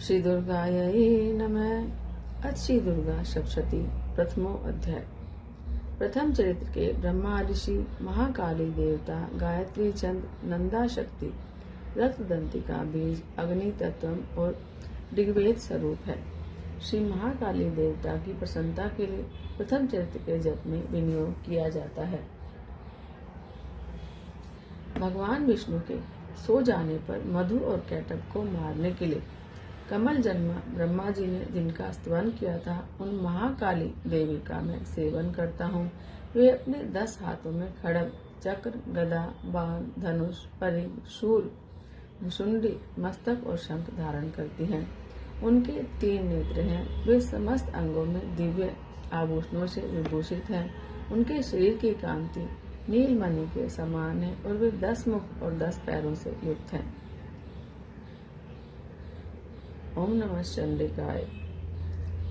श्री दुर्गायै नमः। अथ श्री दुर्गा सप्तशती प्रथमो अध्याय। प्रथम चरित्र के ब्रह्मा ऋषि, महाकाली देवता, गायत्री चंद, नंदा शक्ति, रक्तदंतिका बीज, अग्नि तत्व और ऋग्वेद स्वरूप है। श्री महाकाली देवता की प्रसन्नता के लिए प्रथम चरित्र के जप में विनियोग किया जाता है। भगवान विष्णु के सो जाने पर मधु और कैटभ को मारने के लिए कमल जन्मा ब्रह्मा जी ने जिनका स्तवन किया था, उन महाकाली देवी का मैं सेवन करता हूँ। वे अपने 10 हाथों में खड्ग, चक्र, गदा, बाण, धनुष, परिघ, शूल, भुशुंडी, मस्तक और शंख धारण करती हैं। उनके 3 नेत्र हैं। वे समस्त अंगों में दिव्य आभूषणों से विभूषित हैं। उनके शरीर की कांति नीलमणि के समान है और वे 10 मुख और 10 पैरों से युक्त हैं। ओम नमः चंडिकाय।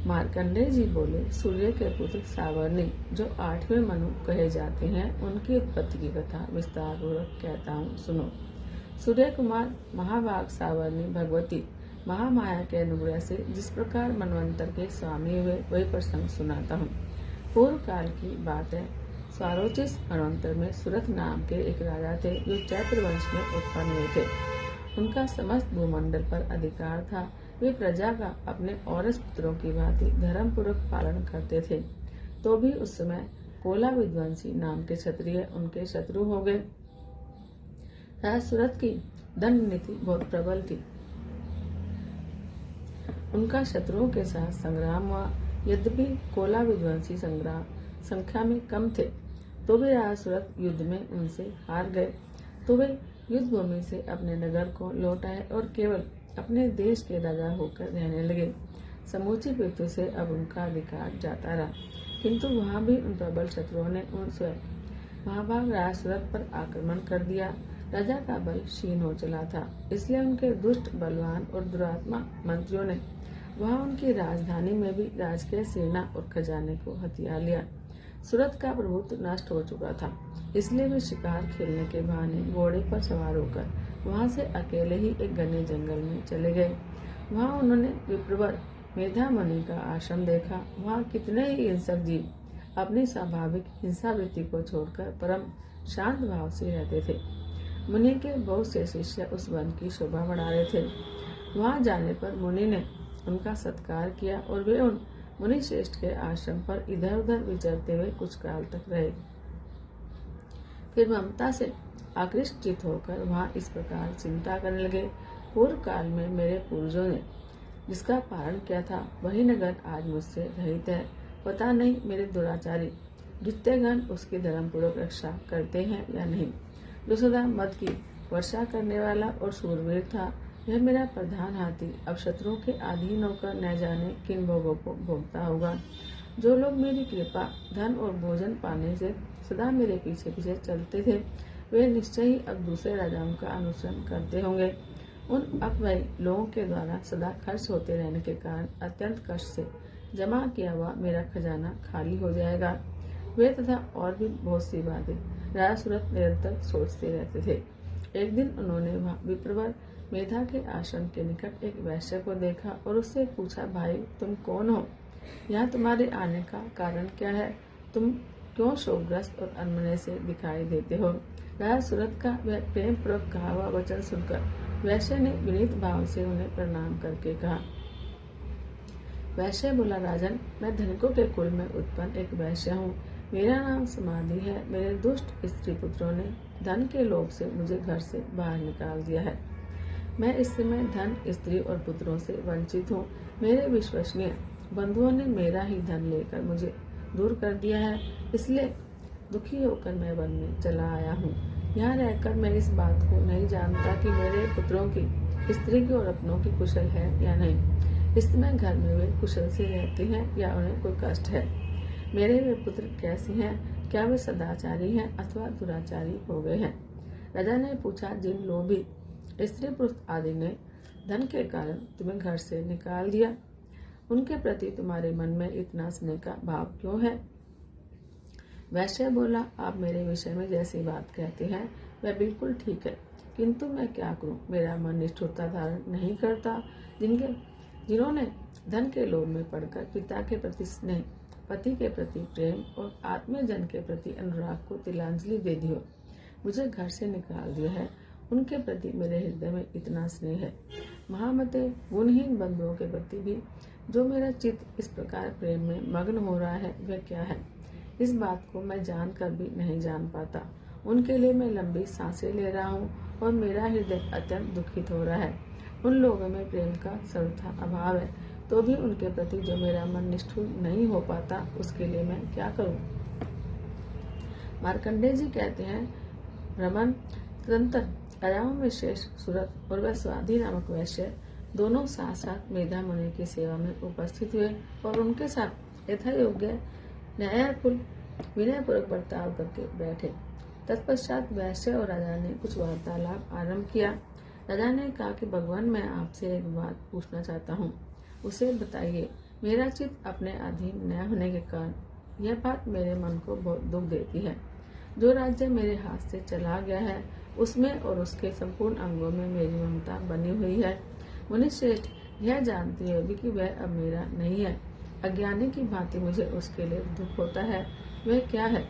मार्कंडेय जी बोले, सूर्य के पुत्र सावर्णी, जो 8वें मनु कहे जाते हैं, उनकी उत्पत्ति की कथा विस्तार पूर्वक कहता हूँ, सुनो। सूर्य कुमार महाभाग सावर्णी भगवती महामाया के अनुग्रह से जिस प्रकार मनवंतर के स्वामी हुए, वही प्रसंग सुनाता हूँ। पूर्व काल की बात है। स्वारोचिस मनवंतर में सुरथ नाम के एक राजा थे, जो चैत्र वंश में उत्पन्न हुए थे। उनका समस्त भूमंडल पर अधिकार था। वे प्रजा का अपने औरस पुत्रों की भांति धर्म पूर्वक पालन करते थे। तो भी उस समय कोला विद्वांसी नाम के क्षत्रिय उनके शत्रु हो गए। राजा सुरथ की दंड नीति बहुत प्रबल थी। उनका शत्रुओं के साथ संग्राम हुआ। यद्यपि कोला विद्वांसी संग्राम संख्या में कम थे, तो भी राजा सुरथ युद्ध में उनसे हार गए। तो वे युद्ध भूमि से अपने नगर को लौट आए और केवल अपने देश के राजा होकर रहने लगे। समूची पृथ्वी से अब उनका अधिकार जाता रहा, किंतु वहां भी उन प्रबल शत्रुओं ने उन स्वयं महाभाग राजा सुरथ पर आक्रमण कर दिया। राजा का बल क्षीण हो चला था, इसलिए उनके दुष्ट, बलवान और दुरात्मा मंत्रियों ने वहां उनकी राजधानी में भी राजकीय सेना और खजाने को हथिया लिया। सुरथ का प्रभुत्व नष्ट हो चुका था, इसलिए वे शिकार खेलने के बहाने घोड़े पर सवार होकर वहां से अकेले ही एक घने जंगल में चले गए। वहां उन्होंने विप्रवर मेधा मुनि का आश्रम देखा। वहां कितने ही हिंसक जीव अपनी स्वाभाविक हिंसा वृत्ति को छोड़कर परम शांत भाव से रहते थे। मुनि के बहुत से शिष्य उस वन की शोभा बढ़ा रहे थे। वहां जाने पर मुनि ने उनका सत्कार किया और वे उन मुनि श्रेष्ठ के आश्रम पर इधर उधर विचरते हुए कुछ काल तक रहे। फिर ममता से आकृष्ट होकर वहां इस प्रकार चिंता करने लगे, पूर्व काल में मेरे पूर्वजों ने जिसका पालन किया था, वही नगर आज मुझसे रहित है। पता नहीं मेरे दुराचारी द्वितीयगण उसकी धर्मपूर्वक रक्षा करते हैं या नहीं। जो सदा मद की वर्षा करने वाला और शूरवीर था, यह मेरा प्रधान हाथी अब शत्रुओं के अधीन होकर न जाने किन भोगों को भोगता होगा। जो लोग मेरी कृपा, धन और भोजन पाने से सदा मेरे पीछे पीछे चलते थे, वे निश्चय ही अब दूसरे राजाओं का अनुसरण करते होंगे। उन अपव्ययी लोगों के द्वारा सदा खर्च होते रहने के कारण अत्यंत कष्ट से जमा किया हुआ मेरा खजाना खाली हो जाएगा। वे तथा और भी बहुत सी बातें राजा सुरथ निरंतर सोचते रहते थे। एक दिन उन्होंने वहाँ विप्रवर मेधा के आश्रम के निकट एक वैश्य को देखा और उससे पूछा, भाई तुम कौन हो? यहाँ तुम्हारे आने का कारण क्या है? तुम क्यों शोकग्रस्त और अनमने से दिखाई देते हो? राजा सुरथ का वह प्रेम पूर्वक कहा हुआ वचन सुनकर वैश्य ने विनीत भाव से उन्हें प्रणाम करके कहा। वैश्य बोला, राजन, मैं धनिकों के कुल में उत्पन्न एक वैश्य हूँ। मेरा नाम समाधि है। मेरे दुष्ट स्त्री पुत्रों ने धन के लोभ से मुझे घर से बाहर निकाल दिया है। मैं इस समय धन, स्त्री और पुत्रों से वंचित हूँ। मेरे विश्वसनीय बंधुओं ने मेरा ही धन लेकर मुझे दूर कर दिया है, इसलिए दुखी होकर मैं वन में चला आया हूँ। यहाँ रहकर मैं इस बात को नहीं जानता कि मेरे पुत्रों की, स्त्री की और अपनों की कुशल है या नहीं। इस समय घर में वे कुशल से रहते हैं या उन्हें कोई कष्ट है। मेरे वे पुत्र कैसे हैं? क्या वे सदाचारी हैं अथवा दुराचारी हो गए हैं? राजा ने पूछा, जिन लोभी स्त्री पुरुष आदि ने धन के कारण तुम्हें घर से निकाल दिया, उनके प्रति तुम्हारे मन में इतना स्नेह का भाव क्यों है? वैश्य बोला, आप मेरे विषय में जैसी बात कहते हैं वह बिल्कुल ठीक है, किंतु मैं क्या करूं? मेरा मन निष्ठुरता धारण नहीं करता। जिनके जिन्होंने धन के लोभ में पड़कर पिता के प्रति स्नेह, पति के प्रति प्रेम और आत्मीयजन के प्रति अनुराग को तिलांजलि दे दी हो, मुझे घर से निकाल दिया है, उनके प्रति मेरे हृदय में इतना स्नेह है। महामते, गुणहीन बंधुओं के प्रति भी जो मेरा चित्त इस प्रकार प्रेम में मग्न हो रहा है, वह क्या है? इस बात को मैं जानकर भी नहीं जान पाता। उनके लिए मैं लंबी सांसें ले रहा हूँ और मेरा हृदय अत्यंत दुखित हो रहा है। उन लोगों में प्रेम का सर्वथा अभाव है, तो भी उनके प्रति जो मेरा मन निष्ठुर नहीं हो पाता, उसके लिए मैं क्या करूं? मार्कंडेय जी कहते हैं, रमन, तदंतर अजाओं में श्रेष्ठ सुरत और वह स्वाधि नामक वैश्य दोनों साथ साथ मेधा मुनि की सेवा में उपस्थित हुए और उनके साथ यथा योग्य न्यायपूर्ण विनयपूर्वक बर्ताव करके बैठे। तत्पश्चात वैश्य और राजा ने कुछ वार्तालाप आरंभ किया। राजा ने कहा कि भगवान, मैं आपसे एक बात पूछना चाहता हूँ, उसे बताइए। मेरा चित्त अपने अधीन न होने के कारण यह बात मेरे मन को बहुत दुख देती है। जो राज्य मेरे हाथ से चला गया है, उसमें और उसके संपूर्ण अंगों में मेरी ममता बनी हुई है। मुनिश्रेष्ठ, यह जानती है भी कि वह अब मेरा नहीं है। अज्ञानी की भांति मुझे उसके लिए दुख होता है। वह क्या है?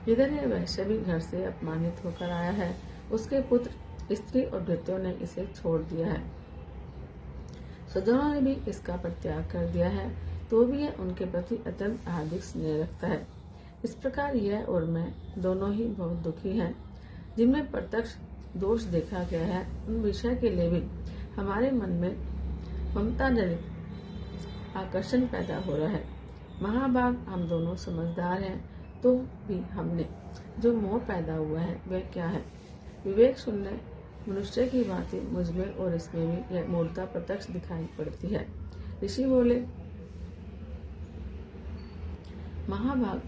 इधर यह वैश्य भी घर से अपमानित होकर आया है। उसके पुत्र, स्त्री और भृत्यों ने इसे छोड़ दिया है। स्वजनों ने भी इसका परित्याग कर दिया है, तो भी यह उनके प्रति अत्यंत हार्दिक स्नेह रखता है। इस प्रकार यह और मैं दोनों ही बहुत दुखी हैं। जिनमें प्रत्यक्ष दोष देखा गया है, उन विषय के लिए भी हमारे मन में ममता जनित आकर्षण पैदा हो रहा है। महाभाग, हम दोनों समझदार हैं, तो भी हमने जो मोह पैदा हुआ है, वह क्या है? विवेक शून्य मनुष्य की भांति मुझमें और इसमें भी यह मूर्ता प्रत्यक्ष दिखाई पड़ती है। ऋषि बोले, महाभाग,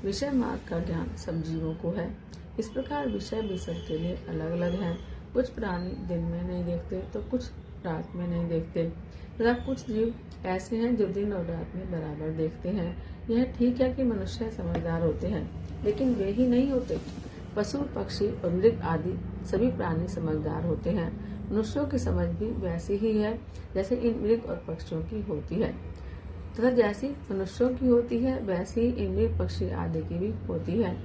विषय मार्ग का ज्ञान सब जीवों को है। इस प्रकार विषय भी सबके लिए अलग अलग है। कुछ प्राणी दिन में नहीं देखते तो कुछ रात में नहीं देखते, तथा कुछ जीव ऐसे हैं जो दिन और रात में बराबर देखते हैं। यह ठीक है कि मनुष्य समझदार होते हैं, लेकिन वे ही नहीं होते। पशु, पक्षी और मृग आदि सभी प्राणी समझदार होते हैं। मनुष्यों की समझ भी वैसी ही है जैसे इन मृग और पक्षियों की होती है, तथा जैसी मनुष्यों की होती है वैसी ही इन मृग, पक्षी आदि की भी होती है।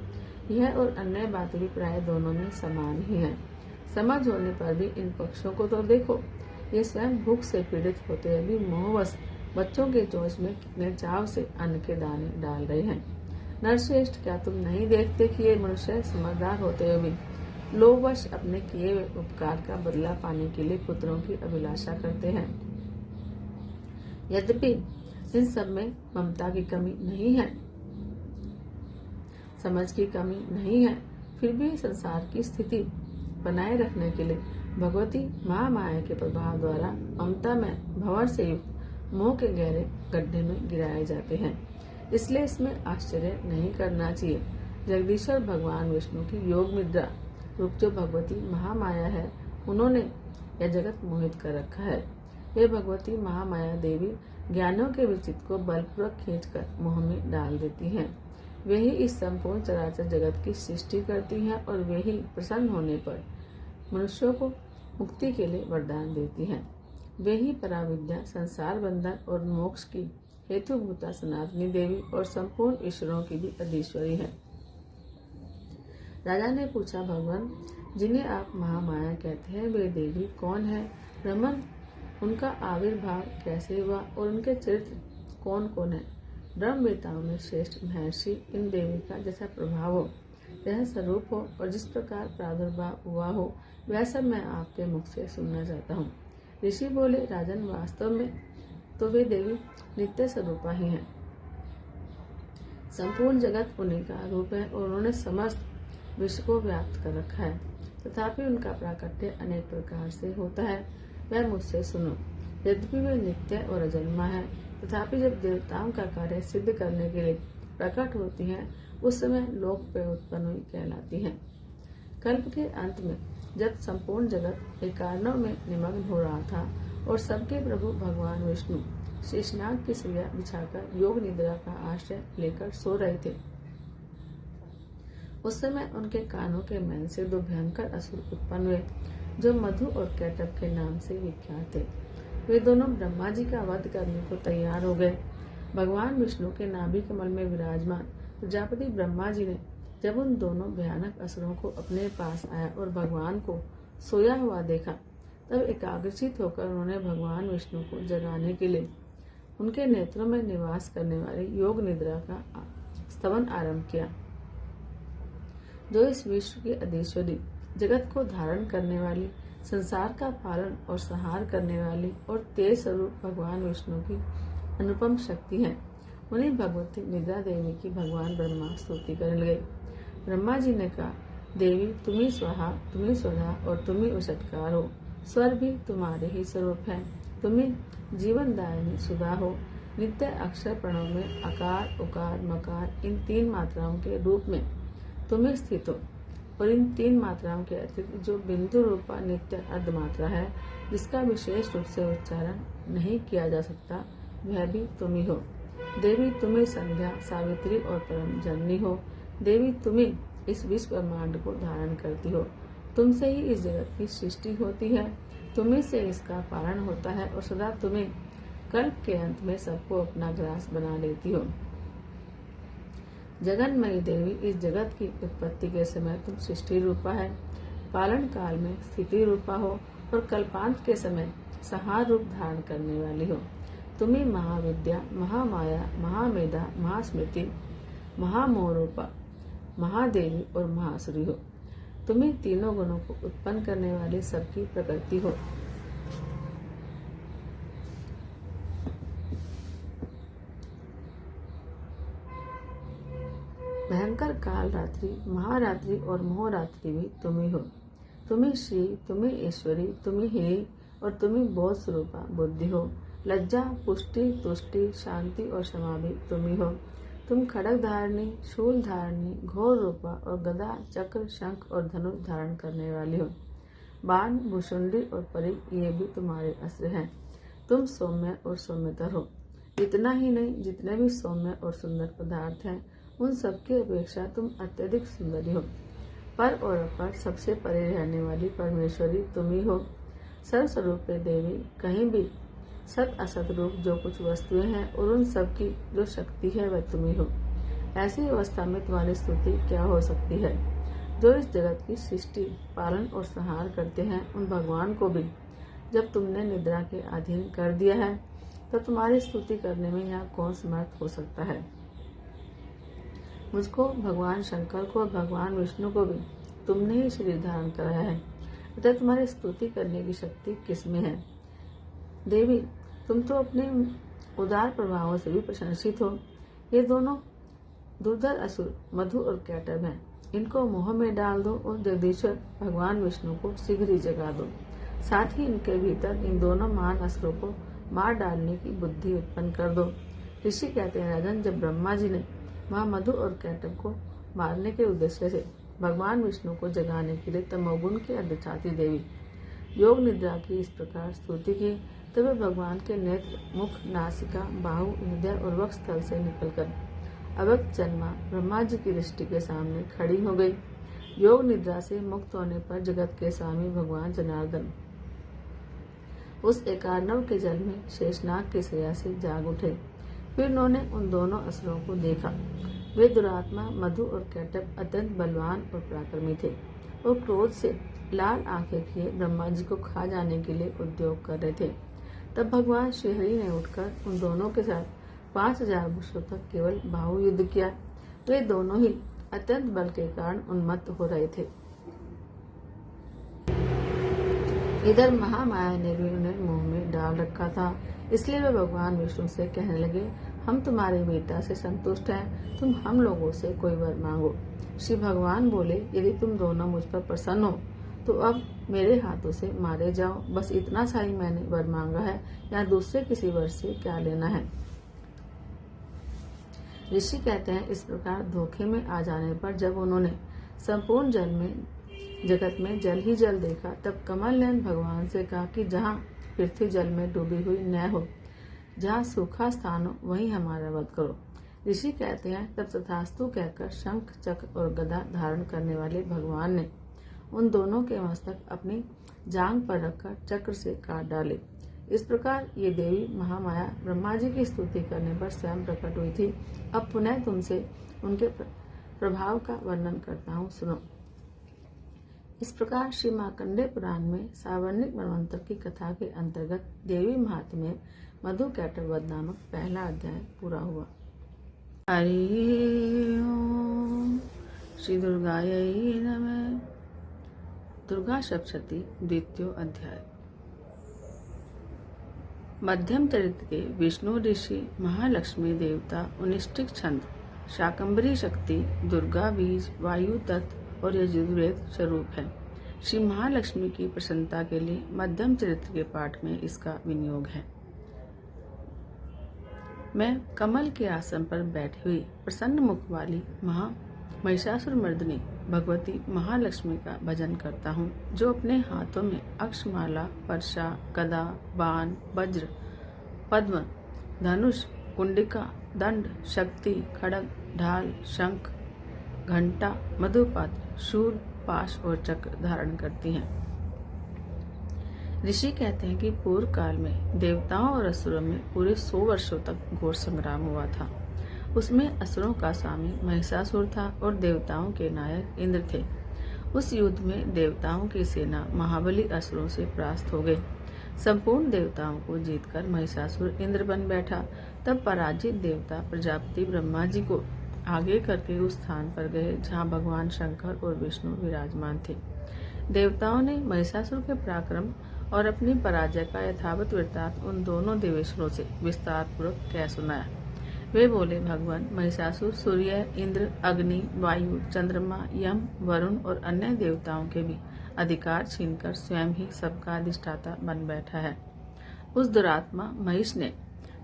यह और अन्य बातें भी प्राय दोनों में समान ही है। समझ होने पर भी इन पक्षियों को तो देखो, ये स्वयं भूख से पीड़ित होते हुए भी मोहवश बच्चों के चोंच में कितने चाव से अन्न के दाने डाल रहे हैं। नरश्रेष्ठ, क्या तुम नहीं देखते कि ये मनुष्य समझदार होते हुए भी लोभवश अपने किए हुए उपकार का बदला पाने के लिए पुत्रों की अभिलाषा करते हैं? यद्यपि इन सब में ममता की कमी नहीं है, समझ की कमी नहीं है, फिर भी संसार की स्थिति बनाए रखने के लिए भगवती महामाया के प्रभाव द्वारा ममता में भंवर से युक्त मोह के गहरे गड्ढे में गिराए जाते हैं। इसलिए इसमें आश्चर्य नहीं करना चाहिए। जगदीश्वर भगवान विष्णु की योग निद्रा रूप जो भगवती महामाया है, उन्होंने यह जगत मोहित कर रखा है। ये भगवती महामाया देवी ज्ञानों के विचित को बलपूर्वक खींचकर मोह में डाल देती हैं। वे ही इस संपूर्ण चराचर जगत की सृष्टि करती हैं और वे ही प्रसन्न होने पर मनुष्यों को मुक्ति के लिए वरदान देती हैं। वे ही पराविद्या, संसार बंधन और मोक्ष की हेतुभूता सनातनी देवी और संपूर्ण ईश्वरों की भी अधीश्वरी है। राजा ने पूछा, भगवान, जिन्हें आप महामाया कहते हैं, वे देवी कौन है? रमन, उनका आविर्भाव कैसे हुआ और उनके चरित्र कौन कौन है? ब्रह्मवेताओं में श्रेष्ठ महर्षि इन देवी का जैसा प्रभाव हो, जैसा स्वरूप हो और जिस प्रकार प्रादुर्भाव हुआ हो, वह सब मैं आपके मुख से सुनना चाहता हूँ। ऋषि बोले, राजन, वास्तव में तो वे देवी नित्य स्वरूपा ही हैं। संपूर्ण जगत उन्हीं का रूप है और उन्होंने समस्त विश्व को व्याप्त कर रखा है। तथापि उनका प्राकट्य अनेक प्रकार से होता है। वह मुझसे सुनो। यद्यपि वे नित्य और अजन्मा है, तथापि जब देवताओं का कार्य सिद्ध करने के लिए प्रकट होती हैं, उस समय लोक पे उत्पन्न हुई कहलाती हैं। कल्प के अंत में जब संपूर्ण जगत एक कारणों में निमग्न हो रहा था और सबके प्रभु भगवान विष्णु शेषनाग की सरिया बिछाकर योग निद्रा का आश्रय लेकर सो रहे थे, उस समय उनके कानों के मैल से दो भयंकर असुर उत्पन्न हुए, जो मधु और कैटभ के नाम से विख्यात थे। वे दोनों ब्रह्मा जी का वध करने को तैयार हो गए। भगवान विष्णु के नाभि कमल में विराजमान प्रजापति ब्रह्मा जी ने जब उन दोनों भयानक असुरों को अपने पास आया और भगवान को सोया हुआ देखा, तब एकाग्रचित होकर उन्होंने भगवान विष्णु को जगाने के लिए उनके नेत्रों में निवास करने वाली योग निद्रा का स्तवन आरंभ किया, जो इस विश्व की अधीश्वरी, जगत को धारण करने वाली, संसार का पालन और संहार करने वाली और तेज स्वरूप भगवान विष्णु की अनुपम शक्ति है। उन्हीं भगवती निद्रा देवी की भगवान ब्रह्मा स्तुति करने लगे। ब्रह्मा जी ने कहा, देवी तुम्ही स्वाहा, तुम्ही स्वधा और तुम्ही उषटकार हो। स्वर भी तुम्हारे ही स्वरूप है। तुम्ही जीवनदायिनी सुधा हो। नित्य अक्षर प्रणव में अकार, उकार, मकार इन 3 मात्राओं के रूप में तुम्हें स्थित हो और इन 3 मात्राओं के अतिरिक्त जो बिंदु रूपा नित्य अर्ध मात्रा है, जिसका विशेष रूप से उच्चारण नहीं किया जा सकता, वह भी तुम ही हो। देवी तुम्ही संध्या, सावित्री और परम जननी हो। देवी तुम्ही इस विश्व ब्रह्मांड को धारण करती हो। तुमसे ही इस जगत की सृष्टि होती है, तुम्ही से इसका पालन होता है और सदा तुम्हें कल्प के अंत में सबको अपना ग्रास बना लेती हो। जगन्मयी देवी, इस जगत की उत्पत्ति के समय तुम सृष्टि रूपा है, पालन काल में स्थिति रूपा हो और कल्पांत के समय संहार रूप धारण करने वाली हो। तुम्ही महाविद्या, महामाया, महामेधा, महास्मृति, महामोह रूपा, महादेवी और महासुरी हो। तुम्ही तीनों गुणों को उत्पन्न करने वाली सबकी प्रकृति हो। भयंकर काल रात्रि, महारात्रि और मोहरात्रि भी तुम्ही हो। तुम्ही श्री, तुम्ही ईश्वरी, तुम्ही हिरी और तुम्ही बोध स्वरूपा बुद्धि हो। लज्जा, पुष्टि, तुष्टि, शांति और क्षमा भी तुम्ही हो। तुम खड़ग धारणी, शूल धारणी, घोर रूपा और गदा, चक्र, शंख और धनुष धारण करने वाली हो। बाण, भुषुंडी और परी ये भी तुम्हारे अस्त्र हैं। तुम सौम्य और सौम्यतर हो। इतना ही नहीं, जितने भी सौम्य और सुंदर पदार्थ हैं, उन सबकी अपेक्षा तुम अत्यधिक सुंदरी हो। पर और अपर सबसे परे रहने वाली परमेश्वरी तुम ही हो। सर्वस्वरूप देवी, कहीं भी सत असत रूप जो कुछ वस्तुएं हैं और उन सब की जो शक्ति है वह तुम ही हो। ऐसी अवस्था में तुम्हारी स्तुति क्या हो सकती है? जो इस जगत की सृष्टि, पालन और संहार करते हैं, उन भगवान को भी जब तुमने निद्रा के अधीन कर दिया है, तो तुम्हारी स्तुति करने में यहाँ कौन समर्थ हो सकता है? मुझको, भगवान शंकर को और भगवान विष्णु को भी तुमने ही शरीर धारण कराया है, अतः तुम्हारी स्तुति करने की शक्ति किसमें है? देवी, तुम तो अपने उदार प्रभावों से भी प्रशंसित हो। ये दोनों दुर्धर असुर मधु और कैटब हैं। इनको मोह में डाल दो और जगदीश्वर भगवान विष्णु को शीघ्र ही जगा दो। साथ ही इनके भीतर इन दोनों महान असुरों को मार डालने की बुद्धि उत्पन्न कर दो। ऋषि कहते हैं, राजन, जब ब्रह्मा जी ने वहाँ मधु और कैटब को मारने के उद्देश्य से भगवान विष्णु को जगाने के लिए तमोगुण की अधिष्ठात्री देवी योग निद्रा की इस प्रकार स्तुति की, तब भगवान के नेत्र, मुख, नासिका, बाहु, हृदय और वक्ष स्थल से निकलकर अव्यक्त जन्मा ब्रह्मा जी की दृष्टि के सामने खड़ी हो गई। योग निद्रा से मुक्त होने पर जगत के स्वामी भगवान जनार्दन उस एकार्णव के जल में शेषनाग की शैया से जाग उठे। फिर उन्होंने उन दोनों असुरों को देखा। वे दुरात्मा मधु और कैटब अत्यंत बलवान और पराक्रमी थे और क्रोध से लाल आंखें किए ब्रह्मा जी को खा जाने के लिए उद्योग कर रहे थे। तब भगवान श्रीहरि ने उठकर उन दोनों के साथ 5000 वर्षों तक केवल बाहु युद्ध किया। वे दोनों ही अत्यंत बल के कारण उन्मत्त हो रहे थे। इधर महामाया ने भी उन्हें मुंह में डाल रखा था, इसलिए वे भगवान विष्णु से कहने लगे, हम तुम्हारी वीरता से संतुष्ट हैं, तुम हम लोगों से कोई वर मांगो। श्री भगवान बोले, यदि तुम दोनों मुझ पर प्रसन्न हो तो अब मेरे हाथों से मारे जाओ। बस इतना सा ही मैंने वर मांगा है, या दूसरे किसी वर से क्या लेना है। ऋषि कहते हैं, इस प्रकार धोखे में आ जाने पर जब उन्होंने संपूर्ण जगत में जल ही जल देखा, तब कमल नयन भगवान से कहा कि जहाँ पृथ्वी जल में डूबी हुई न हो, जहाँ सूखा स्थान हो, वहीं हमारा वध करो। ऋषि कहते हैं, तब तथास्तु कहकर शंख, चक्र और गदा धारण करने वाले भगवान ने उन दोनों के मस्तक अपनी जांग पर रखकर चक्र से काट डाले। इस प्रकार ये देवी महामाया ब्रह्मा जी की स्तुति करने पर स्वयं प्रकट हुई थी। अब पुनः तुमसे उनके प्रभाव का वर्णन करता हूँ, सुनो। इस प्रकार श्री मार्कंडेय पुराण में सावर्णिक मनवंतर की कथा के अंतर्गत देवी महात्म्य मधु कैटववध नामक पहला अध्याय पूरा हुआ। हरि ओम। श्री दुर्गायै नमः। दुर्गा सप्तशती द्वितीय अध्याय। मध्यम चरित्र के विष्णु ऋषि महालक्ष्मी देवता उनिष्टिक छंद शाकंभरी शक्ति दुर्गा बीज वायु तत्व और यजुर्वेद स्वरूप है। श्री महालक्ष्मी की प्रसन्नता के लिए मध्यम चरित्र के पाठ में इसका विनियोग है। मैं कमल के आसन पर बैठी हुई प्रसन्न मुख वाली महिषासुर मर्दिनी भगवती महालक्ष्मी का भजन करता हूँ, जो अपने हाथों में अक्षमाला, परशा, गदा, बाण, वज्र, पद्म, धनुष, कुंडिका, दंड, शक्ति, खड्ग, ढाल, शंख, घंटा, मधुपात्र, शूल, पाश और चक्र धारण करती हैं। ऋषि कहते हैं कि पूर्व काल में देवताओं और असुरों में पूरे 100 वर्षों तक घोर संग्राम हुआ था। उसमें असुरों का स्वामी महिषासुर था और देवताओं के नायक इंद्र थे। उस युद्ध में देवताओं की सेना महाबली असुरों से परास्त हो गई। संपूर्ण देवताओं को जीतकर महिषासुर इंद्र बन बैठा। तब पराजित देवता प्रजापति ब्रह्मा जी को आगे करके उस स्थान पर गए जहाँ भगवान शंकर और विष्णु विराजमान थे। देवताओं ने महिषासुर के पराक्रम और अपनी पराजय का यथावत वृत्तांत उन दोनों देवेश्वरों से विस्तार पूर्वक कह सुनाया। वे बोले, भगवान महिषासुर सूर्य, इंद्र, अग्नि, वायु, चंद्रमा, यम, वरुण और अन्य देवताओं के भी अधिकार छीनकर स्वयं ही सबका अधिष्ठाता बन बैठा है। उस दुरात्मा महिष ने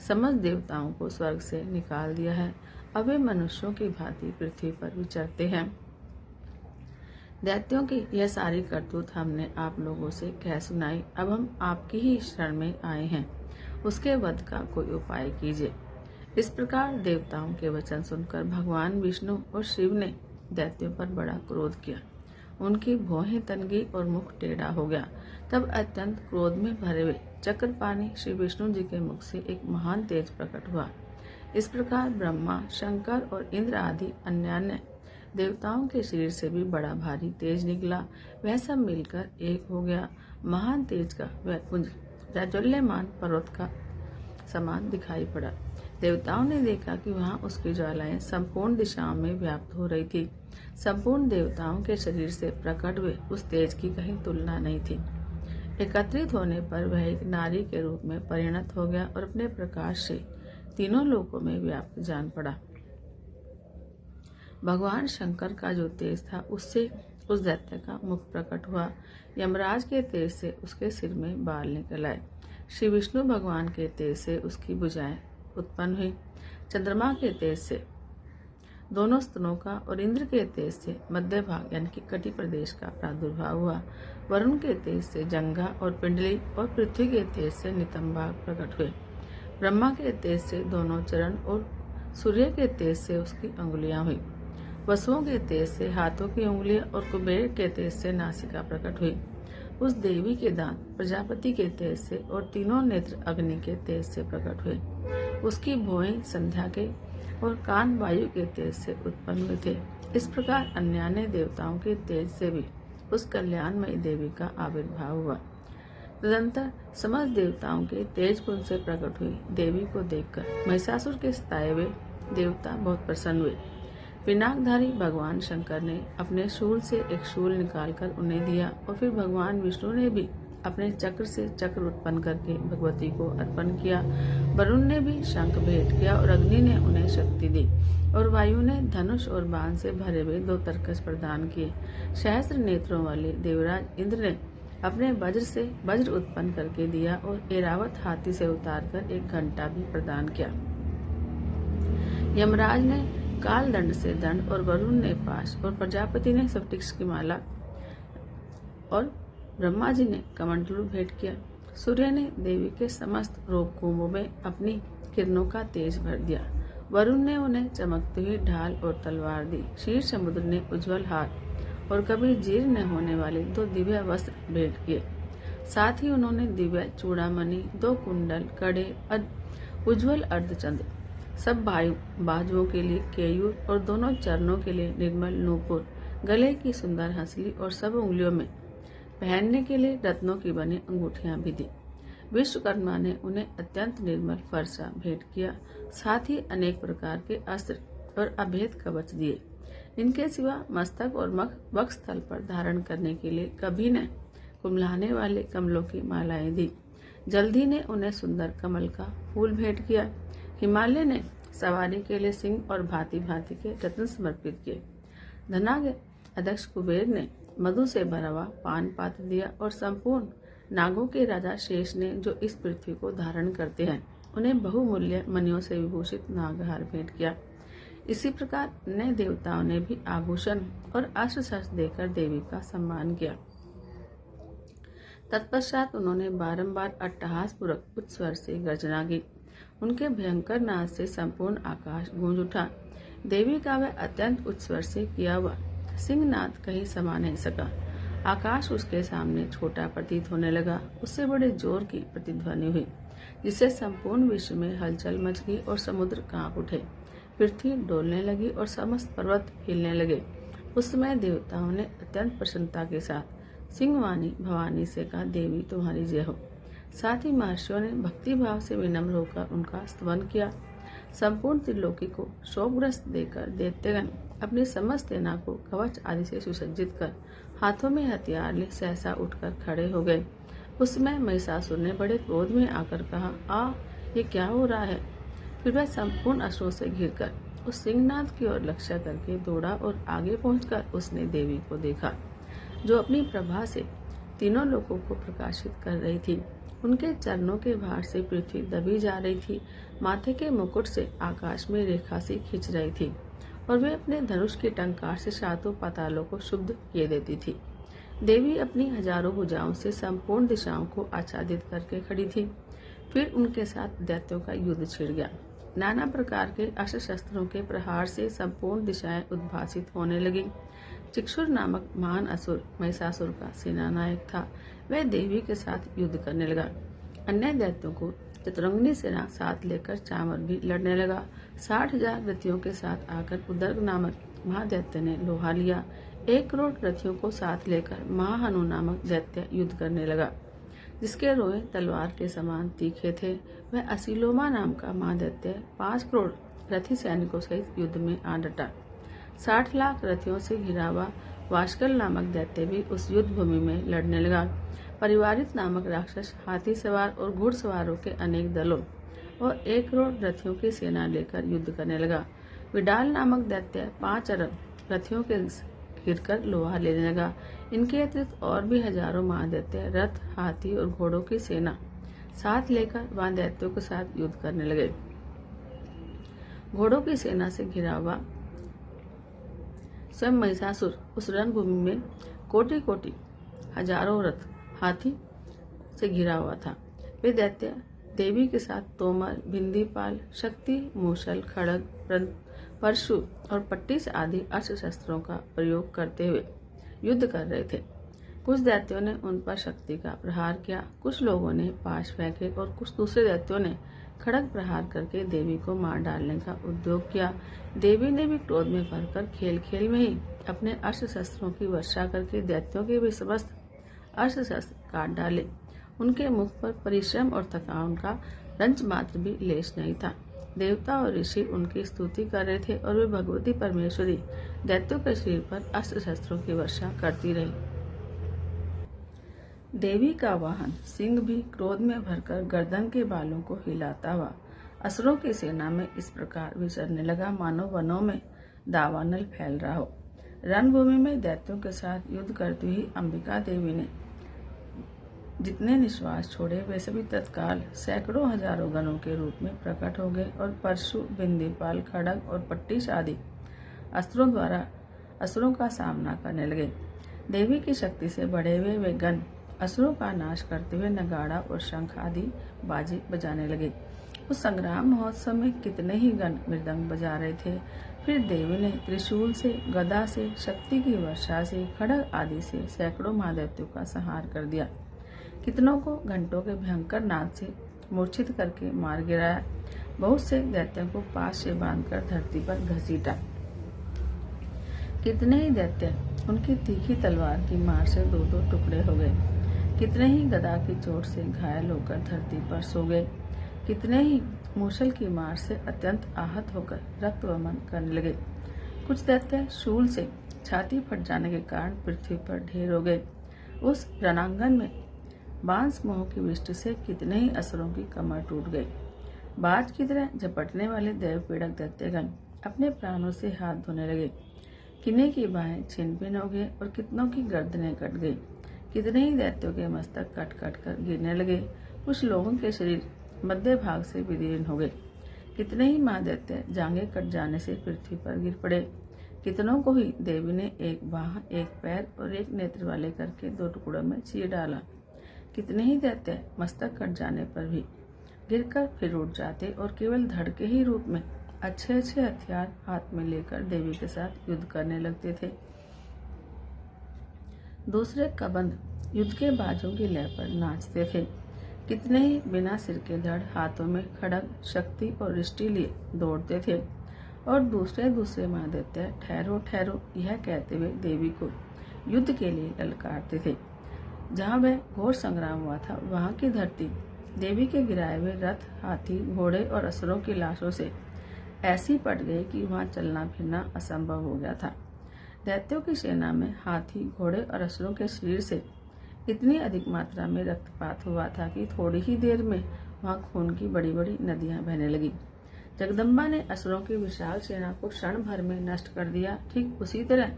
समस्त देवताओं को स्वर्ग से निकाल दिया है। अब वे मनुष्यों की भांति पृथ्वी पर विचरते हैं। दैत्यों की यह सारी करतूत हमने आप लोगों से कह सुनाई। अब हम आपकी ही शरण में आए हैं, उसके वध का कोई उपाय कीजिए। इस प्रकार देवताओं के वचन सुनकर भगवान विष्णु और शिव ने दैत्यों पर बड़ा क्रोध किया। उनकी भौहें तन गई और मुख टेढ़ा हो गया। तब अत्यंत क्रोध में भरे हुए चक्रपाणी श्री विष्णु जी के मुख से एक महान तेज प्रकट हुआ। इस प्रकार ब्रह्मा, शंकर और इंद्र आदि अन्य देवताओं के शरीर से भी बड़ा भारी तेज निकला। वह सब मिलकर एक हो गया। महान तेज का वह पुंज जाज्वल्यमान पर्वत का समान दिखाई पड़ा। देवताओं ने देखा कि वहां उसकी ज्वालाएं संपूर्ण दिशाओं में व्याप्त हो रही थी। संपूर्ण देवताओं के शरीर से प्रकट हुए उस तेज की कहीं तुलना नहीं थी। एकत्रित होने पर वह एक नारी के रूप में परिणत हो गया और अपने प्रकाश से तीनों लोकों में व्याप्त जान पड़ा। भगवान शंकर का जो तेज था उससे उस दैत्य का मुख प्रकट हुआ। यमराज के तेज से उसके सिर में बाल निकल आए। श्री विष्णु भगवान के तेज से उसकी भुजाएं उत्पन्न हुई। चंद्रमा के तेज से दोनों स्तनों का और इंद्र के तेज से मध्य भाग यानी कि कटी प्रदेश का प्रादुर्भाव हुआ। वरुण के तेज से जंघा और पिंडली और पृथ्वी के तेज से नितंब भाग प्रकट हुए। ब्रह्मा के तेज से दोनों चरण और सूर्य के तेज से उसकी अंगुलियां हुई। वसुओं के तेज से हाथों की उंगलियां और कुबेर के तेज से नासिका प्रकट हुई। उस देवी के दांत प्रजापति के तेज से और तीनों नेत्र अग्नि के तेज से प्रकट हुए। उसकी भौहें संध्या के और कान वायु के तेज से उत्पन्न हुए थे। इस प्रकार अन्य देवताओं के तेज से भी उस कल्याणमयी देवी का आविर्भाव हुआ। तदंतर समस्त देवताओं के तेज पुंज से प्रकट हुई देवी को देखकर महिषासुर के सताए हुए देवता बहुत प्रसन्न हुए। पिनाकधारी भगवान शंकर ने अपने शूल से एक शूल निकालकर उन्हें दिया और फिर भगवान विष्णु ने भी अपने चक्र से चक्र उत्पन्न करके भगवती को अर्पण किया। वरुण ने भी शंख भेंट किया और अग्नि ने उन्हें शक्ति दी और वायु ने धनुष और बाण से भरे हुए 2 तरकश प्रदान किए। सहस्त्र नेत्रों वाले देवराज इंद्र ने अपने वज्र से वज्र उत्पन्न करके दिया और ऐरावत हाथी से उतारकर एक घंटा भी प्रदान किया। यमराज ने काल दंड से दंड और वरुण ने पाश और प्रजापति ने स्फटिक की माला और ब्रह्मा जी ने कमंडलू भेंट किया। सूर्य ने देवी के समस्त रोग कुंभों में अपनी किरणों का तेज भर दिया। वरुण ने उन्हें चमकती हुई ढाल और तलवार दी। क्षीर समुद्र ने उज्जवल हार और कभी जीर्ण न होने वाले 2 दिव्य वस्त्र भेंट किए। साथ ही उन्होंने दिव्य चूड़ामणि, 2 कुंडल, कड़े, उज्ज्वल अर्धचंद्र, सब बाजुओं के लिए केयूर और दोनों चरणों के लिए निर्मल नूपुर, गले की सुंदर हंसली और सब उंगलियों में पहनने के लिए रत्नों की बनी अंगूठियां भी दी। विश्वकर्मा ने उन्हें अत्यंत निर्मल फरसा भेंट किया, साथ ही अनेक प्रकार के अस्त्र और अभेद कवच दिए। इनके सिवा मस्तक और वक्षस्थल पर धारण करने के लिए कभी ने कुम्हलाने वाले कमलों की मालाएं दी। जल्दी ने उन्हें सुंदर कमल का फूल भेंट किया। हिमालय ने सवारी के लिए सिंह और भांति भांति के रत्न समर्पित किए। धनाढ्य अध्यक्ष कुबेर ने मधु से भरा हुआ पान पात्र दिया और संपूर्ण नागों के राजा शेष ने, जो इस पृथ्वी को धारण करते हैं, उन्हें बहुमूल्य मणियों से विभूषित नागहार भेंट किया। इसी प्रकार अन्य देवताओं ने भी आभूषण और अस्त्र शस्त्र देकर देवी का सम्मान किया। तत्पश्चात उन्होंने बारंबार अट्टहास पूर्वक उच्च स्वर से गर्जना की। उनके भयंकर नाद से संपूर्ण आकाश गूंज उठा। देवी का वह अत्यंत उच्च स्वर से किया हुआ सिंहनाद कहीं समा नहीं सका। आकाश उसके सामने छोटा प्रतीत होने लगा। उससे बड़े जोर की प्रतिध्वनि हुई, जिससे संपूर्ण विश्व में हलचल मच गई और समुद्र कांप उठे। पृथ्वी डोलने लगी और समस्त पर्वत हिलने लगे। उस समय देवताओं ने अत्यंत प्रसन्नता के साथ सिंहवाणी भवानी से कहा, देवी तुम्हारी जय हो। साथ ही महर्षियों ने भक्ति भाव से विनम्र होकर उनका स्तवन किया। संपूर्ण त्रिलोकी को शोकग्रस्त देकर दैत्यगण अपनी समस्त सेना को कवच आदि से सुसज्जित कर हाथों में हथियार ले सहसा उठकर खड़े हो गए। उस समय महिषासुर ने बड़े क्रोध में आकर कहा, ये क्या हो रहा है? फिर वह संपूर्ण अश्रों से घिरकर उस सिंहनाद की ओर लक्ष्य करके दौड़ा और आगे पहुंचकर उसने देवी को देखा, जो अपनी प्रभा से तीनों लोकों को प्रकाशित कर रही थी। उनके चरणों के भार से पृथ्वी दबी जा रही थी। माथे के मुकुट से आकाश में रेखा सी खिंच रही थी और वे अपने धनुष की टंकार से सातों पातालों को शुद्ध किए देती थी। देवी अपनी हजारों भुजाओं से संपूर्ण दिशाओं को आच्छादित करके खड़ी थी। फिर उनके साथ दैत्यों का युद्ध छिड़ गया। नाना प्रकार के अस्त्र शस्त्रों के प्रहार से संपूर्ण दिशाएं उद्भासित होने लगी। चिक्षुर नामक महान असुर महिषासुर का सेनानायक था। वह देवी के साथ युद्ध करने लगा। अन्य दैत्यों को चतुरंगिनी सेना साथ लेकर चामर भी लड़ने लगा। 60,000 रथियों के साथ आकर उदर्ग नामक महादैत्य ने लोहा लिया। 1 करोड़ रथियों को साथ लेकर महाहनु नामक दैत्य युद्ध करने लगा, जिसके रोए तलवार के समान तीखे थे। वह असीलोमा नाम का महादैत्य 5 करोड़ रथी सैनिकों सहित युद्ध में आ डटा। 60 लाख रथियों से घिरा हुआ वाशकल नामक दैत्य भी उस युद्ध भूमि में लड़ने लगा। परिवारित नामक राक्षस हाथी सवार और घुड़सवारों के अनेक दलों और 1 करोड़ रथियों की सेना लेकर युद्ध करने लगा। विडाल नामक दैत्य 5 अरब रथियों के घिरकर लोहा लेने लगा। इनके अतिरिक्त और भी हजारों महादैत्य रथ, हाथी और घोड़ों की सेना साथ लेकर वहां दैत्यों के साथ युद्ध करने लगे। घोड़ों की सेना से घिरा हुआ स्वयं महिषासुर उस रणभूमि में कोटि कोटि हजारों रथ हाथी से घिरा हुआ था। वे दैत्य देवी के साथ तोमर, भिंदीपाल, शक्ति, मूसल, खड़ग, परशु और पट्टिस आदि अस्त्र शस्त्रों का प्रयोग करते हुए युद्ध कर रहे थे। कुछ दैत्यों ने उन पर शक्ति का प्रहार किया, कुछ लोगों ने पाश फेंके और कुछ दूसरे दैत्यों ने खड़ग प्रहार करके देवी को मार डालने का उद्योग किया। देवी ने भी क्रोध में भरकर खेल खेल में ही अपने अस्त्र शस्त्रों की वर्षा करके दैत्यों के भी समस्त अस्त्र शस्त्र काट डाले। उनके मुख पर परिश्रम और थकान का रंच मात्र भी लेश नहीं था। देवता और ऋषि उनकी स्तुति कर रहे थे और वे भगवती परमेश्वरी दैत्यों के शरीर पर अस्त्र शस्त्रों की वर्षा करती रही। देवी का वाहन सिंह भी क्रोध में भरकर गर्दन के बालों को हिलाता हुआ असुरों की सेना में इस प्रकार विचरने लगा, मानो वनों में दावानल फैल रहा हो। रणभूमि में दैत्यों के साथ युद्ध करती हुई अंबिका देवी ने जितने निश्वास छोड़े वे सभी तत्काल सैकड़ों हजारों गणों के रूप में प्रकट हो गए और परशु, बिंदीपाल, खड़ग और पट्टिश आदि अस्त्रों द्वारा असुरों का सामना करने लगे। देवी की शक्ति से बढ़े हुए वे गण असुरों का नाश करते हुए नगाड़ा और शंख आदि बाजी बजाने लगे। उस संग्राम महोत्सव में कितने ही गण मृदंग बजा रहे थे। फिर देवी ने त्रिशूल से, गदा से, शक्ति की वर्षा से, खड़ग आदि से सैकड़ों महादैत्यों का संहार कर दिया। कितनों को घंटों के भयंकर नाद से मूर्छित करके मार गिराया। बहुत से दैत्यों को पास से बांधकर धरती पर घसीटा। कितने ही दैत्य उनकी तीखी तलवार की मार से दो दो टुकड़े हो गए। कितने ही गदा की चोट से घायल होकर धरती पर सो गए। कितने ही मूसल की मार से अत्यंत आहत होकर रक्त वमन करने लगे। कुछ दैत्य शूल से छाती फट जाने के कारण पृथ्वी पर ढेर हो गए। उस रणांगन में बांस मोह की वृष्टि से कितने ही असुरों की कमर टूट गई। बाज की तरह झपटने वाले देव पीड़क दैत्यगण अपने प्राणों से हाथ धोने लगे। किन्हीं की बाहें छिन्न भिन्न हो गए और कितनों की गर्दनें कट गई। कितने ही दैत्यों के मस्तक कट कट कर गिरने लगे। कुछ लोगों के शरीर मध्य भाग से विदीर्ण हो गए। कितने ही महादैत्य जांघें कट जाने से पृथ्वी पर गिर पड़े। कितनों को ही देवी ने एक बाह, एक पैर और एक नेत्र वाले करके दो टुकड़ों में चीर डाला। कितने ही दैत्य मस्तक कट जाने पर भी गिरकर फिर उठ जाते और केवल धड़ के ही रूप में अच्छे अच्छे हथियार हाथ में लेकर देवी के साथ युद्ध करने लगते थे। दूसरे कबंध युद्ध के बाजों की लय पर नाचते थे। कितने ही बिना सिर के धड़ हाथों में खड़ग, शक्ति और रिष्टि लिए दौड़ते थे और दूसरे महादैत्य ठहरो ठहरो यह कहते हुए देवी को युद्ध के लिए ललकारते थे। जहाँ वह घोर संग्राम हुआ था वहाँ की धरती देवी के गिराए हुए रथ, हाथी, घोड़े और असुरों की लाशों से ऐसी पट गई कि वहाँ चलना फिरना असंभव हो गया था। दैत्यों की सेना में हाथी, घोड़े और असुरों के शरीर से इतनी अधिक मात्रा में रक्तपात हुआ था कि थोड़ी ही देर में वहाँ खून की बड़ी बड़ी नदियां बहने लगी। जगदम्बा ने असुरों की विशाल सेना को क्षण भर में नष्ट कर दिया। ठीक उसी तरह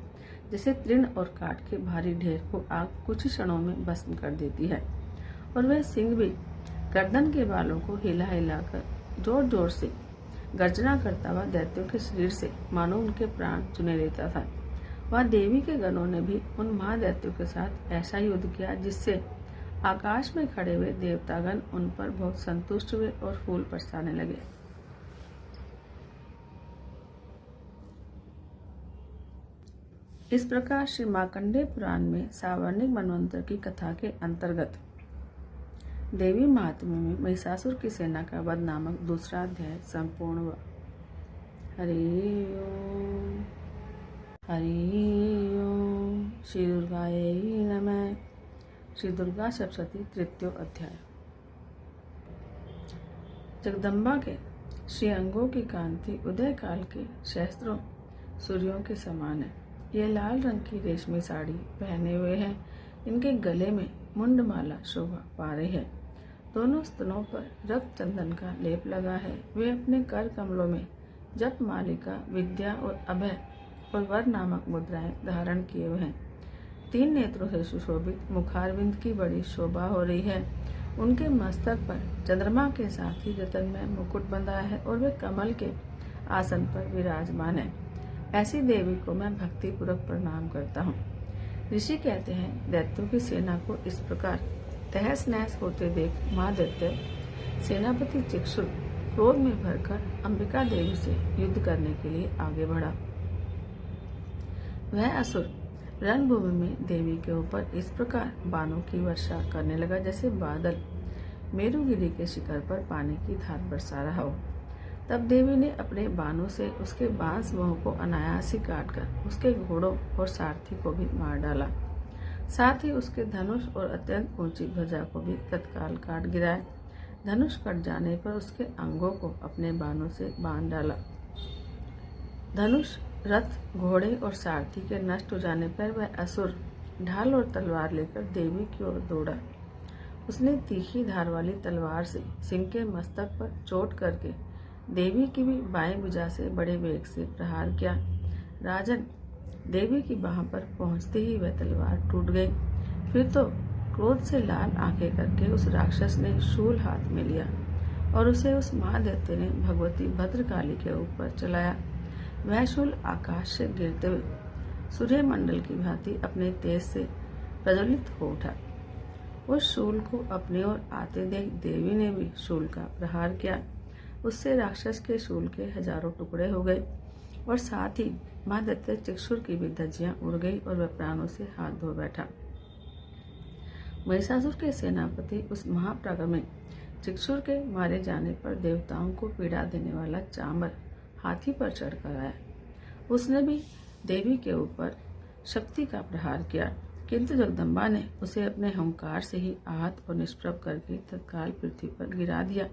जैसे तृण और काठ के भारी ढेर को आग कुछ ही क्षणों में भस्म कर देती है। और वह सिंह भी गर्दन के बालों को हिला हिलाकर जोर जोर से गर्जना करता हुआ दैत्यों के शरीर से मानो उनके प्राण चुने लेता था। वह देवी के गणों ने भी उन महादैत्यों के साथ ऐसा युद्ध किया जिससे आकाश में खड़े हुए देवतागण उन पर बहुत संतुष्ट हुए और फूल बरसाने लगे। इस प्रकार श्री मार्कंडेय पुराण में सावर्णिक मनवंतर की कथा के अंतर्गत देवी महात्म्य में महिषासुर की सेना का वध नामक दूसरा अध्याय संपूर्ण हुआ। हरि ओम, हरि ओम। श्री दुर्गायै नमः। श्री दुर्गा सप्तशती तृतीय अध्याय। जगदम्बा के श्री अंगों की कांति उदय काल के सहस्त्रों सूर्यों के समान है। ये लाल रंग की रेशमी साड़ी पहने हुए हैं। इनके गले में मुंडमाला शोभा पा रही है। दोनों स्तनों पर रक्त चंदन का लेप लगा है। वे अपने कर कमलों में जप मालिका, विद्या और अभय और वर नामक मुद्राएं धारण किए हुए हैं। 3 नेत्रों से सुशोभित मुखारविंद की बड़ी शोभा हो रही है। उनके मस्तक पर चंद्रमा के साथ ही रत्नमय मुकुट बंधा है और वे कमल के आसन पर विराजमान है। ऐसी देवी को मैं भक्ति पूर्वक प्रणाम करता हूँ। ऋषि कहते हैं, दैत्यों की सेना को इस प्रकार तहस नहस होते देख महादैत्य सेनापति चिक्षुर क्रोध में भरकर अंबिका देवी से युद्ध करने के लिए आगे बढ़ा। वह असुर रणभूमि में देवी के ऊपर इस प्रकार बाणों की वर्षा करने लगा जैसे बादल मेरुगिरी के शिखर पर पानी की धार बरसा रहा हो। तब देवी ने अपने बाणों से उसके बांस मोह को अनायास ही काटकर उसके घोड़ों और सारथी को भी मार डाला। साथ ही उसके धनुष और अत्यंत ऊंची ध्वजा को भी तत्काल काट गिराया। धनुष कट जाने पर उसके अंगों को अपने बाणों से बांध डाला। धनुष, रथ, घोड़े और सारथी के नष्ट हो जाने पर वह असुर ढाल और तलवार लेकर देवी की ओर दौड़ा। उसने तीखी धार वाली तलवार से सिंह के मस्तक पर चोट करके देवी की भी बाएं भुजा से बड़े वेग से प्रहार किया। राजन, देवी की बाह पर पहुंचते ही वह तलवार टूट गई। फिर तो क्रोध से लाल आंखें करके उस राक्षस ने शूल हाथ में लिया और उसे उस महादैत्य ने भगवती भद्रकाली के ऊपर चलाया। वह शूल आकाश से गिरते हुए सूर्य मंडल की भांति अपने तेज से प्रज्वलित हो उठा। उस शूल को अपनी ओर आते देख देवी ने भी शूल का प्रहार किया। उससे राक्षस के शूल के हजारों टुकड़े हो गए और साथ ही महादैत्य चिक्षुर की भी धज्जियां उड़ गई और वह प्राणों से हाथ धो बैठा। महिषासुर के सेनापति उस महापराक्रमी चिक्षुर के मारे जाने पर देवताओं को पीड़ा देने वाला चांबर हाथी पर चढ़कर आया। उसने भी देवी के ऊपर शक्ति का प्रहार किया, किंतु जगदम्बा ने उसे अपने हुंकार से ही आहत और निष्प्रभ करके तत्काल पृथ्वी पर गिरा दिया।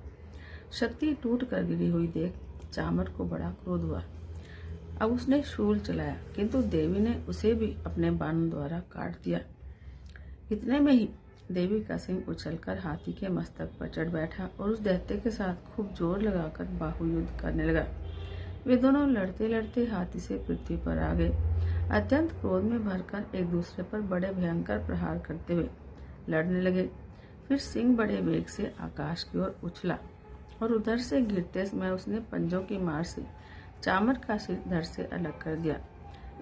शक्ति टूट कर गिरी हुई देख चांबर को बड़ा क्रोध हुआ। अब उसने शूल चलाया, किंतु देवी ने उसे भी अपने बाणों द्वारा काट दिया। इतने में ही देवी का सिंह उछलकर हाथी के मस्तक पर चढ़ बैठा और उस दैत्य के साथ खूब जोर लगाकर बाहु युद्ध करने लगा। वे दोनों लड़ते लड़ते हाथी से पृथ्वी पर आ गए। अत्यंत क्रोध में भरकर एक दूसरे पर बड़े भयंकर प्रहार करते हुए लड़ने लगे। फिर सिंह बड़े वेग से आकाश की ओर उछला और उधर से गिरते समय उसने पंजों की मार से चामर का सिर धड़ से अलग कर दिया।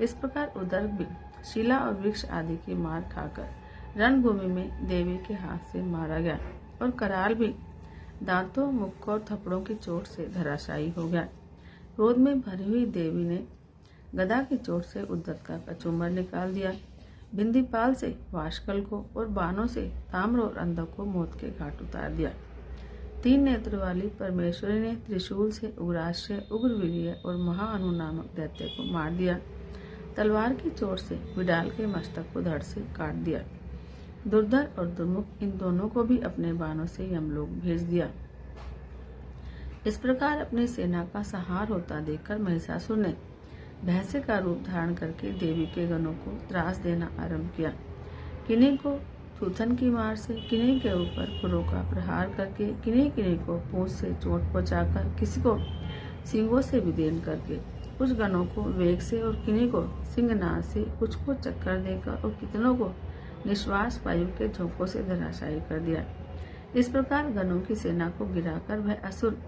इस प्रकार उधर भी शिला और वृक्ष आदि की मार खाकर रणभूमि में देवी के हाथ से मारा गया और कराल भी दांतों, मुक्क और थप्पड़ों की चोट से धराशायी हो गया। क्रोध में भरी हुई देवी ने गदा की चोट से उद्धत का कचूमर निकाल दिया, बिंदीपाल से वाशकल को और बाणों से ताम्र और अंधक को मौत के घाट उतार दिया। 3 नेत्र वाली परमेश्वरी ने त्रिशूल से उग्राश्य, उग्रवीर्य और महाअनु नामक दैत्य को मार दिया। तलवार की चोट से विडाल के मस्तक को धड़ से काट दिया। दुर्धर और दुर्मुख इन दोनों को भी अपने बाणों से यमलोक भेज दिया। इस प्रकार अपनी सेना का संहार होता देखकर महिषासुर ने भैंसे का रूप धारण करके देवी के गणों को त्रास देना आरंभ किया। किन्हीं को थूथन की मार से, किन्हीं के ऊपर खुरों का प्रहार करके, किन्हीं को पूंछ से चोट पहुंचाकर, किसी को सींगों से विदीर्ण करके, कुछ गणों को वेग से और किन्हीं को सिंहनाद से, कुछ को चक्कर देकर और कितनों को निश्वास वायु के झोंकों से धराशायी कर दिया। इस प्रकार गणों की सेना को गिराकर वह असुर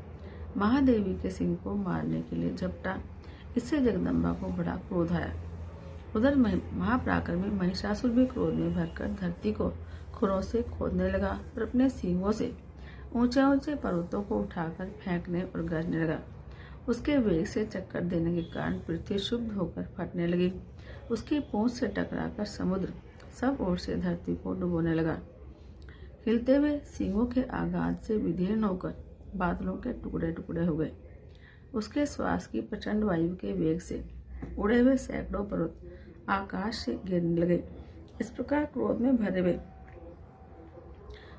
महादेवी के सिंह को मारने के लिए झपटा। इससे जगदम्बा को बड़ा क्रोध आया। उधर महापराक्रमी महिषासुर भी क्रोध में भरकर धरती को खुरों से खोदने लगा और अपने सींगों से ऊंचे ऊंचे पर्वतों को उठाकर फेंकने और गरजने लगा। उसके वेग से चक्कर देने के कारण पृथ्वी शुद्ध होकर फटने लगी। उसकी पूंछ से टकराकर समुद्र सब ओर से धरती को डुबोने लगा। हिलते हुए सींगों के आघात से विदीर्ण होकर बादलों के टुकड़े टुकड़े हो गए। उसके श्वास की प्रचंड वायु के वेग से उड़े हुए सैकड़ों पर्वत आकाश से गिरने लगे। इस प्रकार क्रोध में भरे हुए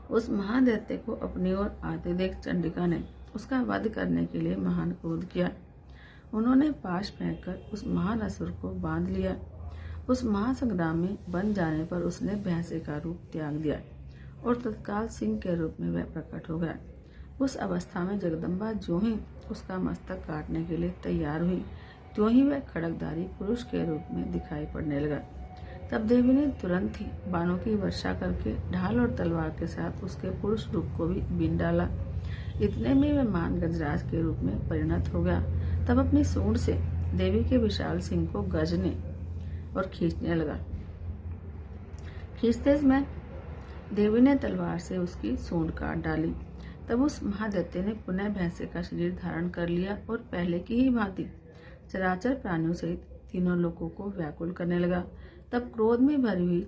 उस महादैत्य को अपनी ओर आते देख चंडिका ने उसका वध करने के लिए महान क्रोध किया। उन्होंने पाश फेंककर उस महान असुर को बांध लिया। उस महासंग्राम में बन जाने पर उसने भैंसे का रूप त्याग दिया और तत्काल सिंह के रूप में वह प्रकट हो गया। उस अवस्था में जगदम्बा जो ही उसका मस्तक काटने के लिए तैयार हुई, त्यों ही वह खड़गधारी पुरुष के रूप में दिखाई पड़ने लगा। तब देवी ने तुरंत ही बाणों की वर्षा करके ढाल और तलवार के साथ उसके पुरुष रूप को भी बीन डाला। इतने में वह मान गजराज के रूप में परिणत हो गया। तब अपनी सूंड से देवी के विशाल सिंह को गजने और खींचने लगा। खींचते समय देवी ने तलवार से उसकी सूंड काट डाली। तब उस महादैत्य ने पुनः भैंसे का शरीर धारण कर लिया और पहले की ही भांति चराचर प्राणियों सहित तीनों लोगों को व्याकुल करने लगा। तब क्रोध में भरी हुई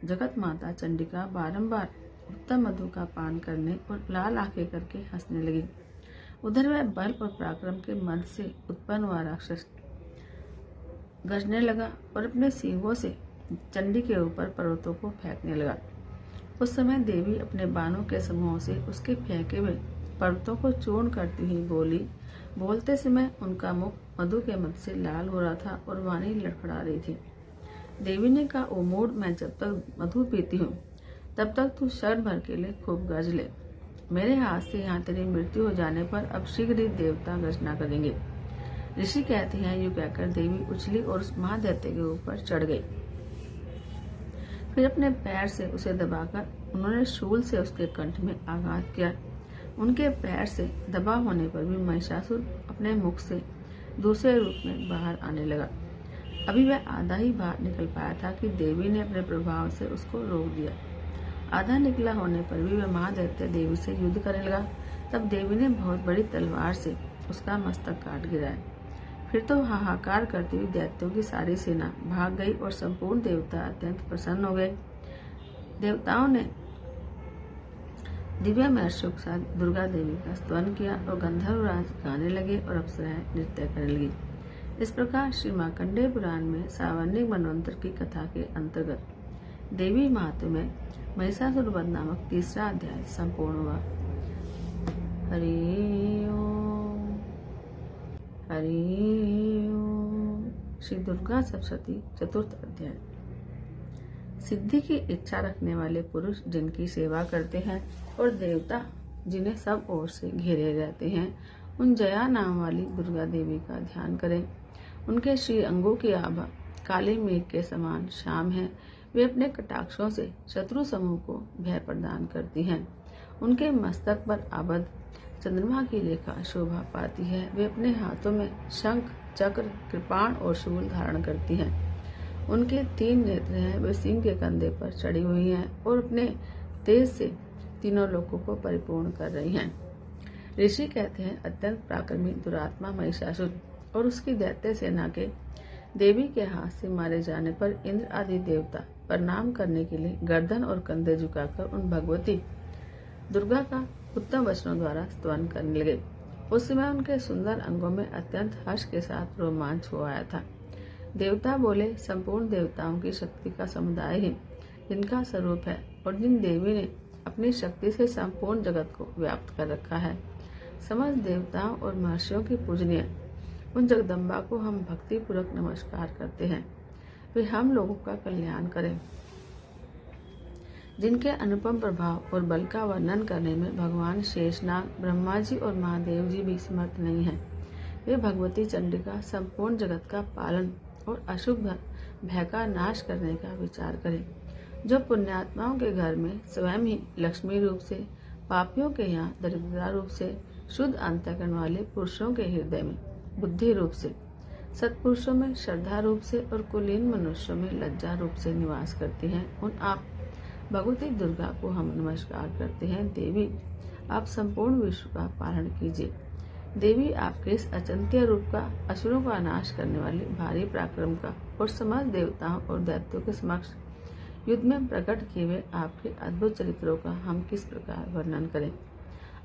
जगत माता चंडिका बारंबार उत्तम मधु का पान करने और लाल आंखें करके हंसने लगी। उधर वह बल और पराक्रम के मद से उत्पन्न हुआ राक्षस गरजने लगा और अपने सींगों से चंडी के ऊपर पर्वतों को फेंकने लगा। उस समय देवी अपने बाणों के समूह से उसके फेंके हुए पर्वतों को चूर्ण करती हुई बोली। बोलते समय उनका मुख मधु के मद से लाल हो रहा था और वाणी लड़खड़ा रही थी। देवी ने कहा, ओ मूढ़, मैं जब तक मधु पीती हूँ तब तक तू क्षण भर के लिए खूब गज ले। मेरे हाथ से यहाँ तेरी मृत्यु हो जाने पर अब शीघ्र ही देवता गर्जना करेंगे। ऋषि कहते हैं, यूं कहकर देवी उछली और उस महादैत्य के ऊपर चढ़ गई। फिर अपने पैर से उसे दबाकर उन्होंने शूल से उसके कंठ में आघात किया। उनके पैर से दबा होने पर भी महिषासुर अपने मुख से दूसरे रूप में बाहर आने लगा। अभी वह आधा ही बाहर निकल पाया था कि देवी ने अपने प्रभाव से उसको रोक दिया। आधा निकला होने पर भी वह महादैत्य देवी से युद्ध करने लगा। तब देवी ने बहुत बड़ी तलवार से उसका मस्तक काट गिराया। फिर तो हाहाकार करती हुई दैत्यों की सारी सेना भाग गई और संपूर्ण देवता अत्यंत प्रसन्न हो गए। देवताओं ने दिव्या महर्षियों के साथ दुर्गा देवी का स्तवन किया और गंधर्वराज गाने लगे और अप्सराएं नृत्य करने लगी। इस प्रकार श्री मार्कंडेय पुराण में सावर्णिक मनवंतर की कथा के अंतर्गत देवी महात्म्य में महिषासुर वध नामक तीसरा अध्याय संपूर्ण हुआ। हरि ओम हरि ओम। श्री दुर्गा सप्तशती चतुर्थ अध्याय। सिद्धि की इच्छा रखने वाले पुरुष जिनकी सेवा करते हैं और देवता जिन्हें सब ओर से घेरे रहते हैं, उन जया नाम वाली दुर्गा देवी का ध्यान करें। उनके श्री अंगों की आभा काले मेघ के समान श्याम है। वे अपने कटाक्षों से शत्रु समूह को भय प्रदान करती हैं। उनके मस्तक पर आबद्ध चंद्रमा की रेखा शोभा पाती है। वे अपने हाथों में शंख, चक्र, कृपाण और शूल धारण करती हैं। उनके 3 नेत्र हैं। वे सिंह के कंधे पर चढ़ी हुई हैं और अपने तेज से तीनों लोकों को परिपूर्ण कर रही हैं। ऋषि कहते हैं, अत्यंत पराक्रमी दुरात्मा महिषासुर और उसकी दैत्य सेना के देवी के हाथ से मारे जाने पर इंद्र आदि देवता प्रणाम करने के लिए गर्दन और कंधे झुकाकर उन भगवती दुर्गा का उत्तम वचनों द्वारा स्तवन करने लगे। उस समय उनके सुंदर अंगों में अत्यंत हर्ष के साथ रोमांच हो आया था। देवता बोले, संपूर्ण देवताओं की शक्ति का समुदाय ही जिनका स्वरूप है और जिन देवी ने अपनी शक्ति से संपूर्ण जगत को व्याप्त कर रखा है, समस्त देवताओं और महर्षियों की पूजनीय उन जगदम्बा को हम भक्ति पूर्वक नमस्कार करते हैं। वे हम लोगों का कल्याण करें। जिनके अनुपम प्रभाव और बल का वर्णन करने में भगवान शेषनाग, ब्रह्मा जी और महादेव जी भी समर्थ नहीं है। वे भगवती चंडिका संपूर्ण जगत का पालन और अशुभ भय का नाश करने का विचार करें। जो पुण्यात्माओं के घर में स्वयं ही लक्ष्मी रूप से, पापियों के यहाँ दरिद्रता रूप से, शुद्ध अंतःकरण वाले पुरुषों के हृदय में बुद्धि रूप से, सत्पुरुषों में श्रद्धा रूप से और कुलीन मनुष्यों में लज्जा रूप से निवास करती हैं, उन आप भगवती दुर्गा को हम नमस्कार करते हैं। देवी, आप संपूर्ण विश्व का पालन कीजिए। देवी, आपके इस अचिंत्य रूप का, असुरों का नाश करने वाले भारी पराक्रम का और समस्त देवताओं और दैत्यों के समक्ष युद्ध में प्रकट किए हुए आपके अद्भुत चरित्रों का हम किस प्रकार वर्णन करें।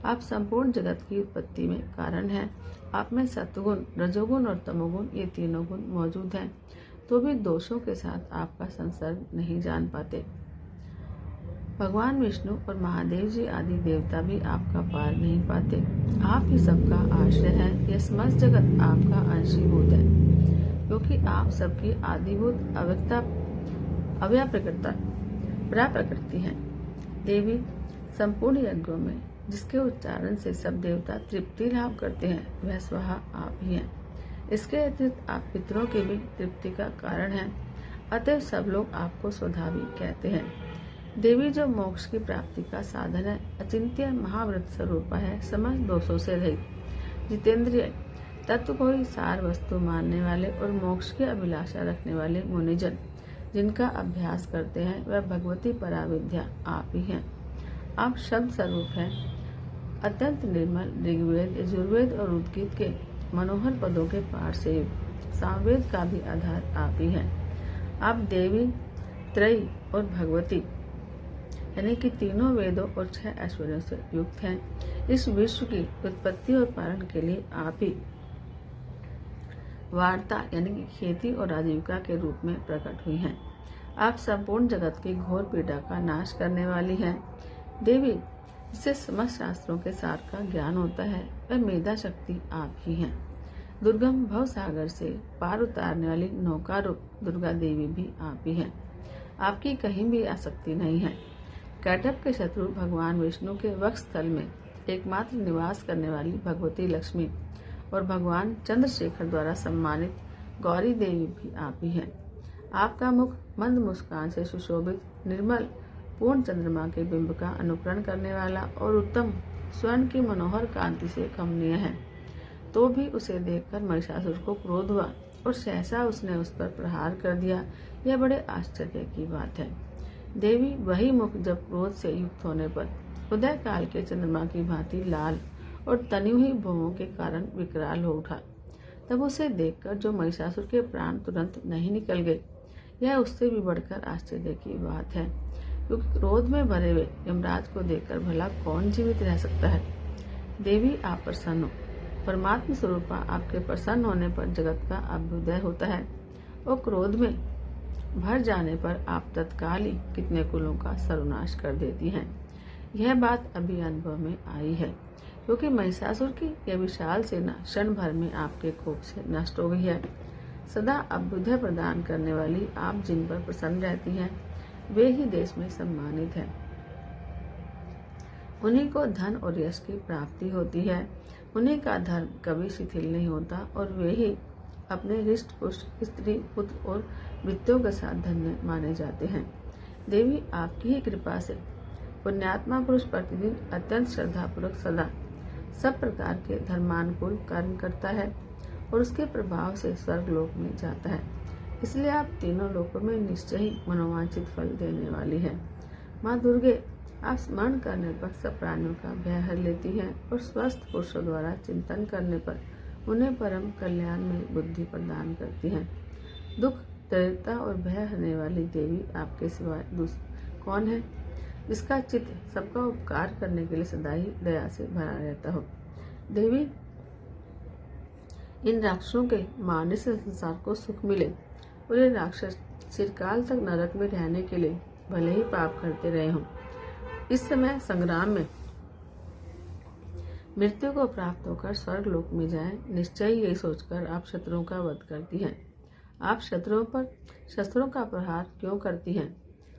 आप संपूर्ण जगत की उत्पत्ति में कारण हैं। आप में सत्वगुण, रजोगुण और तमोगुण, ये तीनों गुण मौजूद हैं, तो भी दोषों के साथ आपका संसर्ग नहीं जान पाते। भगवान विष्णु और महादेव जी आदि देवता भी आपका पार नहीं पाते। आप ही सबका आश्रय है। यह समस्त जगत आपका अंशीभूत है, क्योंकि आप सबकी आदिभूत अव्यक्ता अव्याप्रकृता प्रकृति है। देवी, संपूर्ण यज्ञों में जिसके उच्चारण से सब देवता तृप्ति लाभ करते हैं, वह स्वहा आप ही हैं। इसके अतिरिक्त आप पितरों की भी तृप्ति का कारण हैं। अतः सब लोग आपको स्वधा भी कहते हैं। देवी, जो मोक्ष की प्राप्ति का साधन है, अचिंत्य महाव्रत स्वरूपा है, समस्त दोषों से रहित, जितेंद्रिय, तत्व को ही सार वस्तु मानने वाले और मोक्ष की अभिलाषा रखने वाले मुनिजन जिनका अभ्यास करते हैं, वह भगवती पराविद्या आप ही हैं। आप शब्द स्वरूप हैं, अत्यंत निर्मल, ऋग्वेद, यजुर्वेद और उद्गीत के मनोहर पदों के पाठ से युक्त, सामवेद का भी आधार आप ही हैं। आप देवी, त्रयी और भगवती यानी कि तीनों वेदों और 6 ऐश्वर्यों से युक्त हैं। इस विश्व की उत्पत्ति और पालन के लिए आप ही वार्ता यानी कि खेती और आजीविका के रूप में प्रकट हुई हैं। आप संपूर्ण जगत की घोर पीड़ा का नाश करने वाली हैं। देवी, जिससे समस्त शास्त्रों के सार का ज्ञान होता है, वह मेधा शक्ति आप ही हैं। दुर्गम भव सागर से पार उतारने वाली नौका रूप दुर्गा देवी भी आप ही हैं। आपकी कहीं भी आसक्ति नहीं है। कैटभ के शत्रु भगवान विष्णु के वक्ष स्थल में एकमात्र निवास करने वाली भगवती लक्ष्मी और भगवान चंद्रशेखर द्वारा सम्मानित गौरी देवी भी आप ही हैं। आपका मुख मंद मुस्कान से सुशोभित, निर्मल, पूर्ण चंद्रमा के बिंब का अनुकरण करने वाला और उत्तम स्वर्ण की मनोहर कांति से कमनीय है। तो भी उसे देखकर महिषासुर को क्रोध हुआ और सहसा उसने उस पर प्रहार कर दिया। यह बड़े आश्चर्य की बात है। देवी, वही मुख जब क्रोध से युक्त होने पर उदय काल के चंद्रमा की भांति लाल और तनी हुई भुवों के कारण विकराल हो उठा, तब उसे देखकर जो महिषासुर के प्राण तुरंत नहीं निकल गए, यह उससे भी बढ़कर आश्चर्य की बात है। क्योंकि क्रोध में भरे हुए यमराज को देखकर भला कौन जीवित रह सकता है। देवी आप प्रसन्न हो। परमात्मा स्वरूपा आपके प्रसन्न होने पर जगत का अभ्युदय होता है और क्रोध में भर जाने पर आप तत्काल ही कितने कुलों का सर्वनाश कर देती हैं। यह बात अभी अनुभव में आई है, क्योंकि महिषासुर की यह विशाल सेना क्षण भर में आपके कोप से नष्ट हो गई है। सदा अभ्युदय प्रदान करने वाली आप जिन पर प्रसन्न रहती हैं, वे ही देश में सम्मानित हैं। उन्हीं को धन और यश की प्राप्ति होती है। उन्हीं का धर्म कभी शिथिल नहीं होता और वे ही अपने हृष्ट पुष्ट स्त्री पुत्र और वृत्तियों के साथ धन्य माने जाते हैं। देवी आपकी ही कृपा से पुण्यात्मा पुरुष प्रतिदिन अत्यंत श्रद्धापूर्वक सदा सब प्रकार के धर्मानुकूल कर्म करता है और उसके प्रभाव से स्वर्गलोक में जाता है। इसलिए आप तीनों लोकों में निश्चय ही मनोवांछित फल देने वाली है। माँ दुर्गे आप स्मरण करने पर सब प्राणियों का भय हर लेती हैं और स्वस्थ पुरुषों द्वारा चिंतन करने पर उन्हें परम कल्याण में बुद्धि प्रदान करती हैं। दुख, दरिद्रता और भय हरने वाली देवी आपके सिवाय कौन है, जिसका चित्त सबका उपकार करने के लिए सदा ही दया से भरा रहता हो। देवी, इन राक्षसों के मारने से संसार को सुख मिले और ये राक्षस चिरकाल तक नरक में रहने के लिए भले ही पाप करते रहे हों, इस समय संग्राम में मृत्यु को प्राप्त होकर स्वर्ग लोक में जाएं, निश्चय यही सोचकर आप शत्रुओं का वध करती हैं। आप शत्रुओं पर शस्त्रों का प्रहार क्यों करती हैं?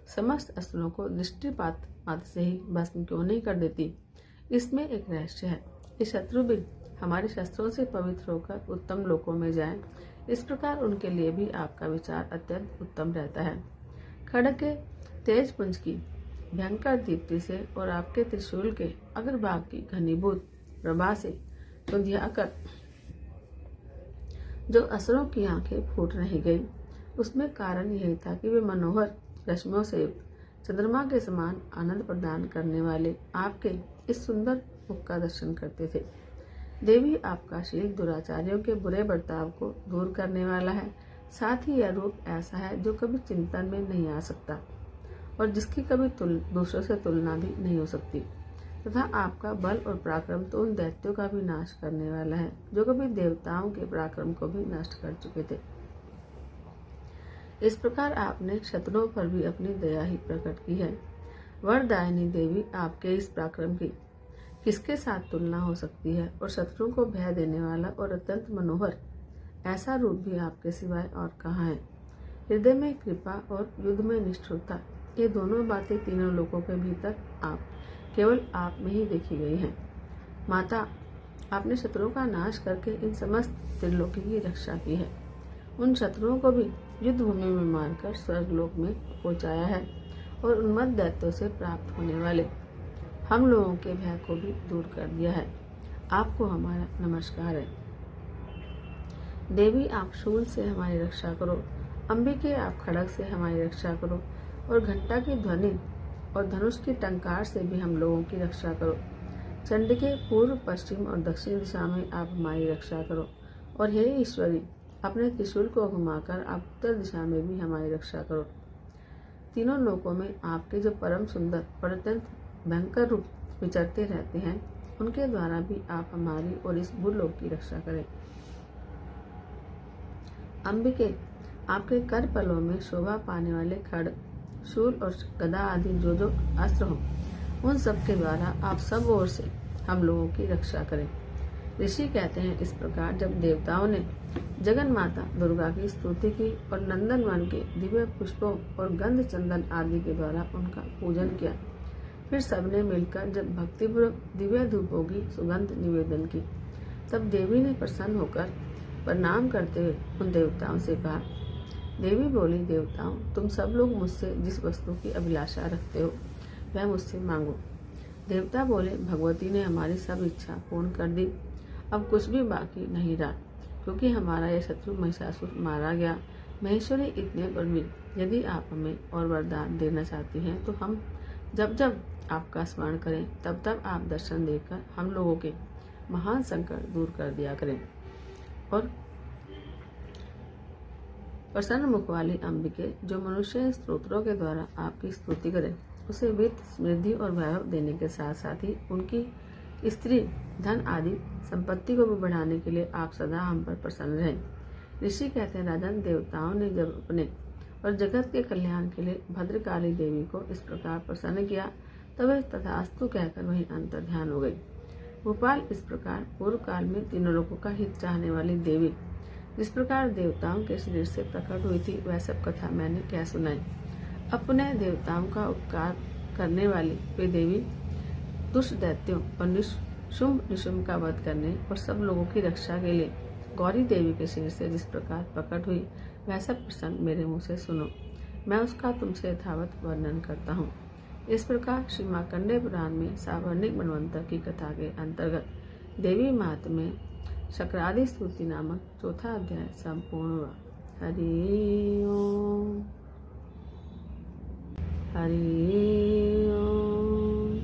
समस्त अस्त्रों को दृष्टिपात मात्र से ही भस्म क्यों नहीं कर देती? इसमें एक रहस्य है। ये शत्रु भी हमारे शस्त्रों से पवित्र होकर उत्तम लोकों में जाएं, इस प्रकार उनके लिए भी आपका विचार अत्यंत उत्तम रहता है। खड्ग के तेज पुंज की भयंकर दीप्ति से और आपके त्रिशूल के अग्रभाग की घनीभूत प्रभा से धुंधियाकर जो असुरों की आंखें फूट नहीं गई, उसमें कारण यही था कि वे मनोहर रश्मियों से युक्त चंद्रमा के समान आनंद प्रदान करने वाले आपके इस सुंदर मुख का दर्शन करते थे। देवी, आपका शील दुराचारियों के बुरे बर्ताव को दूर करने वाला है। साथ ही यह रूप ऐसा है जो कभी चिंतन में नहीं आ सकता और जिसकी कभी दूसरों से तुलना भी नहीं हो सकती, तथा आपका बल और पराक्रम तो उन दैत्यों का भी नाश करने वाला है जो कभी देवताओं के पराक्रम को भी नष्ट कर चुके थे। इस प्रकार आपने शत्रुओं पर भी अपनी दया ही प्रकट की है। वरदायिनी देवी, आपके इस पराक्रम की किसके साथ तुलना हो सकती है और शत्रुओं को भय देने वाला और अत्यंत मनोहर ऐसा रूप भी आपके सिवाय और कहाँ है। हृदय में कृपा और युद्ध में निष्ठुरता, ये दोनों बातें तीनों लोकों के भीतर केवल आप में ही देखी गई हैं। माता, आपने शत्रुओं का नाश करके इन समस्त त्रिलोकी की रक्षा की है। उन शत्रुओं को भी युद्ध भूमि में मारकर स्वर्गलोक में पहुंचाया है और उन्मत्त दैत्यों से प्राप्त होने वाले हम लोगों के भय को भी दूर कर दिया है। आपको हमारा नमस्कार है। देवी, आप शूल से हमारी रक्षा करो। अंबिके, आप खड्ग से हमारी रक्षा करो और घंटा की ध्वनि और धनुष की टंकार से भी हम लोगों की रक्षा करो। चंडिके, पूर्व, पश्चिम और दक्षिण दिशा में आप हमारी रक्षा करो और हे ईश्वरी, अपने त्रिशूल को घुमाकर आप उत्तर दिशा में भी हमारी रक्षा करो। तीनों लोकों में आपके जो परम सुंदर और अत्यंत भयंकर रूप विचरते रहते हैं, उनके द्वारा भी आप हमारी और इस भूलोक की रक्षा करें। अंबिके, आपके कर पलों में शोभा पाने वाले खड्ग, शूल और गदा आदि जो जो अस्त्र हो, उन सब के द्वारा आप सब ओर से हम लोगों की रक्षा करें। ऋषि कहते हैं, इस प्रकार जब देवताओं ने जगन माता दुर्गा की स्तुति की और नंदन वन के दिव्य पुष्पों और गंध चंदन आदि के द्वारा उनका पूजन किया, फिर सबने मिलकर जब भक्तिपूर्वक दिव्य धूपों की सुगंध निवेदन की, तब देवी ने प्रसन्न होकर प्रणाम करते हुए उन देवताओं से कहा। देवी बोली, देवताओं, तुम सब लोग मुझसे जिस वस्तु की अभिलाषा रखते हो वह मुझसे मांगो। देवता बोले, भगवती ने हमारी सब इच्छा पूर्ण कर दी, अब कुछ भी बाकी नहीं रहा, क्योंकि हमारा यह शत्रु महिषासुर मारा गया। महेश्वरी, इतने पर भी यदि आप हमें और वरदान देना चाहती हैं तो हम जब जब आपका स्मरण करें तब तब आप दर्शन देकर हम लोगों के महान संकट दूर कर दिया करें। और प्रसन्न मुख वाली अंबिके, जो मनुष्य स्तोत्रों के द्वारा आपकी स्तुति करे उसे वित्त, समृद्धि और वैभव देने के साथ साथ ही उनकी स्त्री, धन आदि संपत्ति को भी बढ़ाने के लिए आप सदा हम पर प्रसन्न रहें। ऋषि कहते हैं, राजन, देवताओं ने जब अपने और जगत के कल्याण के लिए भद्रकाली देवी को इस प्रकार प्रसन्न किया, तब वह तथास्तु कहकर वहीं अंतर ध्यान हो गई। गोपाल, इस प्रकार पूर्व काल में तीनों लोगों का हित चाहने वाली देवी जिस प्रकार देवताओं के शरीर से प्रकट हुई थी, वह सब कथा मैंने क्या सुनाई। अपने देवताओं का उपकार करने वाली वे देवी दुष्ट दैत्यों और शुंभ निशुंभ का वध करने और सब लोगों की रक्षा के लिए गौरी देवी के शरीर से जिस प्रकार प्रकट हुई, वह सब प्रसंग मेरे मुँह से सुनो। मैं उसका तुमसे यथावत वर्णन करता हूँ। इस प्रकार श्री मार्कंडेय पुराण में सावर्णिक मनवंतर की कथा के अंतर्गत देवी महात्म्य में शक्रादि स्तुति नामक चौथा अध्याय संपूर्ण हुआ। हरि ओम, हरि ओम।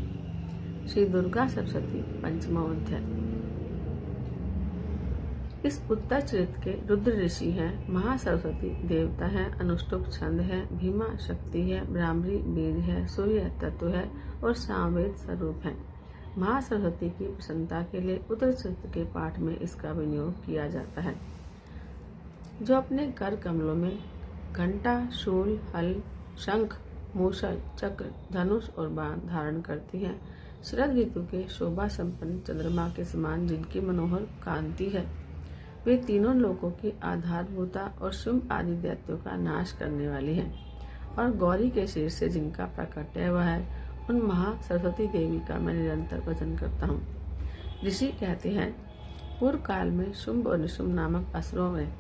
श्री दुर्गा सप्तशती पंचमो अध्याय। इस उत्तर चरित्र के रुद्र ऋषि हैं, महासरस्वती देवता है, अनुष्टुप छंद है, भीमा शक्ति है, ब्राह्मणी बीज है, सूर्य तत्व है और सामवेद स्वरूप है। महासरस्वती की प्रसन्नता के लिए उत्तर चरित्र के पाठ में इसका विनियोग किया जाता है। जो अपने कर कमलों में घंटा, शूल, हल, शंख, मूसल, चक्र, धनुष और बाण धारण करती है, शरद ऋतु के शोभा संपन्न चंद्रमा के समान जिनकी मनोहर कांति है, वे तीनों लोकों की आधारभूता और शुंभ आदि दैत्यों का नाश करने वाली है, और गौरी के शरीर से जिनका प्राकट्य हुआ है, उन महासरस्वती देवी का मैं निरंतर भजन करता हूँ। ऋषि कहते हैं, पूर्व काल में शुंभ और निशुंभ नामक असुरों में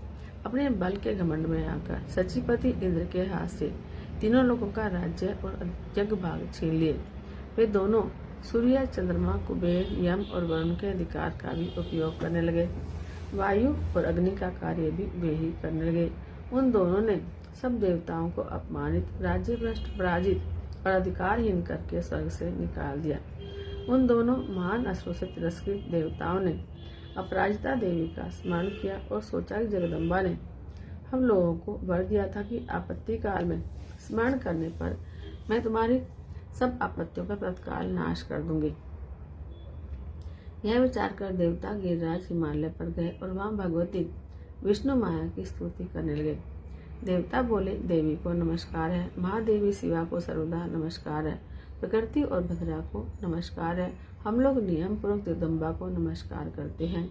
अपने बल के घमंड में आकर सचिपति इंद्र के हाथ से तीनों लोगों का राज्य और यज्ञ भाग छीन लिए। वे दोनों सूर्य, चंद्रमा, कुबेर, यम और वरुण के अधिकार का भी उपयोग करने लगे। वायु और अग्नि का कार्य भी वे ही करने लगे। उन दोनों ने सब देवताओं को अपमानित, राज्य भ्रष्ट, पराजित और अधिकारहीन करके स्वर्ग से निकाल दिया। उन दोनों महान असुरों से तिरस्कृत देवताओं ने अपराजिता देवी का स्मरण किया और सोचा कि जगदम्बा ने हम लोगों को वर दिया था कि आपत्ति काल में स्मरण करने पर मैं तुम्हारी सब आपत्तियों का तत्काल नाश कर दूंगी। यह विचार कर देवता गिरिराज हिमालय पर गए और वहां भगवती विष्णु माया की स्तुति करने लगे। देवता बोले, देवी को नमस्कार है, महादेवी शिवा को सर्वदा नमस्कार है, प्रकृति और भद्रा को नमस्कार है। हम लोग नियम पूर्वक जगदम्बा को नमस्कार करते हैं।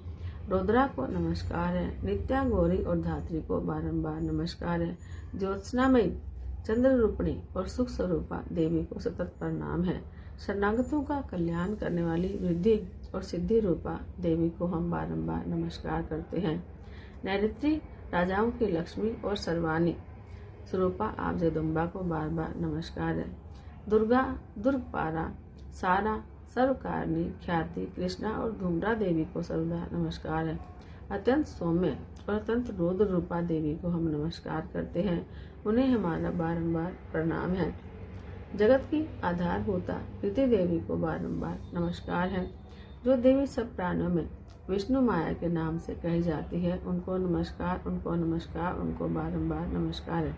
रुद्रा को नमस्कार है, नित्या, गौरी और धात्री को बारंबार नमस्कार है। ज्योत्सनामयी, चंद्र रूपिणी और सुख स्वरूपा देवी को सतत प्रणाम है। शरणागतों का कल्याण करने वाली वृद्धि और सिद्धि रूपा देवी को हम बारंबार नमस्कार करते हैं। नैऋत्री, राजाओं की लक्ष्मी और सर्वाणी स्वरूपा आप जगदम्बा को बार बार नमस्कार है। दुर्गा, दुर्गपारा, सारा, सर्वकारिणी, ख्याति, कृष्णा और धूम्रा देवी को सर्वदा नमस्कार है। अत्यंत सौम्य और अत्यंत रौद्र रूपा देवी को हम नमस्कार करते हैं, उन्हें हमारा बारंबार प्रणाम है। जगत की आधारभूता प्रीति देवी को बारंबार नमस्कार है। जो देवी सब प्राणियों में विष्णु माया के नाम से कही जाती है, उनको नमस्कार, उनको नमस्कार, उनको बारंबार नमस्कार है।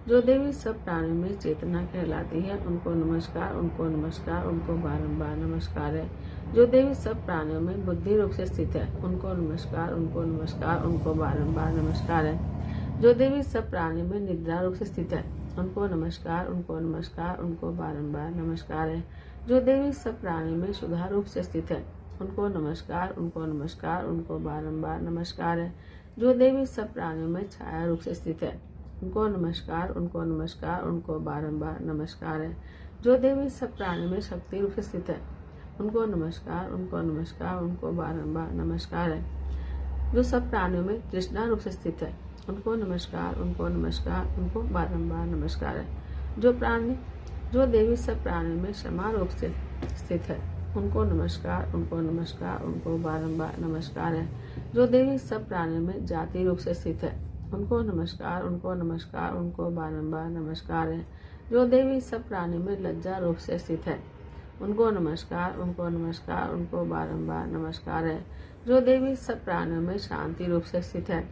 जो देवी सब प्राणियों में चेतना कहलाती है, उनको नमस्कार, उनको नमस्कार, उनको बारंबार नमस्कार है। जो देवी सब प्राणियों में बुद्धि रूप से स्थित है, उनको नमस्कार, उनको नमस्कार, उनको बारंबार नमस्कार है। जो देवी सब प्राणियों में निद्रा रूप से स्थित है, उनको नमस्कार, उनको नमस्कार, उनको बारंबार नमस्कार है। जो देवी सब प्राणियों में सुधा रूप से स्थित है, उनको नमस्कार, उनको नमस्कार, उनको बारंबार नमस्कार है। जो देवी सब प्राणियों में छाया रूप से स्थित है, उनको नमस्कार, उनको नमस्कार, उनको बारंबार नमस्कार है। जो देवी सब प्राणियों में शक्ति रूप से स्थित है, उनको नमस्कार, उनको नमस्कार, उनको बारंबार नमस्कार है। जो सब प्राणियों में तृष्णा रूप से स्थित है, उनको नमस्कार, उनको नमस्कार, उनको बारंबार नमस्कार है। जो देवी सब प्राणियों में क्षमा रूप से स्थित है, उनको नमस्कार, उनको नमस्कार, उनको बारंबार नमस्कार है। जो देवी सब प्राणियों में जाति रूप से स्थित है, उनको नमस्कार, उनको नमस्कार, उनको बारंबार नमस्कार है। जो देवी सब प्राणियों में लज्जा रूप से स्थित है, उनको नमस्कार, उनको नमस्कार, उनको बारंबार नमस्कार है। जो देवी सब प्राणियों में शांति रूप से स्थित है,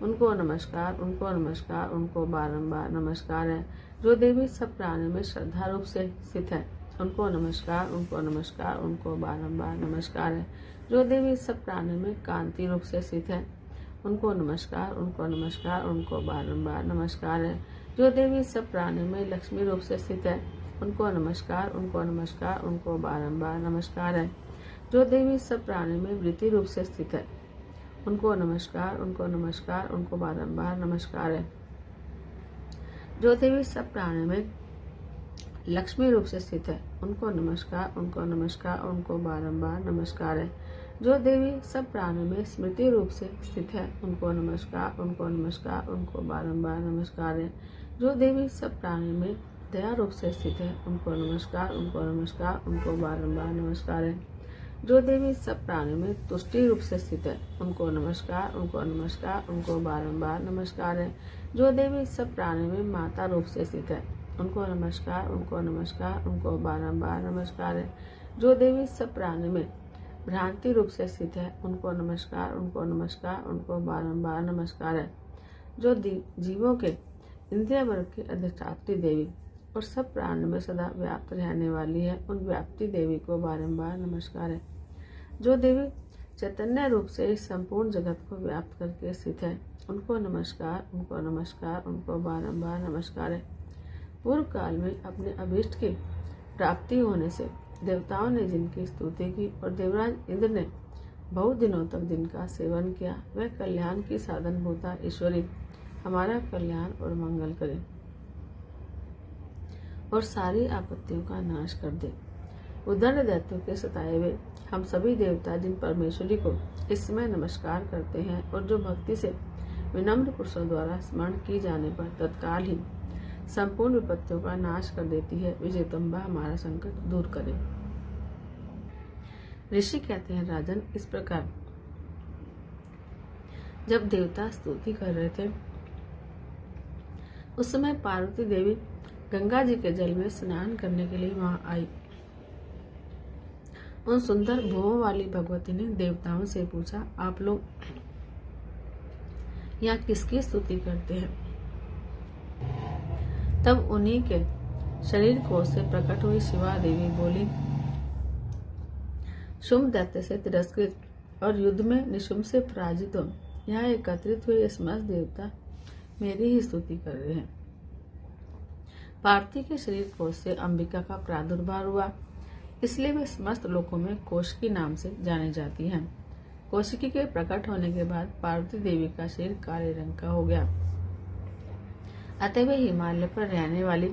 उनको नमस्कार, उनको नमस्कार, उनको बारंबार नमस्कार है। जो देवी सब प्राणियों में श्रद्धा रूप से स्थित है, उनको नमस्कार, उनको नमस्कार, उनको बारंबार नमस्कार है। जो देवी सब प्राणियों में कांति रूप से स्थित है, उनको नमस्कार, उनको नमस्कार, उनको बारंबार नमस्कार है। जो देवी सब प्राणियों में लक्ष्मी रूप से स्थित है, उनको नमस्कार, उनको नमस्कार, उनको बारंबार नमस्कार है। जो देवी सब प्राणियों में वृत्ति रूप से स्थित है, उनको नमस्कार, उनको नमस्कार, उनको बारंबार नमस्कार है। जो देवी सब प्राणियों में लक्ष्मी रूप से स्थित है, उनको नमस्कार, उनको नमस्कार, उनको बारंबार नमस्कार है। जो देवी सब प्राणियों में स्मृति रूप से स्थित है, उनको नमस्कार, उनको नमस्कार, उनको बारंबार नमस्कार है। जो देवी सब प्राणियों में दया रूप से स्थित है, उनको नमस्कार, उनको नमस्कार, उनको बारंबार नमस्कार है। जो देवी सब प्राणियों में तुष्टि रूप से स्थित है, उनको नमस्कार, उनको नमस्कार, उनको बारंबार नमस्कार है। जो देवी सब प्राणियों में माता रूप से स्थित है, उनको नमस्कार, उनको नमस्कार, उनको बारंबार नमस्कार है। जो देवी सब प्राणियों में भ्रांति रूप से स्थित है, उनको नमस्कार, उनको नमस्कार, उनको बारंबार नमस्कार है। जो जीवों के इंद्रिय वर्ग की अधिष्ठात्री देवी और सब प्राणियों में सदा व्याप्त रहने वाली है, उन व्याप्ति देवी को बारंबार नमस्कार है। जो देवी चैतन्य रूप से इस संपूर्ण जगत को व्याप्त करके स्थित है, उनको नमस्कार, उनको नमस्कार, उनको बारंबार नमस्कार है। पूर्व काल में अपने अभीष्ट की प्राप्ति होने से देवताओं ने जिनकी स्तुति की और देवराज इंद्र ने बहुत दिनों तक जिनका सेवन किया, वह कल्याण की साधन भूता ईश्वरी हमारा कल्याण और मंगल करे और सारी आपत्तियों का नाश कर दे। उद्दंड दैत्यों के सताए हुए हम सभी देवता जिन परमेश्वरी को इस समय नमस्कार करते हैं और जो भक्ति से विनम्र पुरुषों द्वारा स्मरण की जाने पर तत्काल ही संपूर्ण विपत्तियों का नाश कर देती है, वे जगदम्बा हमारा संकट दूर करे। ऋषि कहते हैं, राजन, इस प्रकार जब देवता स्तुति कर रहे थे, उस समय पार्वती देवी गंगा जी के जल में स्नान करने के लिए वहां आई। उन सुंदर भुवों वाली भगवती ने देवताओं से पूछा, आप लोग यहाँ किसकी स्तुति करते हैं? तब उन्हीं के शरीर कोश से प्रकट हुई शिवा देवी बोली, शुंभ दैत्य से तिरस्कृत और युद्ध में निशुंभ से पराजित हो यहाँ एकत्रित हुए समस्त देवता मेरी ही स्तुति कर रहे हैं। पार्वती के शरीर कोश से अंबिका का प्रादुर्भाव हुआ, इसलिए वे समस्त लोकों में कोशिकी नाम से जाने जाती हैं। कोशिकी के प्रकट होने के बाद पार्वती देवी का शरीर काले रंग का हो गया, अतः वे हिमालय पर रहने वाली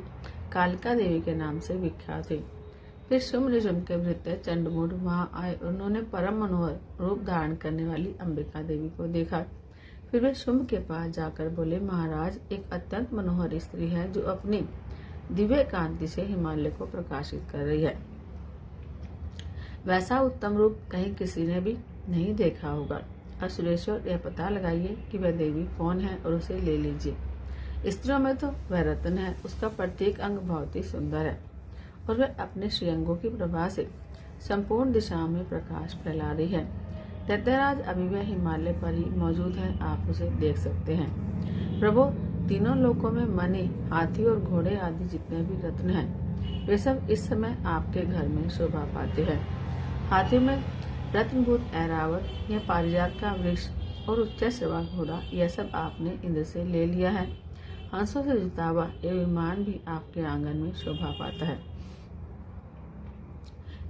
कालिका देवी के नाम से विख्यात हुई। फिर शुंभ निशुंभ के भृत्य चंडमूड वहां आए, उन्होंने परम मनोहर रूप धारण करने वाली अंबिका देवी को देखा। फिर वे शुंभ के पास जाकर बोले, महाराज, एक अत्यंत मनोहर स्त्री है जो अपनी दिव्य कांति से हिमालय को प्रकाशित कर रही है। वैसा उत्तम रूप कहीं किसी ने भी नहीं देखा होगा। असुरेश्वर, यह पता लगाइए कि वह देवी कौन है और उसे ले लीजिए। स्त्रियों में तो वह रत्न है, उसका प्रत्येक अंग बहुत ही सुंदर है और वह अपने श्रीअंगों की प्रभा से संपूर्ण दिशाओं में प्रकाश फैला रही है। दैत्यराज अभी वह हिमालय पर ही मौजूद है, आप उसे देख सकते हैं। प्रभु, तीनों लोकों में मणि, हाथी और घोड़े आदि जितने भी रत्न हैं, वे सब इस समय आपके घर में शोभा पाते हैं। हाथी में रत्नभूत ऐरावत, यह पारिजात का वृक्ष और उच्च श्रवा घोड़ा, यह सब आपने इंद्र से ले लिया है। हंसों से जुता हुआ यह विमान भी आपके आंगन में शोभा पाता है।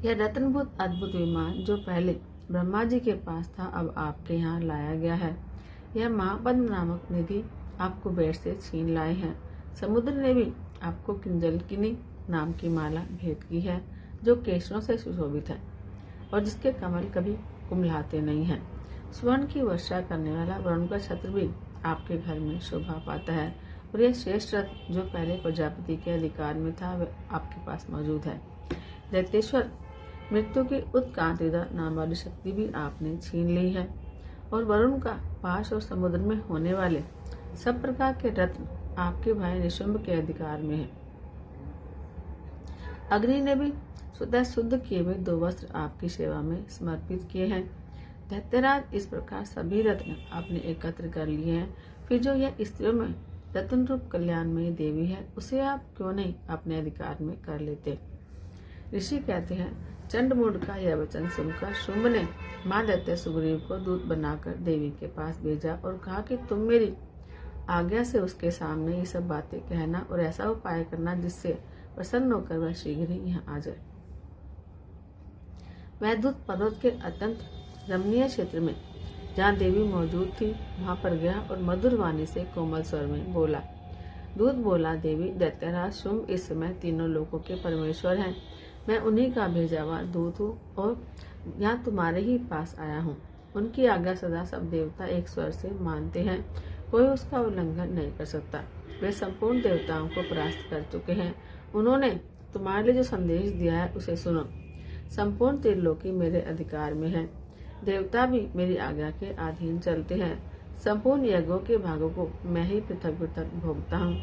यह रत्नभूत अद्भुत विमान जो पहले ब्रह्मा जी के पास था, अब आपके यहाँ लाया गया है। यह महापद्म नामक निधि आप कुबेर से छीन लाए हैं। समुद्र ने भी आपको किंजलकिनी नाम की माला भेंट की है, जो केशरों से सुशोभित है और जिसके कमल कभी कुम्हलाते नहीं हैं। स्वर्ण की वर्षा करने वाला वरुण का छत्र भी आपके घर में शोभा पाता है और यह श्रेष्ठ रथ जो पहले प्रजापति के अधिकार में था, वह आपके पास मौजूद है। दैत्येश्वर, मृत्यु की उत्कांतिदा नाम वाली शक्ति भी आपने छीन ली है और वरुण का पाश और समुद्र में होने वाले सब प्रकार के रत्न आपके भाई निशुंभ के अधिकार में है। अग्नि ने भी स्वतः शुद्ध किए हुए 2 वस्त्र आपकी सेवा में समर्पित किए हैं। दैत्यराज, इस प्रकार सभी रत्न आपने एकत्र कर लिए हैं। फिर जो यह स्त्रियों में रत्न रूप कल्याणमयी देवी है, उसे आप क्यों नहीं अपने अधिकार में कर लेते। ऋषि कहते हैं, चंडमूड का यह वचन सुनकर शुंभ ने मां दैत्य सुग्रीव को दूत बनाकर देवी के पास भेजा और कहा कि तुम मेरी आज्ञा से उसके सामने ये सब बातें कहना और ऐसा उपाय करना जिससे प्रसन्न होकर वह शीघ्र ही यहाँ आ जाए। वह दूत पर्वत के अत्यंत रमणीय क्षेत्र में जहाँ देवी मौजूद थी वहां पर गया और मधुर वाणी से कोमल स्वर में बोला। दूत बोला, देवी दैत्यराज शुंभ इस समय तीनों लोकों के परमेश्वर हैं। मैं उन्हीं का भेजा हुआ दूत हूँ और यहाँ तुम्हारे ही पास आया हूँ। उनकी आज्ञा सदा सब देवता एक स्वर से मानते हैं, कोई उसका उल्लंघन नहीं कर सकता। वे संपूर्ण देवताओं को परास्त कर चुके हैं। उन्होंने तुम्हारे लिए जो संदेश दिया है उसे सुनो। संपूर्ण त्रिलोकी मेरे अधिकार में है, देवता भी मेरी आज्ञा के अधीन चलते हैं। संपूर्ण यज्ञों के भागों को मैं ही पृथक पृथक भोगता हूँ।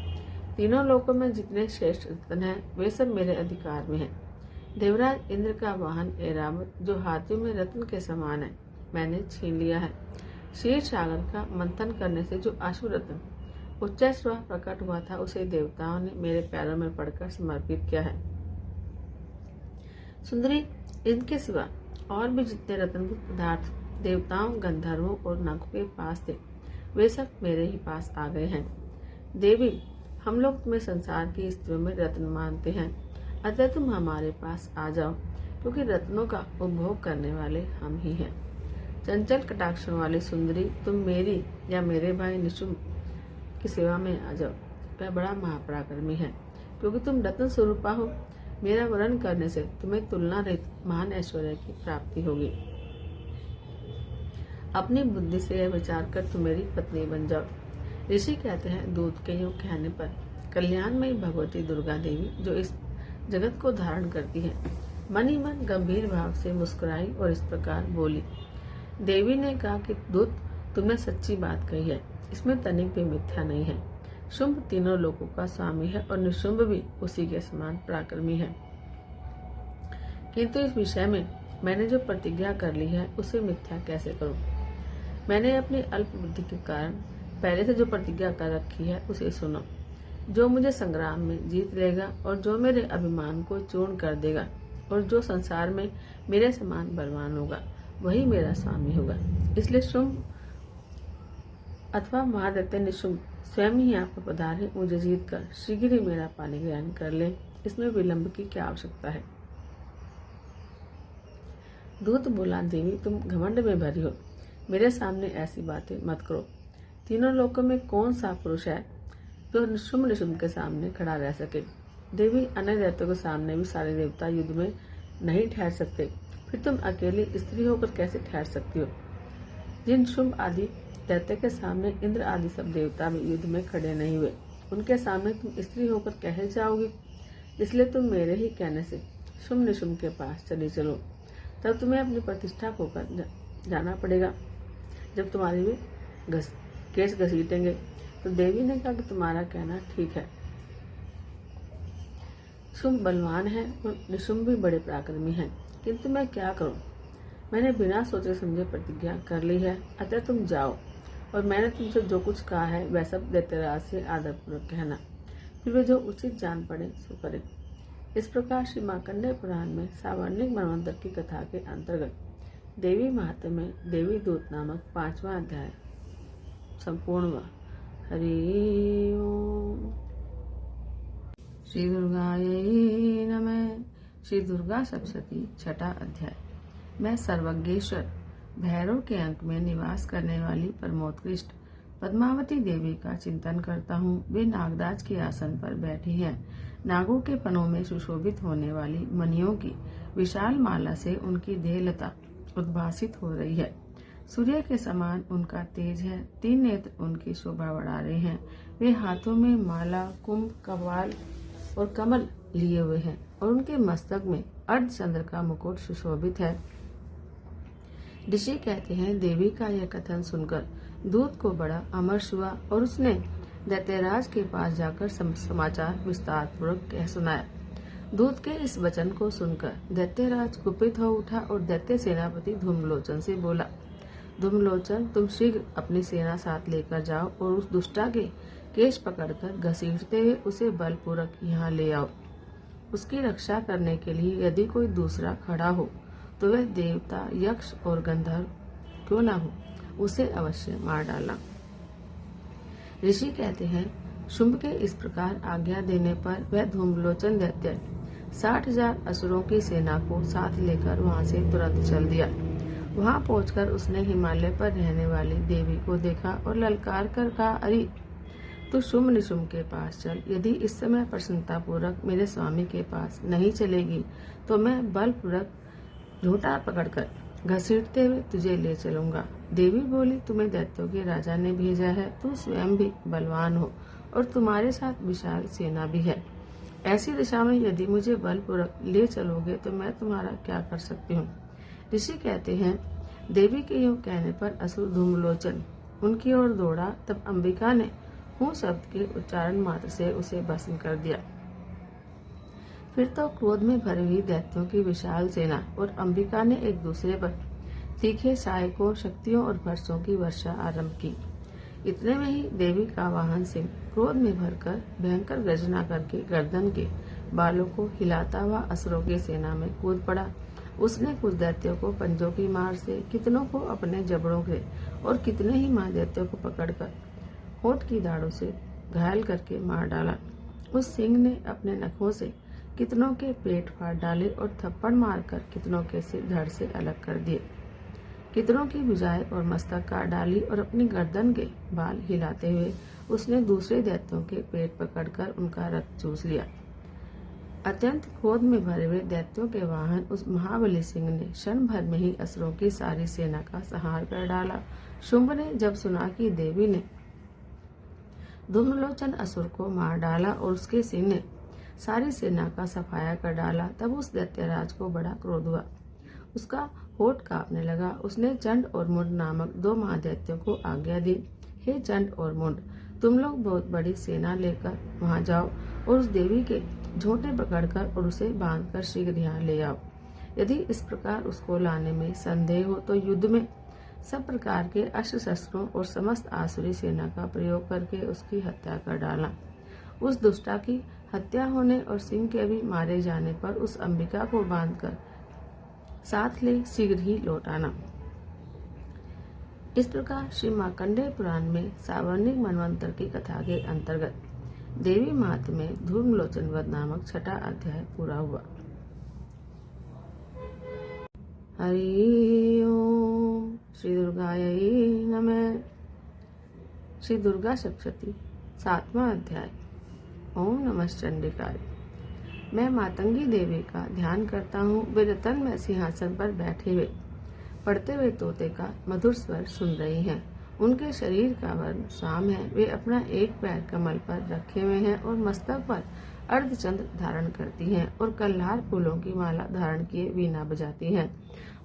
तीनों लोकों में जितने श्रेष्ठ रत्न हैं वे सब मेरे अधिकार में हैं। देवराज इंद्र का वाहन ऐरावत जो हाथियों में रत्न के समान है मैंने छीन लिया है। क्षीर सागर का मंथन करने से जो आशु रत्न उच्च स्वर प्रकट हुआ था उसे देवताओं ने मेरे पैरों में पड़कर समर्पित किया है। सुंदरी, इनके सिवा और भी जितने रत्नभूत पदार्थ देवताओं, गंधर्वों और नागों के पास थे वे सब मेरे ही पास आ गए हैं। देवी, हम लोग तुम्हें संसार की स्त्रियों में रत्न मानते हैं, अतः तुम हमारे पास आ जाओ, क्योंकि रत्नों का उपभोग करने वाले हम ही हैं। चंचल कटाक्षों वाली सुंदरी, तुम मेरी या मेरे भाई निशुंभ की सेवा में आ जाओ। वह बड़ा महापराक्रमी है, क्योंकि तुम रत्न स्वरूपा हो। मेरा वर्ण करने से तुम्हें तुलना रहित महान ऐश्वर्य की प्राप्ति होगी। अपनी बुद्धि से यह विचार कर तुम मेरी पत्नी बन जाओ। ऋषि कहते हैं, दूत के यूं कहने पर कल्याणमयी भगवती दुर्गा देवी जो इस जगत को धारण करती है मन ही मन गंभीर भाव से मुस्कुराई और इस प्रकार बोली। देवी ने कहा कि दूत, तुमने सच्ची बात कही है, इसमें तनिक भी मिथ्या नहीं है। शुंभ तीनों लोकों का स्वामी है और निशुंभ भी उसी के समान पराक्रमी है, किंतु इस विषय में मैंने जो प्रतिज्ञा कर ली है उसे मिथ्या कैसे करूं। मैंने अपनी अल्प बुद्धि के कारण पहले से जो प्रतिज्ञा कर रखी है उसे सुनो। जो मुझे संग्राम में जीत लेगा और जो मेरे अभिमान को चूर्ण कर देगा और जो संसार में मेरे समान बलवान होगा वही मेरा स्वामी होगा। इसलिए शुंभ अथवा महादैत्य निशुंभ स्वयं ही यहाँ पर पधारे, मुझे जीत कर शीघ्र ही मेरा पानी ग्रहण कर ले। इसमें विलंब की क्या आवश्यकता है। दूत बोला, देवी तुम घमंड में भरी हो, मेरे सामने ऐसी बातें मत करो। तीनों लोकों में कौन सा पुरुष है जो निशुंभ के सामने खड़ा रह सके। देवी, अन्य दैत्यों के सामने भी सारे देवता युद्ध में नहीं ठहर सकते, फिर तुम अकेली स्त्री होकर कैसे ठहर सकती हो। जिन शुंभ आदि दैत्य के सामने इंद्र आदि सब देवता भी युद्ध में खड़े नहीं हुए, उनके सामने तुम स्त्री होकर कैसे जाओगी। इसलिए तुम मेरे ही कहने से शुंभ निशुंभ के पास चली चलो, तब तुम्हें अपनी प्रतिष्ठा खोकर जाना पड़ेगा। जब तुम्हारी वे केस घसीटेंगे। तो देवी ने कहा कि तुम्हारा कहना ठीक है। शुंभ बलवान है और निशुंभ भी बड़े पराक्रमी हैं, किंतु मैं क्या करूं। मैंने बिना सोचे समझे प्रतिज्ञा कर ली है, अतः तुम जाओ और मैंने तुमसे जो कुछ कहा है वह सब दैत्यराज से आदरपूर्वक कहना, फिर वे जो उचित जान पड़े सो करे। इस प्रकार श्री मार्कंडेय पुराण में सावर्णिक मनवंतर की कथा के अंतर्गत देवी महात्म्य में देवी दूत नामक 5वां अध्याय संपूर्ण हुआ। हरि ओम। श्री दुर्गायै नमः। श्री दुर्गा सप्तशती छठा अध्याय। मैं सर्वज्ञेश्वर भैरव के अंक में निवास करने वाली परमोत्कृष्ट पद्मावती देवी का चिंतन करता हूँ। वे नागराज के आसन पर बैठी हैं। नागों के पनों में सुशोभित होने वाली मणियों की विशाल माला से उनकी देहलता उद्भासित हो रही है। सूर्य के समान उनका तेज है। 3 नेत्र उनकी शोभा बढ़ा रहे हैं। वे हाथों में माला, कुंभ, कवाल और कमल लिए हुए हैं और उनके मस्तक में अर्धचंद्र का मुकुट सुशोभित है। ऋषि कहते हैं, देवी का यह कथन सुनकर दूत को बड़ा अमर्ष हुआ और उसने दैत्यराज के पास जाकर समाचार विस्तार पूर्वक कह सुनाया। दूत के इस वचन को सुनकर दैत्यराज कुपित हो उठा और दैत्य सेनापति धूम्रलोचन से बोला, धूम्रलोचन, तुम शीघ्र अपनी सेना साथ लेकर जाओ और उस दुष्टा के केश पकड़कर घसीटते हुए उसे बलपूर्वक यहाँ ले आओ। उसकी रक्षा करने के लिए यदि कोई दूसरा खड़ा हो तो वह देवता, यक्ष और गंधर्व क्यों न हो, उसे अवश्य मार डालना। ऋषि कहते हैं, शुंभ के इस प्रकार आज्ञा देने पर वह धूम्रलोचन दैत्य 60,000 असुरों की सेना को साथ लेकर वहां से तुरंत चल दिया। वहां पहुंचकर उसने हिमालय पर रहने वाली देवी को देखा और ललकार कर कहा, अरे तू शुंभ निशुंभ के पास चल। यदि इस समय प्रसन्नता पूर्वक मेरे स्वामी के पास नहीं चलेगी तो मैं बलपूर्वक झूठा पकड़कर घसीटते हुए तुझे ले चलूंगा। देवी बोली, तुम्हें दैत्यों के राजा ने भेजा है, तुम स्वयं भी बलवान हो और तुम्हारे साथ विशाल सेना भी है। ऐसी दिशा में यदि मुझे बलपूर्वक ले चलोगे तो मैं तुम्हारा क्या कर सकती हूँ। ऋषि कहते हैं, देवी के यूं कहने पर असुर धूम्रलोचन उनकी ओर दौड़ा। तब अंबिका ने हूँ शब्द के उच्चारण मात्र से उसे भस्म कर दिया। फिर तो क्रोध में भरी हुई दैत्यों की विशाल सेना और अंबिका ने एक दूसरे पर तीखे सहायकों, शक्तियों और वर्षों की वर्षा आरंभ की। इतने में ही देवी का वाहन सिंह क्रोध में भरकर भयंकर गर्जना करके गर्दन के बालों को हिलाता हुआ असुरों की सेना में कूद पड़ा। उसने कुछ दैत्यों को पंजों की मार से, कितनों को अपने जबड़ों के और कितने ही महादैत्यों को पकड़कर होठ की दाढ़ों से घायल करके मार डाला। उस सिंह ने अपने नखों से कितनों के पेट फाड़ डाले और थप्पड़ मारकर कितनों के सिर धड़ से अलग कर दिए। कितनों की भुजाएं और मस्तक काट डाली और अपनी गर्दन के बाल हिलाते हुए उसने दूसरे दैत्यों के पेट पकड़कर उनका रक्त चूस लिया। अत्यंत क्रोध में भरे हुए दैत्यों के वाहन उस महाबली सिंह ने क्षण भर में ही असुरों की सारी सेना का संहार कर डाला। शुंभ ने जब सुना कि देवी ने धूम्रलोचन असुर को मार डाला और उसके सिंह ने सारी सेना का सफाया कर डाला, तब उस दैत्यराज को बड़ा क्रोध हुआ। उसका होठ कांपने लगा। उसने चंड और मुंड नामक 2 महादैत्यों को आज्ञा दी, हे चंड और मुंड, तुम लोग बहुत बड़ी सेना लेकर वहां जाओ और उस देवी के झोंटे पकड़कर और उसे बांधकर शीघ्र यहाँ ले आओ। यदि इस प्रकार उसको लाने में संदेह हो तो युद्ध में सब प्रकार के अस्त्र शस्त्रों और समस्त आसुरी सेना का प्रयोग करके उसकी हत्या कर डालना। उस दुष्टा की हत्या होने और सिंह के भी मारे जाने पर उस अंबिका को बांधकर साथ ले शीघ्र ही लौट आना। इस प्रकार श्री मार्कंडेय पुराण में सावर्णिक मनवंतर की कथा के अंतर्गत देवी महात्म्य में धूम्रलोचन वध नामक 6वां अध्याय पूरा हुआ। हरि ओम। श्री दुर्गायै नमः। श्री दुर्गा सप्तशती 7वां अध्याय। ओम नमः चंडिकाय। मैं मातंगी देवी का ध्यान करता हूँ। वे रतन में सिंहासन पर बैठे हुए पढ़ते हुए तोते का मधुर स्वर सुन रही हैं। उनके शरीर का वर्ण श्याम है। वे अपना एक पैर कमल पर रखे हुए हैं और मस्तक पर अर्धचंद्र धारण करती हैं और कल्हार फूलों की माला धारण किए वीणा बजाती हैं।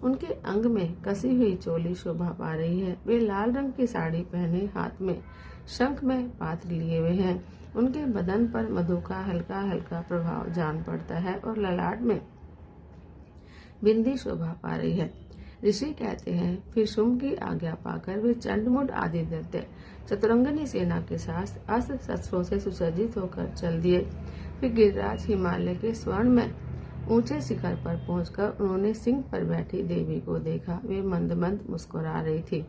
उनके अंग में कसी हुई चोली शोभा पा रही है। वे लाल रंग की साड़ी पहने हाथ में शंख में पात्र लिए हुए हैं। उनके बदन पर मधु का हल्का हल्का प्रभाव जान पड़ता है और ललाट में बिंदी शोभा पा रही है। ऋषि कहते हैं, फिर शुंभ की आज्ञा पाकर वे चंडमुंड आदि दैत्य चतुरंगनी सेना के साथ अस्त्र शस्त्रों से सुसज्जित होकर चल दिए। फिर गिरिराज हिमालय के स्वर्ण में ऊंचे शिखर पर पहुंचकर उन्होंने सिंह पर बैठी देवी को देखा। वे मंद मंद मुस्कुरा रही थी।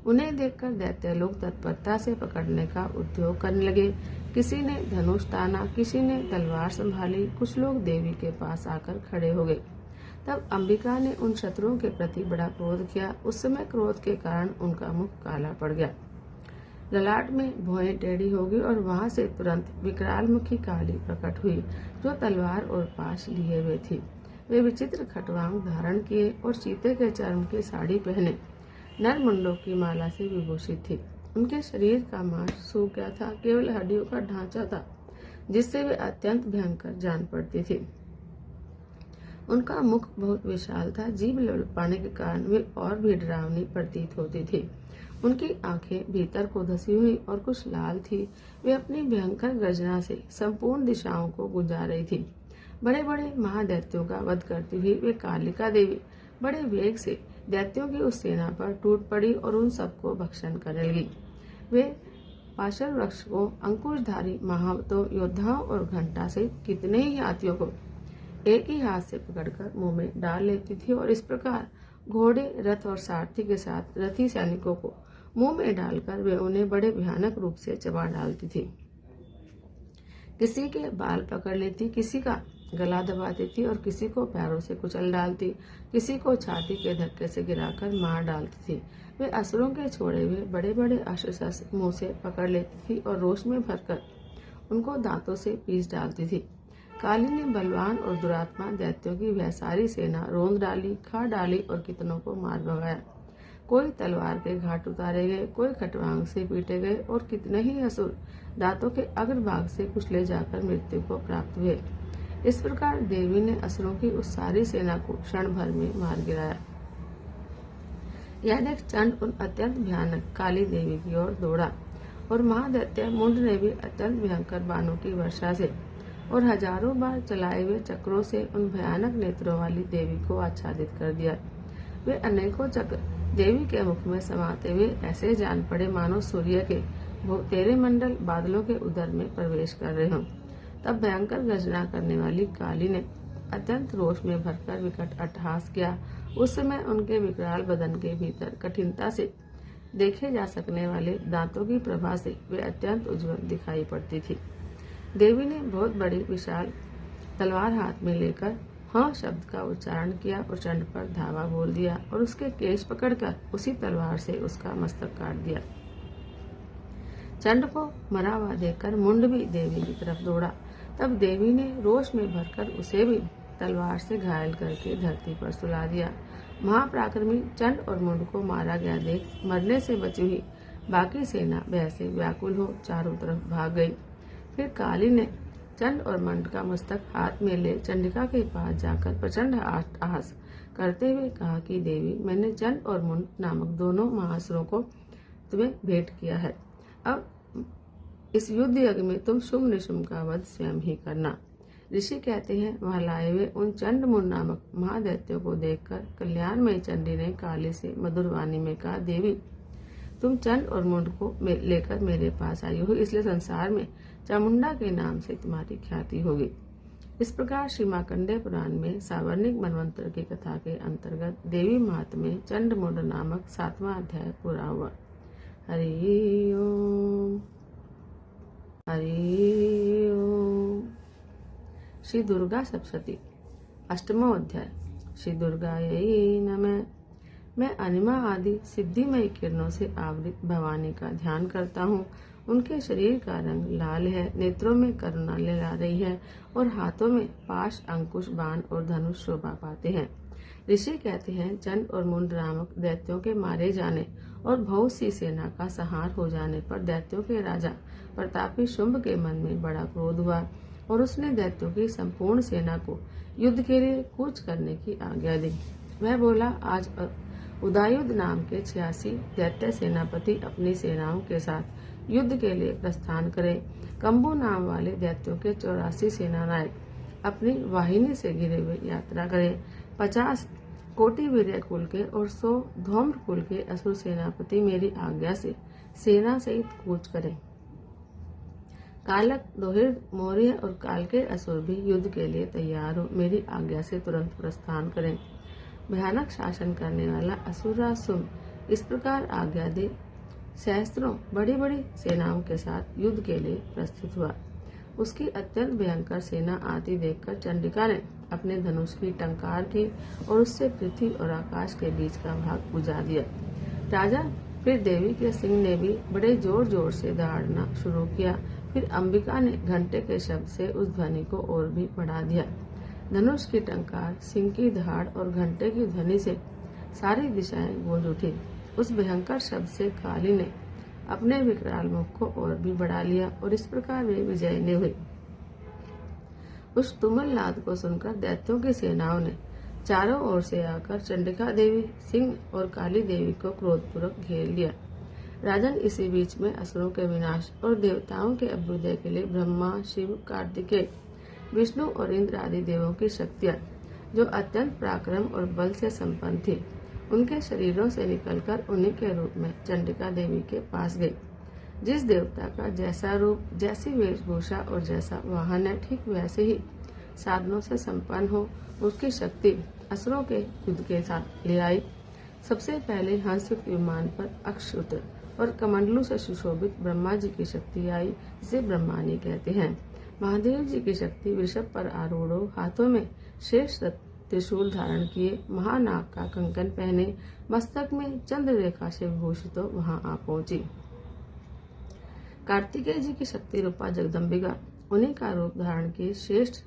उन्हें देखकर दैत्य लोग तत्परता से पकड़ने का उद्योग करने लगे। किसी ने धनुष ताना, किसी ने तलवार संभाली। कुछ लोग देवी के पास आकर खड़े हो गए। तब अंबिका ने उन शत्रुओं के प्रति बड़ा क्रोध किया। उस समय क्रोध के कारण उनका मुख काला पड़ गया, ललाट में भौहें टेढ़ी हो गई और वहां से तुरंत विकराल मुखी काली प्रकट हुई, जो तलवार और पाश लिए हुए थी। वे विचित्र खटवांग धारण किए और चीते के चर्म की साड़ी पहने नर मुंडों की माला से विभूषित थी। उनके शरीर का मांस सूख गया था, केवल हड्डियों का ढांचा था जिससे वे अत्यंत भयंकर जान पड़ती थी। उनका मुख बहुत विशाल था। जीभ लपटाने के कारण वे और भी डरावनी प्रतीत होती थी। उनकी आंखें भीतर को धसी हुई और कुछ लाल थी। वे अपनी भयंकर गर्जना से संपूर्ण दिशाओं को गुंजा रही थी। बड़े बड़े महादैत्यों का वध करती हुई वे कालिका देवी बड़े वेग से दैत्यों की उस सेना पर टूट पड़ी और उन सबको भक्षण करने लगी। वे पाशर वृक्ष को अंकुशधारी महावतों, योद्धाओं और घंटा से कितने ही हाथियों को एक ही हाथ से पकड़कर मुंह में डाल लेती थी और इस प्रकार घोड़े, रथ और सारथी के साथ रथी सैनिकों को मुंह में डालकर वे उन्हें बड़े भयानक रूप से चबा डालती थी। किसी के बाल पकड़ लेती, किसी का गला दबा देती और किसी को पैरों से कुचल डालती, किसी को छाती के धक्के से गिराकर मार डालती थी। वे असुरों के छोड़े हुए बड़े बड़े अस्त्र शस्त्र मुंह से पकड़ लेती थी और रोष में भरकर उनको दांतों से पीस डालती थी। काली ने बलवान और दुरात्मा दैत्यों की वह सारी सेना रोंद डाली, खा डाली और कितनों को मार भगाया। कोई तलवार के घाट उतारे गए, कोई खटवांग से पीटे गए और कितने ही असुर दांतों के अग्रभाग से कुचले जाकर मृत्यु को प्राप्त हुए। इस प्रकार देवी ने असुरों की उस सारी सेना को क्षण भर में मार गिराया। यह देख चंड उन अत्यंत भयानक काली देवी की ओर दौड़ा और महादैत्य मुंड ने भी अत्यंत भयंकर बाणों की वर्षा से और हजारों बार चलाए हुए चक्रों से उन भयानक नेत्रों वाली देवी को आच्छादित कर दिया। वे अनेकों चक्र देवी के मुख में समाते हुए ऐसे जान पड़े मानो सूर्य के तेरे मंडल बादलों के उदर में प्रवेश कर रहे हों। तब भयंकर गर्जना करने वाली काली ने अत्यंत रोष में भरकर विकट अट्टहास किया। उस समय उनके विकराल बदन के भीतर कठिनता से देखे जा सकने वाले दांतों की प्रभा से वे अत्यंत उज्जवल दिखाई पड़ती थी। देवी ने बहुत बड़ी विशाल तलवार हाथ में लेकर हाँ शब्द का उच्चारण किया और चंड पर धावा बोल दिया और उसके केश पकड़कर उसी तलवार से उसका मस्तक काट दिया। चंड को मरा हुआ देखकर मुंड भी देवी की तरफ दौड़ा। तब देवी ने रोष में भरकर उसे भी तलवार से घायल करके धरती पर सुला दिया। महापराक्रमी चंड और मुंड को मारा गया देख मरने से बची हुई बाकी सेना भय से व्याकुल हो चारों तरफ भाग गई। फिर काली ने चंड और मुंड का मस्तक हाथ में ले चंडिका के पास जाकर प्रचंड अट्टहास करते हुए कहा कि देवी, मैंने चंड और मुंड नामक दोनों महासुरों को तुम्हें भेंट किया है। अब इस युद्ध यज्ञ में तुम शुंभ निशुंभ का वध स्वयं ही करना। ऋषि कहते हैं, वहां लाए हुए उन चंड मुंड नामक महादैत्यों को देखकर कल्याणमयी चंडी ने काली से मधुर वाणी में कहा, देवी तुम चंड और मुंड को लेकर मेरे पास आई हो, इसलिए संसार में चामुंडा के नाम से तुम्हारी ख्याति होगी। इस प्रकार श्री मार्कंडेय पुराण में सावर्णिक मनवंतर की कथा के अंतर्गत देवी महात्म्य चंड मुंड नामक 7वां अध्याय पूरा हुआ। हरि ओम हरि ओम। श्री दुर्गा सप्तशती 8वां अध्याय। श्री दुर्गायै नमः। मैं अनिमा आदि सिद्धिमयी किरणों से आवृत भवानी का ध्यान करता हूँ। उनके शरीर का रंग लाल है, नेत्रों में करुणा लहरा रही है और हाथों में पाश, अंकुश, बाण और धनुष शोभा पाते हैं। ऋषि कहते हैं, चंड और मुंड नामक दैत्यों के मारे जाने और बहुत सी सेना का संहार हो जाने पर दैत्यों के राजा प्रतापी शुंभ के मन में बड़ा क्रोध हुआ और उसने दैत्यों की संपूर्ण सेना को युद्ध के लिए कूच करने की आज्ञा दी। वह बोला, आज उदयुध नाम के 86 दैत्य सेनापति अपनी सेनाओं के साथ युद्ध के लिए प्रस्थान करें। कंबू नाम वाले दैत्यों के 84 सेनानायक अपनी वाहिनी से घिरे हुए यात्रा करें। 50 कोटि वीर्य कुल के और 100 धौम्र कुल के असुर सेनापति मेरी आज्ञा से सेना सहित कूच करें। कालक, दोहिर्द, मौर्य और काल के असुर भी युद्ध के लिए तैयार हो मेरी आज्ञा से तुरंत प्रस्थान करें। भयानक शासन करने वाला असुरराज शुंभ इस प्रकार आज्ञा दे सहस्त्रों बड़ी बड़ी सेनाओं के साथ युद्ध के लिए प्रस्तुत हुआ। उसकी अत्यंत भयंकर सेना आती देखकर चंडिका ने अपने धनुष की टंकार की और उससे पृथ्वी और आकाश के बीच का भाग बुझा दिया। राजा फिर देवी के सिंह ने भी बड़े जोर जोर से दहाड़ना शुरू किया। फिर अंबिका ने घंटे के शब्द से उस ध्वनि को और भी बढ़ा दिया। धनुष की टंकार, सिंह की दहाड़ और घंटे की ध्वनि से सारी दिशाएं गूंज उठी। उस भयंकर शब्द से काली ने अपने विकराल मुख को और भी बढ़ा लिया और इस प्रकार वे विजयी हुए। उस तुमुल नाद को सुनकर दैत्यों की सेनाओं ने चारों ओर से आकर चंडिका देवी, सिंह और काली देवी को क्रोधपूर्वक घेर लिया। राजन, इसी बीच में असुरों के विनाश और देवताओं के अभ्युदय के लिए ब्रह्मा, शिव, कार्तिकेय, विष्णु और इंद्र आदि देवों की शक्तियां, जो अत्यंत पराक्रम और बल से संपन्न थी, उनके शरीरों से निकलकर उन्हीं के रूप में चंडिका देवी के पास गई। जिस देवता का जैसा रूप, जैसी वेशभूषा और जैसा वाहन है, ठीक वैसे ही साधनों से संपन्न हो उसकी शक्ति असुरों के युद्ध के साथ ले आई। सबसे पहले हंसयुक्त विमान पर अक्ष उतरे और कमंडलू से सुशोभित ब्रह्मा जी की शक्ति आई, जिसे ब्रह्मानी कहते हैं। महादेव जी की शक्ति वृषभ पर आरूढ़ हो, हाथों में शेष त्रिशूल धारण किए, महानाग का कंकन पहने, मस्तक में चंद्र रेखा से विभूषित हो वहां आ पहुंची। कार्तिकेय जी की शक्ति रूपा जगदम्बिका उन्हीं का रूप धारण किए श्रेष्ठ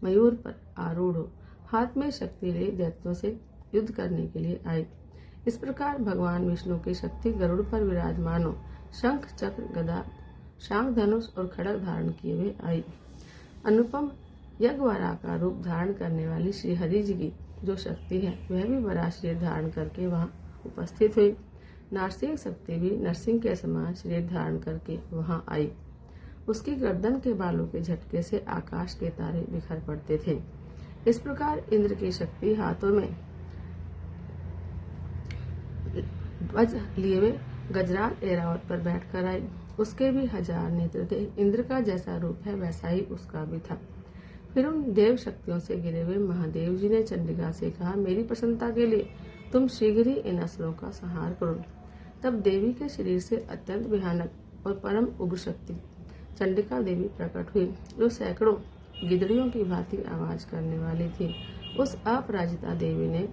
मयूर पर आरूढ़ हो, हाथ में शक्ति ले दैत्यों से युद्ध करने के लिए आई। इस प्रकार भगवान विष्णु की शक्ति गरुड़ पर विराजमान हो, शंख चक्र गदा शांख धनुष और खड़ग धारण किए हुए आई। अनुपम यज्ञवरा का रूप धारण करने वाली श्री हरि जी की जो शक्ति है वह भी बड़ा शरीर धारण करके वहां उपस्थित हुई। नारसिंह शक्ति भी नरसिंह के समान शरीर धारण करके वहां आई। उसकी गर्दन के बालों के झटके से आकाश के तारे बिखर पड़ते थे। इस प्रकार इंद्र की शक्ति हाथों में ध्वज लिए हुए गजराज ऐरावत पर बैठकर आई। उसके भी 1000 नेत्र थे। इंद्र का जैसा रूप है वैसा ही उसका भी था। फिर उन देव शक्तियों से घिरे हुए महादेव जी ने चंडिका से कहा, मेरी प्रसन्नता के लिए तुम शीघ्र ही इन असुरों का संहार करो। तब देवी के शरीर से अत्यंत भयानक और परम उग्र शक्ति चंडिका देवी प्रकट हुई, जो सैकड़ों गिदड़ियों की भांति आवाज करने वाली थी। उस अपराजिता देवी ने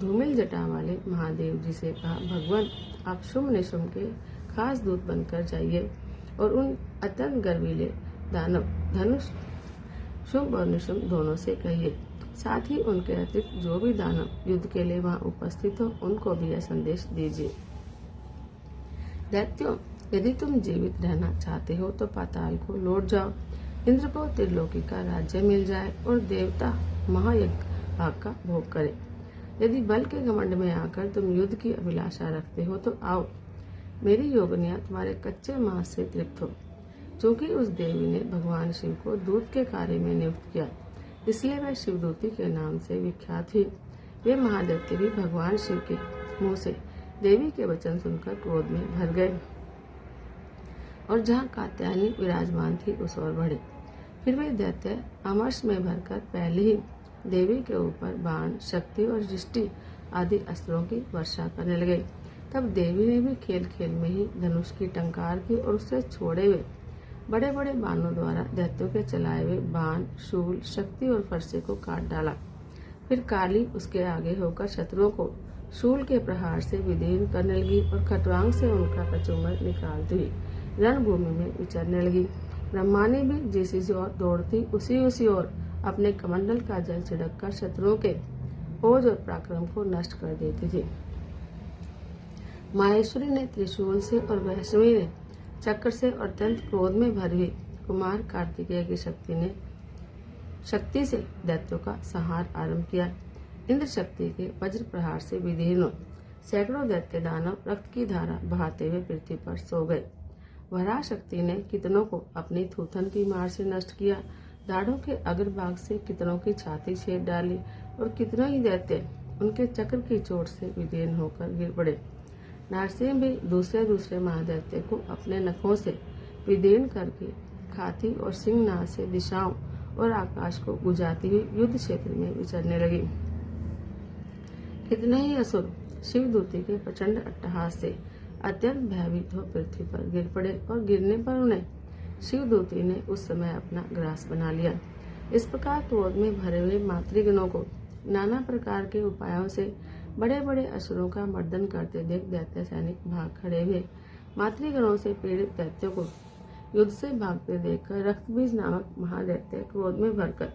धूमिल जटा वाले महादेव जी से कहा, भगवान आप शुंभ निशुंभ के खास दूत बनकर जाइए और उन अत्यंत गर्वीले दानव धनुष शुंभ और निशुंभ दोनों से कहिए। साथ ही उनके अतिरिक्त जो भी दानव युद्ध के लिए वहां उपस्थित हो उनको भी यह संदेश दीजिए। दैत्यों, यदि तुम जीवित रहना चाहते हो तो पाताल को लौट जाओ। इंद्र को त्रिलोकी का राज्य मिल जाए और देवता महायज्ञ भाग का भोग करे। यदि बल के घमंड में आकर तुम युद्ध की अभिलाषा रखते हो तो आओ, मेरी योगनियां तुम्हारे कच्चे मांस से तृप्त हो। चूंकि उस देवी ने भगवान शिव को दूत के कार्य में नियुक्त किया, इसलिए वह शिवदूती के नाम से विख्यात हुई। वे महादैत्य भी भगवान शिव के मुंह से देवी के वचन सुनकर क्रोध में भर गए और जहाँ कात्यायनी विराजमान थी उस ओर बढ़े। फिर वे दैत्य अमर्ष में भरकर पहले ही देवी के ऊपर बाण, शक्ति और दृष्टि आदि अस्त्रों की वर्षा करने लगे। तब देवी ने भी खेल खेल में ही धनुष की टंकार की और उससे छोड़े हुए बड़े बड़े बाणों द्वारा दैत्यों के चलाए हुए बाण, शूल, शक्ति और फरसे को काट डाला। फिर काली उसके आगे होकर शत्रुओं को शूल के प्रहार से विदीर्ण करने लगी और खटवांग से उनका कचूमर निकालती हुई रणभूमि में विचरने लगी। ब्रह्मानी भी जिस ओर दौड़ती उसी ओर अपने कमंडल का जल छिड़क कर शत्रुओं के ओज और पराक्रम को नष्ट कर देती थी। माहेश्वरी ने त्रिशूल से और वैष्णवी ने चक्र से और अत्यंत क्रोध में भरी हुई कुमार कार्तिकेय की शक्ति से दैत्यों का संहार आरंभ किया। इंद्र शक्ति के वज्र प्रहार से विदीर्ण सैकड़ों दैत्य दानव रक्त की धारा बहाते हुए पृथ्वी पर सो गए। वरा शक्ति ने कितनों को अपनी थूथन की मार से नष्ट किया, दाढ़ों के अग्रभाग से कितनों की छाती छेद डाली और कितनों ही दैत्य उनके चक्र की चोट से विदीर्ण होकर गिर पड़े। नारसिंह भी दूसरे महादैत्य को अपने नखों से विदीर्ण करके खाती और सिंहनाद से दिशाओं और आकाश को गुजाती हुई युद्ध क्षेत्र में विचरने लगी। कितने ही असुर शिवदूती के प्रचंड अट्टहास से अत्यंत भयभीत हो पृथ्वी पर गिर पड़े और गिरने पर उन्हें शिवदूती ने उस समय अपना ग्रास बना लिया। इस प्रकार क्रोध में भरे हुए मातृगणों को नाना प्रकार के उपायों से बड़े बड़े असुरों का मर्दन करते देख दैत्य सैनिक भाग खड़े हुए। मातृगणों से पीड़ित दैत्यों को युद्ध से भागते देखकर रक्तबीज नामक महादैत्य क्रोध में भरकर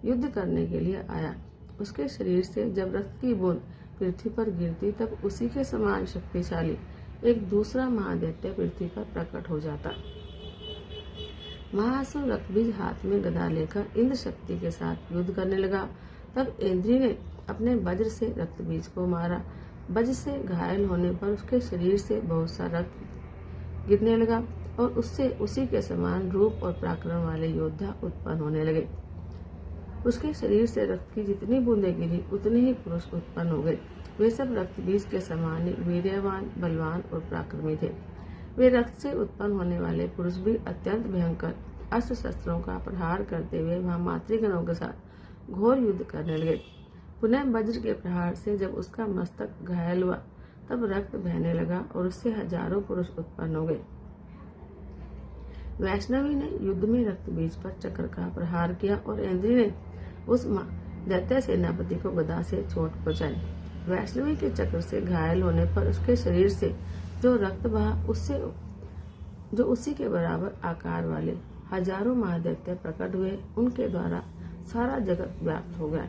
युद्ध करने के लिए आया। उसके शरीर से जब रक्त की बूंद पृथ्वी पर गिरती तब उसी के समान शक्तिशाली एक दूसरा महादैत्य पृथ्वी पर प्रकट हो जाता। महासुर रक्तबीज हाथ में गदा लेकर इंद्र शक्ति के साथ युद्ध करने लगा। तब इंद्री ने अपने वज्र से रक्तबीज को मारा। वज्र से घायल होने पर उसके शरीर से बहुत सा रक्त गिरने लगा और उससे उसी के समान रूप और पराक्रम वाले योद्धा उत्पन्न होने लगे। उसके शरीर से रक्त की जितनी बूंदें गिरी उतने ही पुरुष उत्पन्न हो गए। वे सब रक्त बीज के समान ही वीर्यवान, बलवान और पराक्रमी थे। वे रक्त से उत्पन्न होने वाले पुरुष भी अत्यंत भयंकर अस्त्र शस्त्रों का प्रहार करते हुए वहां मातृगणों के साथ घोर युद्ध करने लगे। पुनः वज्र के प्रहार से जब उसका मस्तक घायल हुआ तब रक्त बहने लगा और उससे हजारों पुरुष उत्पन्न हो गए। वैष्णवी ने युद्ध में रक्त बीज पर चक्र का प्रहार किया और इंद्री ने उस दैत्य सेनापति को गदा से चोट पहुंचाई। वैष्णवी के चक्र से घायल होने पर उसके शरीर से जो रक्त बहा उससे जो उसी के बराबर आकार वाले हजारों महादैत्य प्रकट हुए। उनके द्वारा सारा जगत व्याप्त हो गया।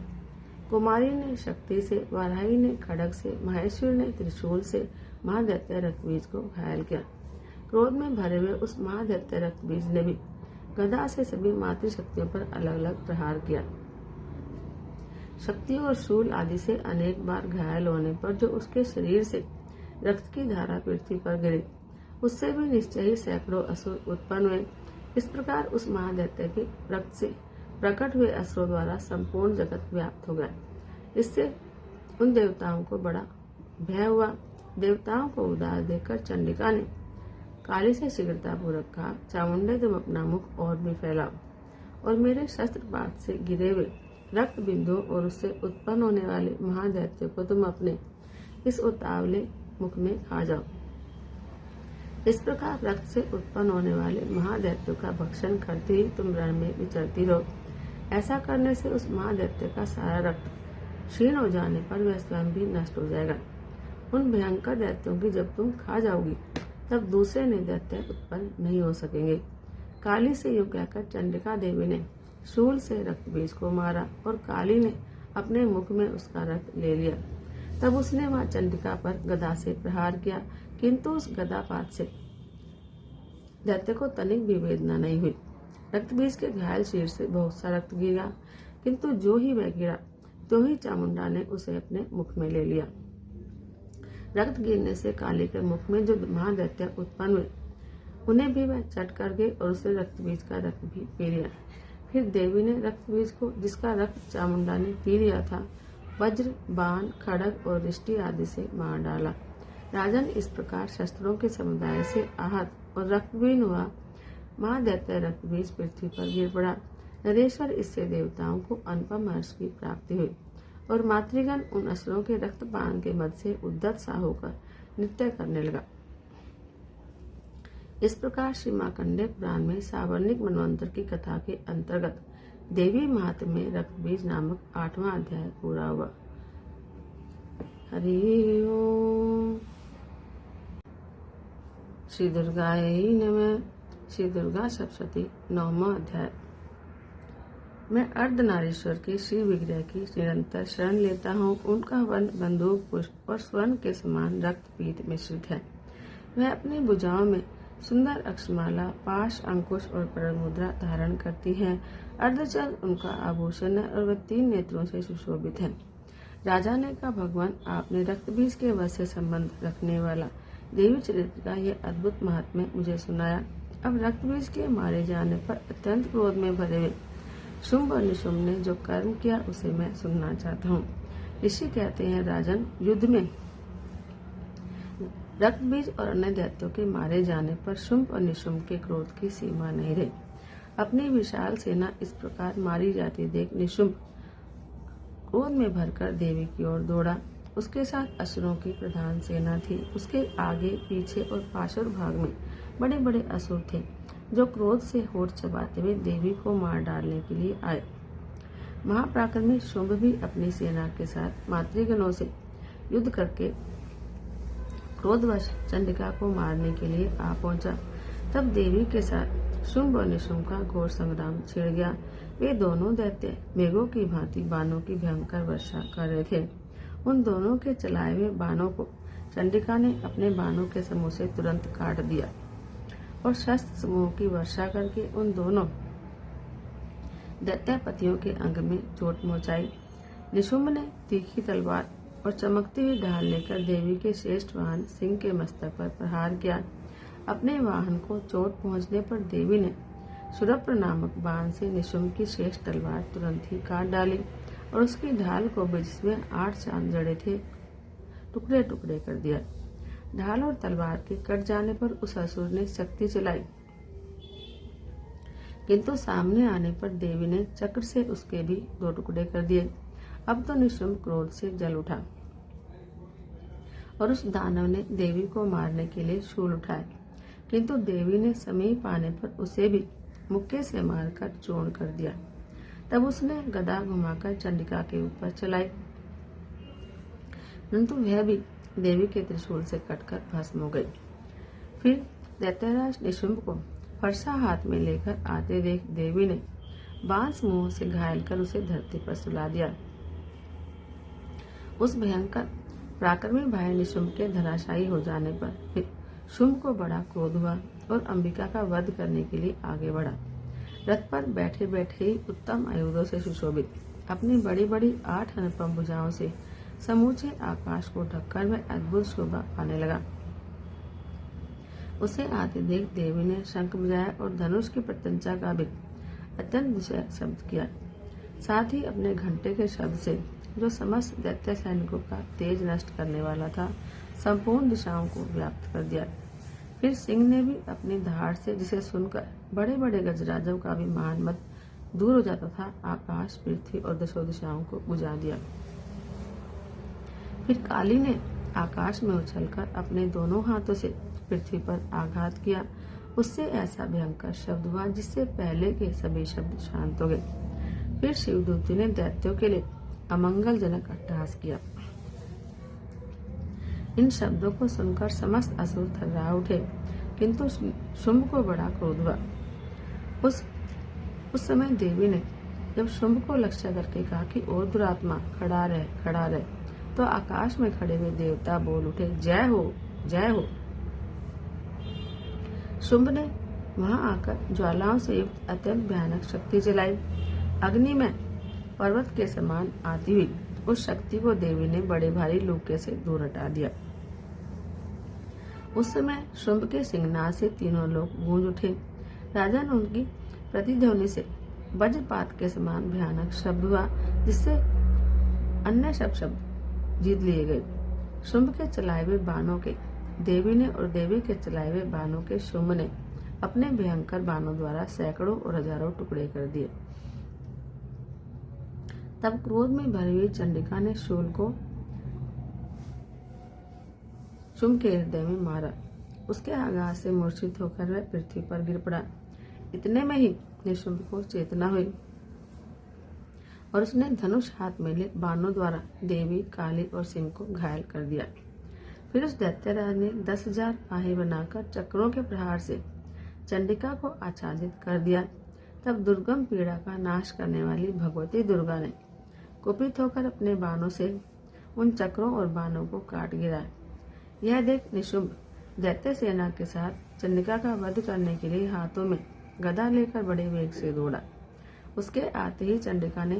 कुमारी ने शक्ति से, वाराही ने खड्ग से, महेश्वरी ने त्रिशूल से महादैत्य रक्तबीज को घायल किया। क्रोध में भरे हुए उस महादैत्य रक्तबीज ने भी गदा से सभी मातृशक्तियों पर अलग अलग प्रहार किया। शक्ति और शूल आदि से अनेक बार घायल होने पर जो उसके शरीर से रक्त की धारा पृथ्वी पर गिरी, उससे भी निश्चय ही सैकड़ों असुर उत्पन्न हुए। इस प्रकार उस महादैत्य के रक्त से प्रकट हुए असुरों द्वारा संपूर्ण जगत व्याप्त हो गया। इससे उन देवताओं को बड़ा भय हुआ। देवताओं को उदास देखकर चंडिका ने काली से शीघ्रतापूर्वक कहा, चामुंडे तुम अपना मुख और भी फैलाओ और मेरे शस्त्रपात से गिरे हुए रक्त बिंदुओं और उससे उत्पन्न होने वाले महादैत्य को तुम अपने इस उतावले मुख में खा जाओ। इस प्रकार रक्त से उत्पन्न होने वाले महादैत्यों का भक्षण करते ही तुम रण में विचरती रहो। ऐसा करने से उस महादैत्य का सारा रक्त क्षीण हो जाने पर वह स्वयं भी नष्ट हो जाएगा। उन भयंकर दैत्यों की जब तुम खा जाओगी तब दूसरे नए दैत्य उत्पन्न नहीं हो सकेंगे। काली से यूं कहकर चंडिका देवी ने शूल से रक्त बीज को मारा और काली ने अपने मुख में उसका रक्त ले लिया। तब उसने वहां चंडिका पर गदा से प्रहार किया, किंतु उस गदापात से दैत्य को तनिक भी वेदना नहीं हुई। रक्त बीज के घायल शरीर से बहुत सा रक्त गिरा, किंतु जो ही वह गिरा तो ही चामुंडा ने उसे अपने मुख में ले लिया। रक्त गिरने से काली के मुख में जो महादैत्य उत्पन्न हुए उन्हें भी वह चट कर गए और उसे रक्त बीज का रक्त भी पी लिया। फिर देवी ने रक्त बीज को, जिसका रक्त चामुंडा ने पी लिया था, वज्र, बाण, खड्ग और रिष्टि आदि से मार डाला। राजन इस प्रकार शस्त्रों के समुदाय से आहत और रक्तहीन हुआ महादैत्य रक्त बीज पृथ्वी पर गिर पड़ा। नरेश्वर इससे देवताओं को अनुपम हर्ष की प्राप्ति हुई और मातृगण उन असुरों के रक्तपान के मद से उद्यत सा होकर नृत्य करने लगा। इस प्रकार श्री मार्कंडेय पुराण में सावर्णिक मनवंतर की कथा के अंतर्गत देवी महात्म्य में रक्त बीज नामक 8वां अध्याय पूरा हुआ। हरि ओम। श्री दुर्गायै नमः। श्री दुर्गा सप्तशती 9वां अध्याय। मैं अर्धनारीश्वर की श्री विग्रह की निरंतर शरण लेता हूँ। उनका वर्ण, बंदूक, पुष्प और स्वर्ण के समान रक्त पीत मिश्रित है। वह अपनी भुजाओं में सुंदर अक्षमाला, पाश, अंकुश और परम मुद्रा धारण करती है। अर्धचंद्र उनका आभूषण है और वह 3 नेत्रों से सुशोभित है। राजा ने कहा, भगवान, आपने रक्त बीज के वश से संबंध रखने वाला देवी चरित्र का यह अद्भुत महात्म्य मुझे सुनाया। अब रक्त बीज के मारे जाने पर अत्यंत क्रोध में भरे हुए शुंभ और निशुंभ ने जो कर्म किया उसे मैं सुनना चाहता हूँ। ऋषि कहते हैं, राजन, युद्ध में रक्त बीज और अन्य दैत्यों के मारे जाने पर शुंभ और निशुंभ के क्रोध की सीमा नहीं रही। अपनी विशाल सेना इस प्रकार मारी जाती देख निशुंभ क्रोध में भरकर देवी की ओर दौड़ा। उसके साथ असुरों की प्रधान सेना थी। उसके आगे, पीछे और पार्श्व भाग में बड़े बड़े असुर थे जो क्रोध से होठ चबाते हुए देवी को मार डालने के लिए आए। महापराक्रमी शुंभ भी अपनी सेना के साथ मातृगणों से युद्ध करके क्रोधवश चंडिका को मारने के लिए आ पहुंचा। तब देवी के साथ शुंभ और निशुंभ का घोर संग्राम छिड़ गया। वे दोनों दैत्य मेघों की भांति बाणों की भयंकर वर्षा कर रहे थे। उन दोनों के चलाए हुए बाणों को चंडिका ने अपने बाणों के समूह से तुरंत काट दिया और शस्त्र समूह की वर्षा करके उन दोनों दैत्यपतियों के अंग में चोट पहुंचाई। निशुंभ ने तीखी तलवार और चमकती हुई ढाल लेकर देवी के श्रेष्ठ वाहन सिंह के मस्तक पर प्रहार किया। अपने वाहन को चोट पहुंचने पर देवी ने सुरप्र नामक बाण से निशुंभ की श्रेष्ठ तलवार तुरंत ही काट डाली और उसकी ढाल को भी, जिसमें 8 चांद जड़े थे, टुकड़े टुकड़े कर दिया। ढाल और तलवार के कट जाने पर उस असुर ने शक्ति चलाई, किंतु सामने आने पर देवी ने चक्र से उसके भी 2 टुकड़े कर दिए। अब तो निशुंभ क्रोध से जल उठा और उस दानव ने देवी को मारने के लिए शूल उठाए, किंतु देवी ने समीप आने पर उसे भी मुक्के से मारकर चूर्ण कर दिया। तब उसने गदा घुमाकर चंडिका के ऊपर चलाई, परंतु वह भी देवी के त्रिशूल से कटकर भस्म हो गई। फिर दैत्यराज निशुंभ को फरसा हाथ में लेकर आते देख देवी ने बांस मुंह से घायल कर उसे धरती पर सुला दिया। उस भयंकर पराक्रमी भाई निशुंभ के धराशायी हो जाने पर शुंभ को बड़ा क्रोध हुआ और अंबिका का वध करने के लिए आगे बढ़ा। रथ पर बैठे बैठे ही उत्तम आयुधों से सुशोभित अपनी बड़ी बड़ी 8 अनुपम भुजाओं से समूचे आकाश को ढककर वह अद्भुत शोभा पाने लगा। उसे आते देख देवी ने शंख बजाया और धनुष की प्रत्यंचा का भी अत्यंत विषय शब्द किया। साथ ही अपने घंटे के शब्द से, जो समस्त दैत्य सैनिकों का तेज नष्ट करने वाला था, संपूर्ण दिशाओं को व्याप्त कर दिया। फिर सिंह ने भी अपनी दहाड़ से, जिसे सुनकर बड़े बड़े गजराजों का भी मान मत दूर हो जाता था, आकाश, पृथ्वी और दशों दिशाओं को बुझा दिया। फिर काली ने आकाश में उछलकर अपने दोनों हाथों से पृथ्वी पर आघात किया। उससे ऐसा भयंकर शब्द हुआ जिससे पहले के सभी शब्द शांत हो गए। फिर शिवदूती ने दैत्यों के लिए अमंगलजनक अट्टहास किया। इन शब्दों को सुनकर समस्त असुर थर्रा उठे, किंतु शुंभ को बड़ा क्रोध हुआ। उस समय देवी ने जब शुंभ को लक्ष्य करके कहा कि ओ दुरात्मा, खड़ा रह, तो आकाश में खड़े हुए देवता बोल उठे, जय हो, जय हो। शुंभ ने वहां आकर ज्वालाओं से युक्त अत्यंत भयानक शक्ति चलाई। अग्नि में पर्वत के समान आती हुई उस शक्ति को देवी ने बड़े भारी लूके से दूर हटा दिया। उस समय शुंभ के सिंहनाद से तीनों लोग गूंज उठे। राजा ने उनकी प्रतिध्वनि से वज्रपात के समान भयानक शब्द हुआ, जिससे अन्य सब शब्द जीत लिए गए। शुंभ के चलाए हुए बाणों के देवी ने और देवी के चलाए हुए बाणों के शुंभ ने अपने भयंकर बाणों द्वारा सैकड़ों और हजारों टुकड़े कर दिए। तब क्रोध में भरी हुई चंडिका ने शूल को शुंभ के हृदय में मारा। उसके आघात से मूर्छित होकर वह पृथ्वी पर गिर पड़ा। इतने में ही निशुंभ को चेतना हुई और उसने धनुष हाथ में ले बाणों द्वारा देवी, काली और सिंह को घायल कर दिया। फिर उस दैत्यराज ने 10,000 आहें बनाकर चक्रों के प्रहार से चंडिका को आच्छादित कर दिया। तब दुर्गम पीड़ा का नाश करने वाली भगवती दुर्गा ने कुपित होकर अपने बाणों से उन चक्रों और बाणों को काट गिराया। यह देख निशुंभ दैत्य सेना के साथ चंडिका का वध करने के लिए हाथों में गदा लेकर बड़े वेग से दौड़ा। उसके आते ही चंडिका ने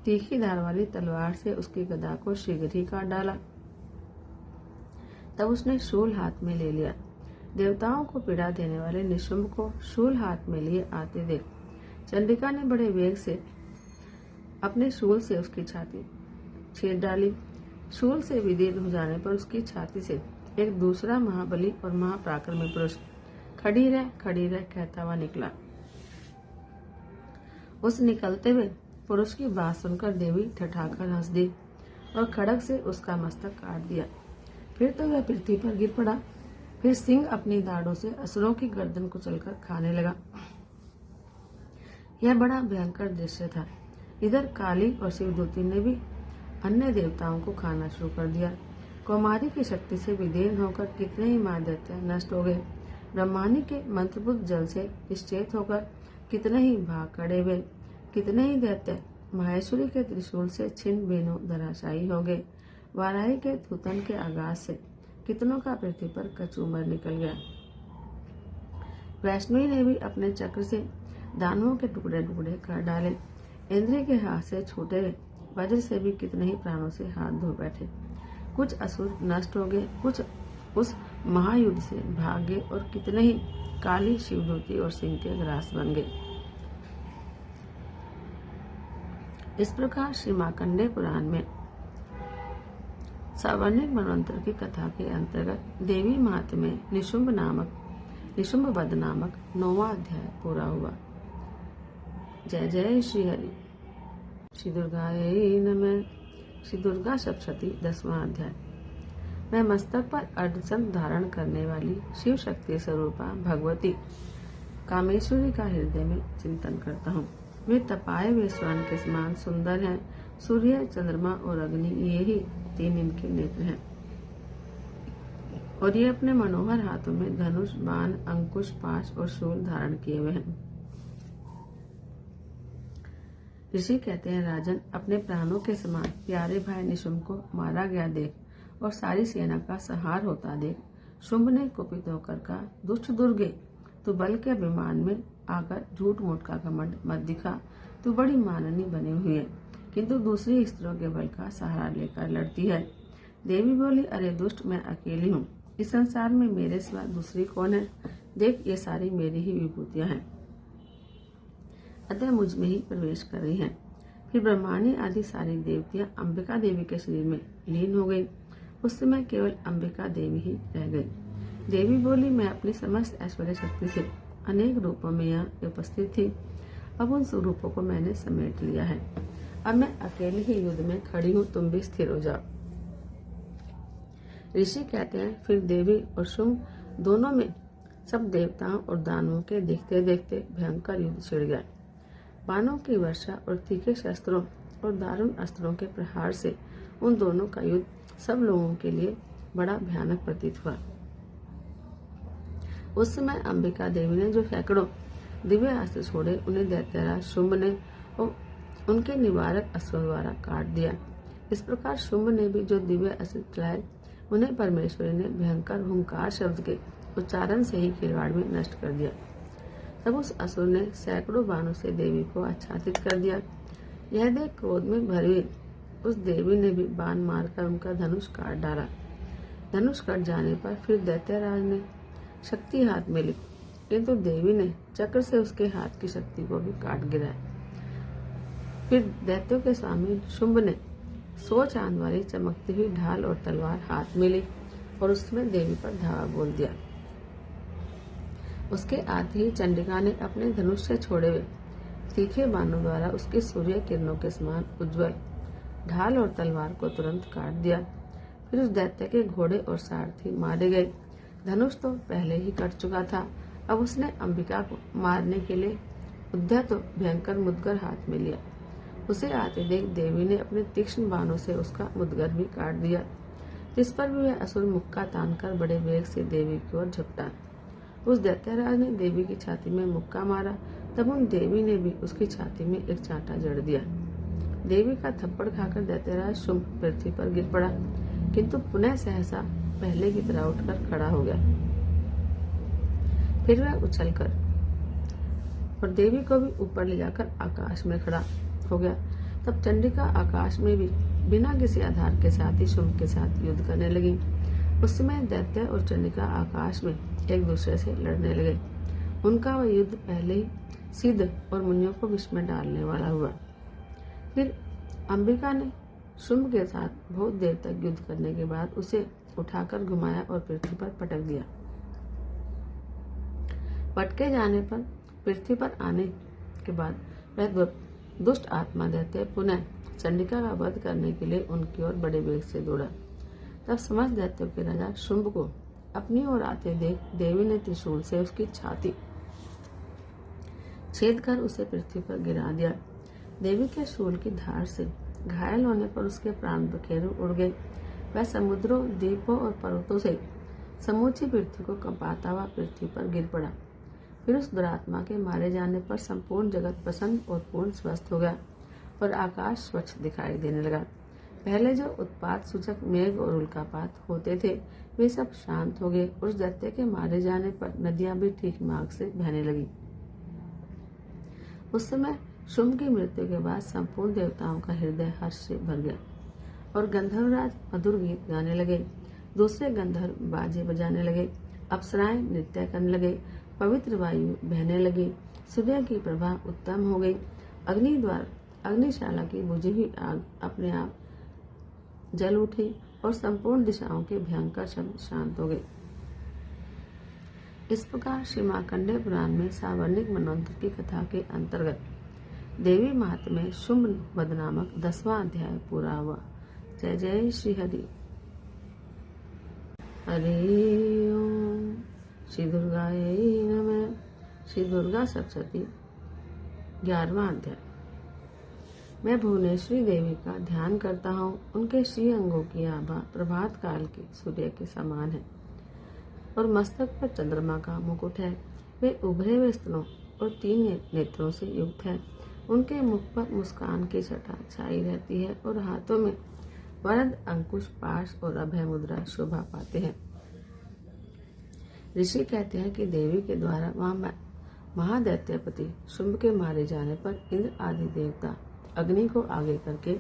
तीखी धार वाली तलवार से उसकी गदा को शीघ्र ही काट डाला। तब उसने शूल हाथ में ले लिया। देवताओं को पीड़ा देने वाले निशुंभ को शूल हाथ में लिए आते देख चंडिका ने बड़े वेग से अपने शूल से उसकी छाती छेद डाली। शूल से विदीर्ण हो जाने पर उसकी छाती से एक दूसरा महाबली और महापराक्रमी पुरुष खड़ी रह कहता हुआ निकला। उस निकलते हुए पुरुष की बात सुनकर देवी ठठाकर हंस दी और खड़ग से उसका मस्तक काट दिया। फिर तो वह पृथ्वी पर गिर पड़ा। फिर सिंह अपनी दाढ़ों से असुरों की गर्दन कुचलकर खाने लगा। यह बड़ा भयंकर दृश्य था। इधर काली और शिवदूती ने भी अन्य देवताओं को खाना शुरू कर दिया। कौमारी की शक्ति से विदीर्ण होकर कितने ही माँ दैत्य नष्ट हो गए। ब्रह्मानी के मंत्रपुत जल से निश्चेत होकर कितने ही भाग खड़े हुए। कितने ही दैत्य माहेश्वरी के त्रिशूल से छिन्न भिन्न धराशायी हो गए। वाराही के थूथन के आगाज से कितनों का पृथ्वी पर कचूमर निकल गया। वैष्णवी ने भी अपने चक्र से दानवों के टुकड़े टुकड़े कर डाले। इंद्र के हाथ से छूटे हुए वज्र से भी कितने ही प्राणों से हाथ धो बैठे। कुछ असुर नष्ट हो गए, कुछ उस महायुद्ध से भाग गए और कितने ही काली, शिवदूती और सिंह के ग्रास बन गए। इस प्रकार श्री मार्कंडेय पुराण में सावर्णिक मनवंतर की कथा के अंतर्गत देवी महात्म्य में निशुंभवध नामक 9वां अध्याय पूरा हुआ। जय जय श्री हरि। श्री दुर्गाये नमः। श्री दुर्गा सप्तशती 10वां अध्याय। मैं मस्तक पर अर्धचंद्र धारण करने वाली शिव शक्ति स्वरूपा भगवती कामेश्वरी का हृदय में चिंतन करता हूँ। वे तपाए हुए स्वर्ण के समान सुंदर हैं। सूर्य, चंद्रमा और अग्नि, ये ही 3 इनके नेत्र हैं और ये अपने मनोहर हाथों में धनुष, बाण, अंकुश, पाश और शूल धारण किए हुए हैं। ऋषि कहते हैं, राजन, अपने प्राणों के समान प्यारे भाई निशुंभ को मारा गया देख और सारी सेना का संहार होता देख शुंभ ने कुपित होकर कहा, दुष्ट दुर्गे, तू बल के अभिमान में आकर झूठ मूठ का घमंड मत दिखा। तू बड़ी माननी बनी हुई है, किंतु दूसरी स्त्रियों के बल का सहारा लेकर लड़ती है। देवी बोली, अरे दुष्ट, मैं अकेली हूँ। इस संसार में मेरे सिवा दूसरी कौन है? देख, ये सारी मेरी ही विभूतियां हैं, अतः मुझ में ही प्रवेश कर रही हैं। फिर ब्रह्माणी आदि सारी देवतियां अंबिका देवी के शरीर में लीन हो गई। उस समय केवल अंबिका देवी ही रह गई। देवी बोली, मैं अपनी समस्त ऐश्वर्य शक्ति से अनेक रूपों में यहाँ उपस्थित थी। अब उन स्वरूपों को मैंने समेट लिया है। अब मैं अकेली ही युद्ध में खड़ी हूँ, तुम भी स्थिर हो जाओ। ऋषि कहते हैं, फिर देवी और शुंभ दोनों में सब देवताओं और दानवों के देखते देखते भयंकर युद्ध छिड़ गया। बाणों की वर्षा और तीखे शस्त्रों और दारुण अस्त्रों के प्रहार से उन दोनों का युद्ध सब लोगों के लिए बड़ा भयानक प्रतीत हुआ। उस समय अंबिका देवी ने जो सैकड़ों दिव्य अस्त्र छोड़े, उन्हें दैत्यराज शुंभ ने और उनके निवारक अस्त्रों द्वारा काट दिया। इस प्रकार शुंभ ने भी जो दिव्य अस्त्र चलाए, उन्हें परमेश्वरी ने भयंकर हुंकार शब्द के उच्चारण से ही खिलवाड़ में नष्ट कर दिया। तब उस असुर ने सैकड़ों बाणों से देवी को आच्छादित कर दिया। यह देख क्रोध में भरी हुई उस देवी ने भी बाण मारकर उनका धनुष काट डाला। धनुष कट जाने पर फिर दैत्यराज ने शक्ति हाथ में ली, किंतु देवी ने चक्र से उसके हाथ की शक्ति को भी काट गिराया। फिर दैत्यों के स्वामी शुंभ ने 100 चांद वाली चमकती हुई ढाल और तलवार हाथ में ली और उसमें देवी पर धावा बोल दिया। उसके आते ही चंडिका ने अपने धनुष से छोड़े हुए तीखे बाणों द्वारा उसके सूर्य किरणों के समान उज्जवल ढाल और तलवार को तुरंत काट दिया। फिर उस दैत्य के घोड़े और सारथी मारे गए। धनुष तो पहले ही कट चुका था। अब उसने अंबिका को मारने के लिए उद्यत भयंकर मुद्गर हाथ में लिया। उसे आते देख देवी ने अपने तीक्ष्ण बाणों से उसका मुद्गर भी काट दिया। जिस पर भी वह असुर मुक्का तानकर बड़े वेग से देवी की ओर झपटा। उस दैत्यराज ने देवी की छाती में मुक्का मारा, तब उन देवी ने भी उसकी छाती में एक चांटा जड़ दिया। देवी का थप्पड़ खाकर दैत्यराज शुंभ पृथ्वी पर गिर पड़ा, किंतु पुनः सहसा पहले की तरह उठकर खड़ा हो गया। फिर वह उछलकर और देवी को भी ऊपर ले जाकर आकाश में खड़ा हो गया। तब चंडिका आकाश में भी बिना किसी आधार के साथ ही शुंभ के साथ युद्ध करने लगी। उस समय दैत्य और चंडिका आकाश में एक दूसरे से लड़ने लगे। उनका वह युद्ध पहले ही सिद्ध और मुनियों को विस्मय डालने वाला हुआ। फिर अंबिका ने शुंभ के साथ बहुत देर तक युद्ध करने के बाद उसे उठाकर घुमाया और पृथ्वी पर पटक दिया। पटके जाने पर पृथ्वी पर आने के बाद वह दुष्ट आत्मा दैत्य पुनः चंडिका का वध करने के लिए उनकी ओर बड़े वेग से दौड़ा। तब समस्त दैत्यों के राजा शुंभ को अपनी ओर आते देख देवी ने त्रिशूल से उसकी छाती छेद कर उसे पृथ्वी पर गिरा दिया। देवी के शूल की धार से घायल होने पर उसके प्राण बखेरु उड़ गए। वह समुद्रों, द्वीपों और पर्वतों से समूची पृथ्वी को कंपाता हुआ पृथ्वी पर गिर पड़ा। फिर उस दुरात्मा के मारे जाने पर संपूर्ण जगत प्रसन्न और पूर्ण स्वस्थ हो गया और आकाश स्वच्छ दिखाई देने लगा। पहले जो उत्पात सूचक मेघ और उल्कापात होते थे, वे सब शांत हो गए। उस दैत्य के मारे जाने पर नदियां भी ठीक मार्ग से बहने लगी। उस समय शुंभ की मृत्यु के बाद संपूर्ण देवताओं का हृदय हर्ष से भर गया और गंधर्वराज मधुर गीत गाने लगे। दूसरे गंधर्व बाजे बजाने लगे। अप्सराएं नृत्य करने लगे। पवित्र वायु बहने लगी। सूर्य की प्रभा उत्तम हो गई। अग्निशाला की बुझी हुई आग अपने आप जल उठी और संपूर्ण दिशाओं के भयंकर शब्द शांत हो गए। इस प्रकार श्री मार्कंडेय पुराण में सावर्णिक मनवंतर की कथा के अंतर्गत देवी महात्म्य में शुंभ वध नामक 10वां अध्याय पूरा हुआ। जय जय श्री हरि। हरि ओम। श्री दुर्गायै नमः। श्री दुर्गा सप्तशती 11वां अध्याय। मैं भुवनेश्वरी देवी का ध्यान करता हूँ। उनके श्री अंगों की आभा प्रभात काल के सूर्य के समान है और मस्तक पर चंद्रमा का मुकुट है। वे उभरे हुए स्तनों और 3 नेत्रों से युक्त है। उनके मुख पर मुस्कान की छटा छाई रहती है और हाथों में वरद, अंकुश, पाश और अभय मुद्रा शोभा पाते हैं। ऋषि कहते हैं कि देवी के द्वारा वहाँ महादैत्यपति शुंभ के मारे जाने पर इंद्र आदि देवता अग्नि को आगे करके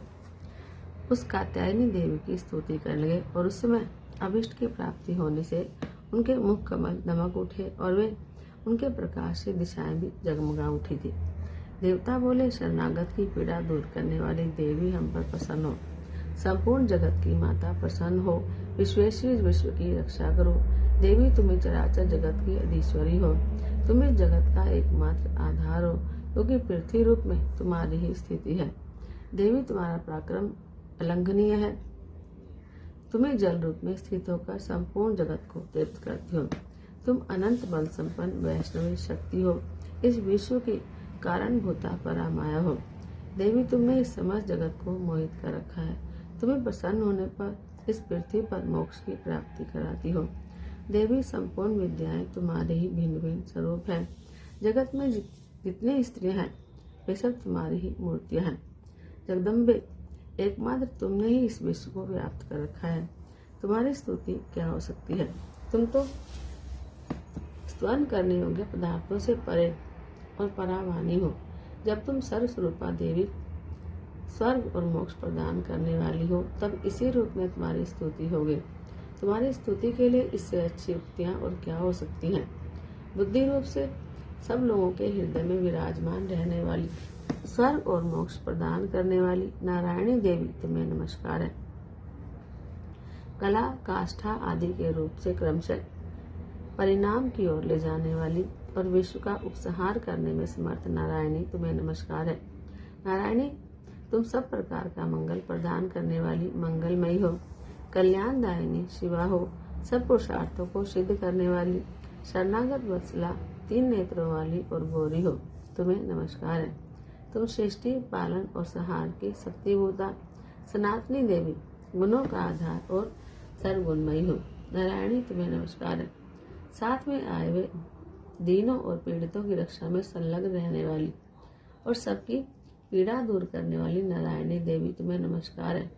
उस कात्यायनी देवी की स्तुति करने लगे और उस समय अभिष्ट की प्राप्ति होने से उनके मुख कमल दमक उठे और वे उनके प्रकाश से दिशाएं भी जगमगा उठी थी। देवता बोले, शरणागत की पीड़ा दूर करने वाली देवी हम पर प्रसन्न हो। संपूर्ण जगत की माता प्रसन्न हो। विश्वेश्वरी विश्व की रक्षा करो। देवी तुम्हें चराचर जगत की अधीश्वरी हो। तुम इस जगत का एकमात्र आधार हो, क्योंकि पृथ्वी रूप में तुम्हारी ही स्थिति है। देवी तुम्हारा पराक्रम अलंघनीय है। तुम्हें जल रूप में स्थित होकर संपूर्ण जगत को तृप्त करती हो। तुम अनंत बल संपन्न वैष्णवी शक्ति हो। इस विश्व की कारणभूता परामाया हो। देवी तुमने इस समस्त जगत को मोहित कर रखा है। तुम्हें प्रसन्न होने पर इस पृथ्वी पर मोक्ष की प्राप्ति कराती हो। देवी संपूर्ण विद्याएं तुम्हारे ही भिन्न भिन्न स्वरूप हैं। जगत में जितनी स्त्रियां हैं वे सब तुम्हारी ही मूर्तियां हैं। जगदम्बे, एकमात्र तुमने ही इस विश्व को व्याप्त कर रखा है। तुम्हारी स्तुति क्या हो सकती है। तुम तो स्तवन करने योग्य पदार्थों से परे और परावानी हो। जब तुम सर्वस्वरूपा देवी स्वर्ग और मोक्ष प्रदान करने वाली हो, तब इसी रूप में तुम्हारी स्तुति होगी। तुम्हारी स्तुति के लिए इससे अच्छी युक्तियां और क्या हो सकती हैं। बुद्धि रूप से सब लोगों के हृदय में विराजमान रहने वाली, स्वर्ग और मोक्ष प्रदान करने वाली नारायणी देवी तुम्हें नमस्कार है। कला, काष्ठा आदि के रूप से क्रमशः परिणाम की ओर ले जाने वाली और विश्व का उपसंहार करने में समर्थ नारायणी तुम्हें नमस्कार है। नारायणी, तुम सब प्रकार का मंगल प्रदान करने वाली मंगलमयी हो। कल्याणदायिनी शिवा हो। सब पुरुषार्थों को सिद्ध करने वाली शरणागत वत्सला, 3 नेत्रों वाली और गौरी हो। तुम्हें नमस्कार है। तुम सृष्टि, पालन और संहार की शक्तिभूता सनातनी देवी, गुणों का आधार और सर्वगुणमयी हो। नारायणी, तुम्हें नमस्कार है। साथ में आए हुए दीनों और पीड़ितों की रक्षा में संलग्न रहने वाली और सबकी पीड़ा दूर करने वाली नारायणी देवी तुम्हें नमस्कार है।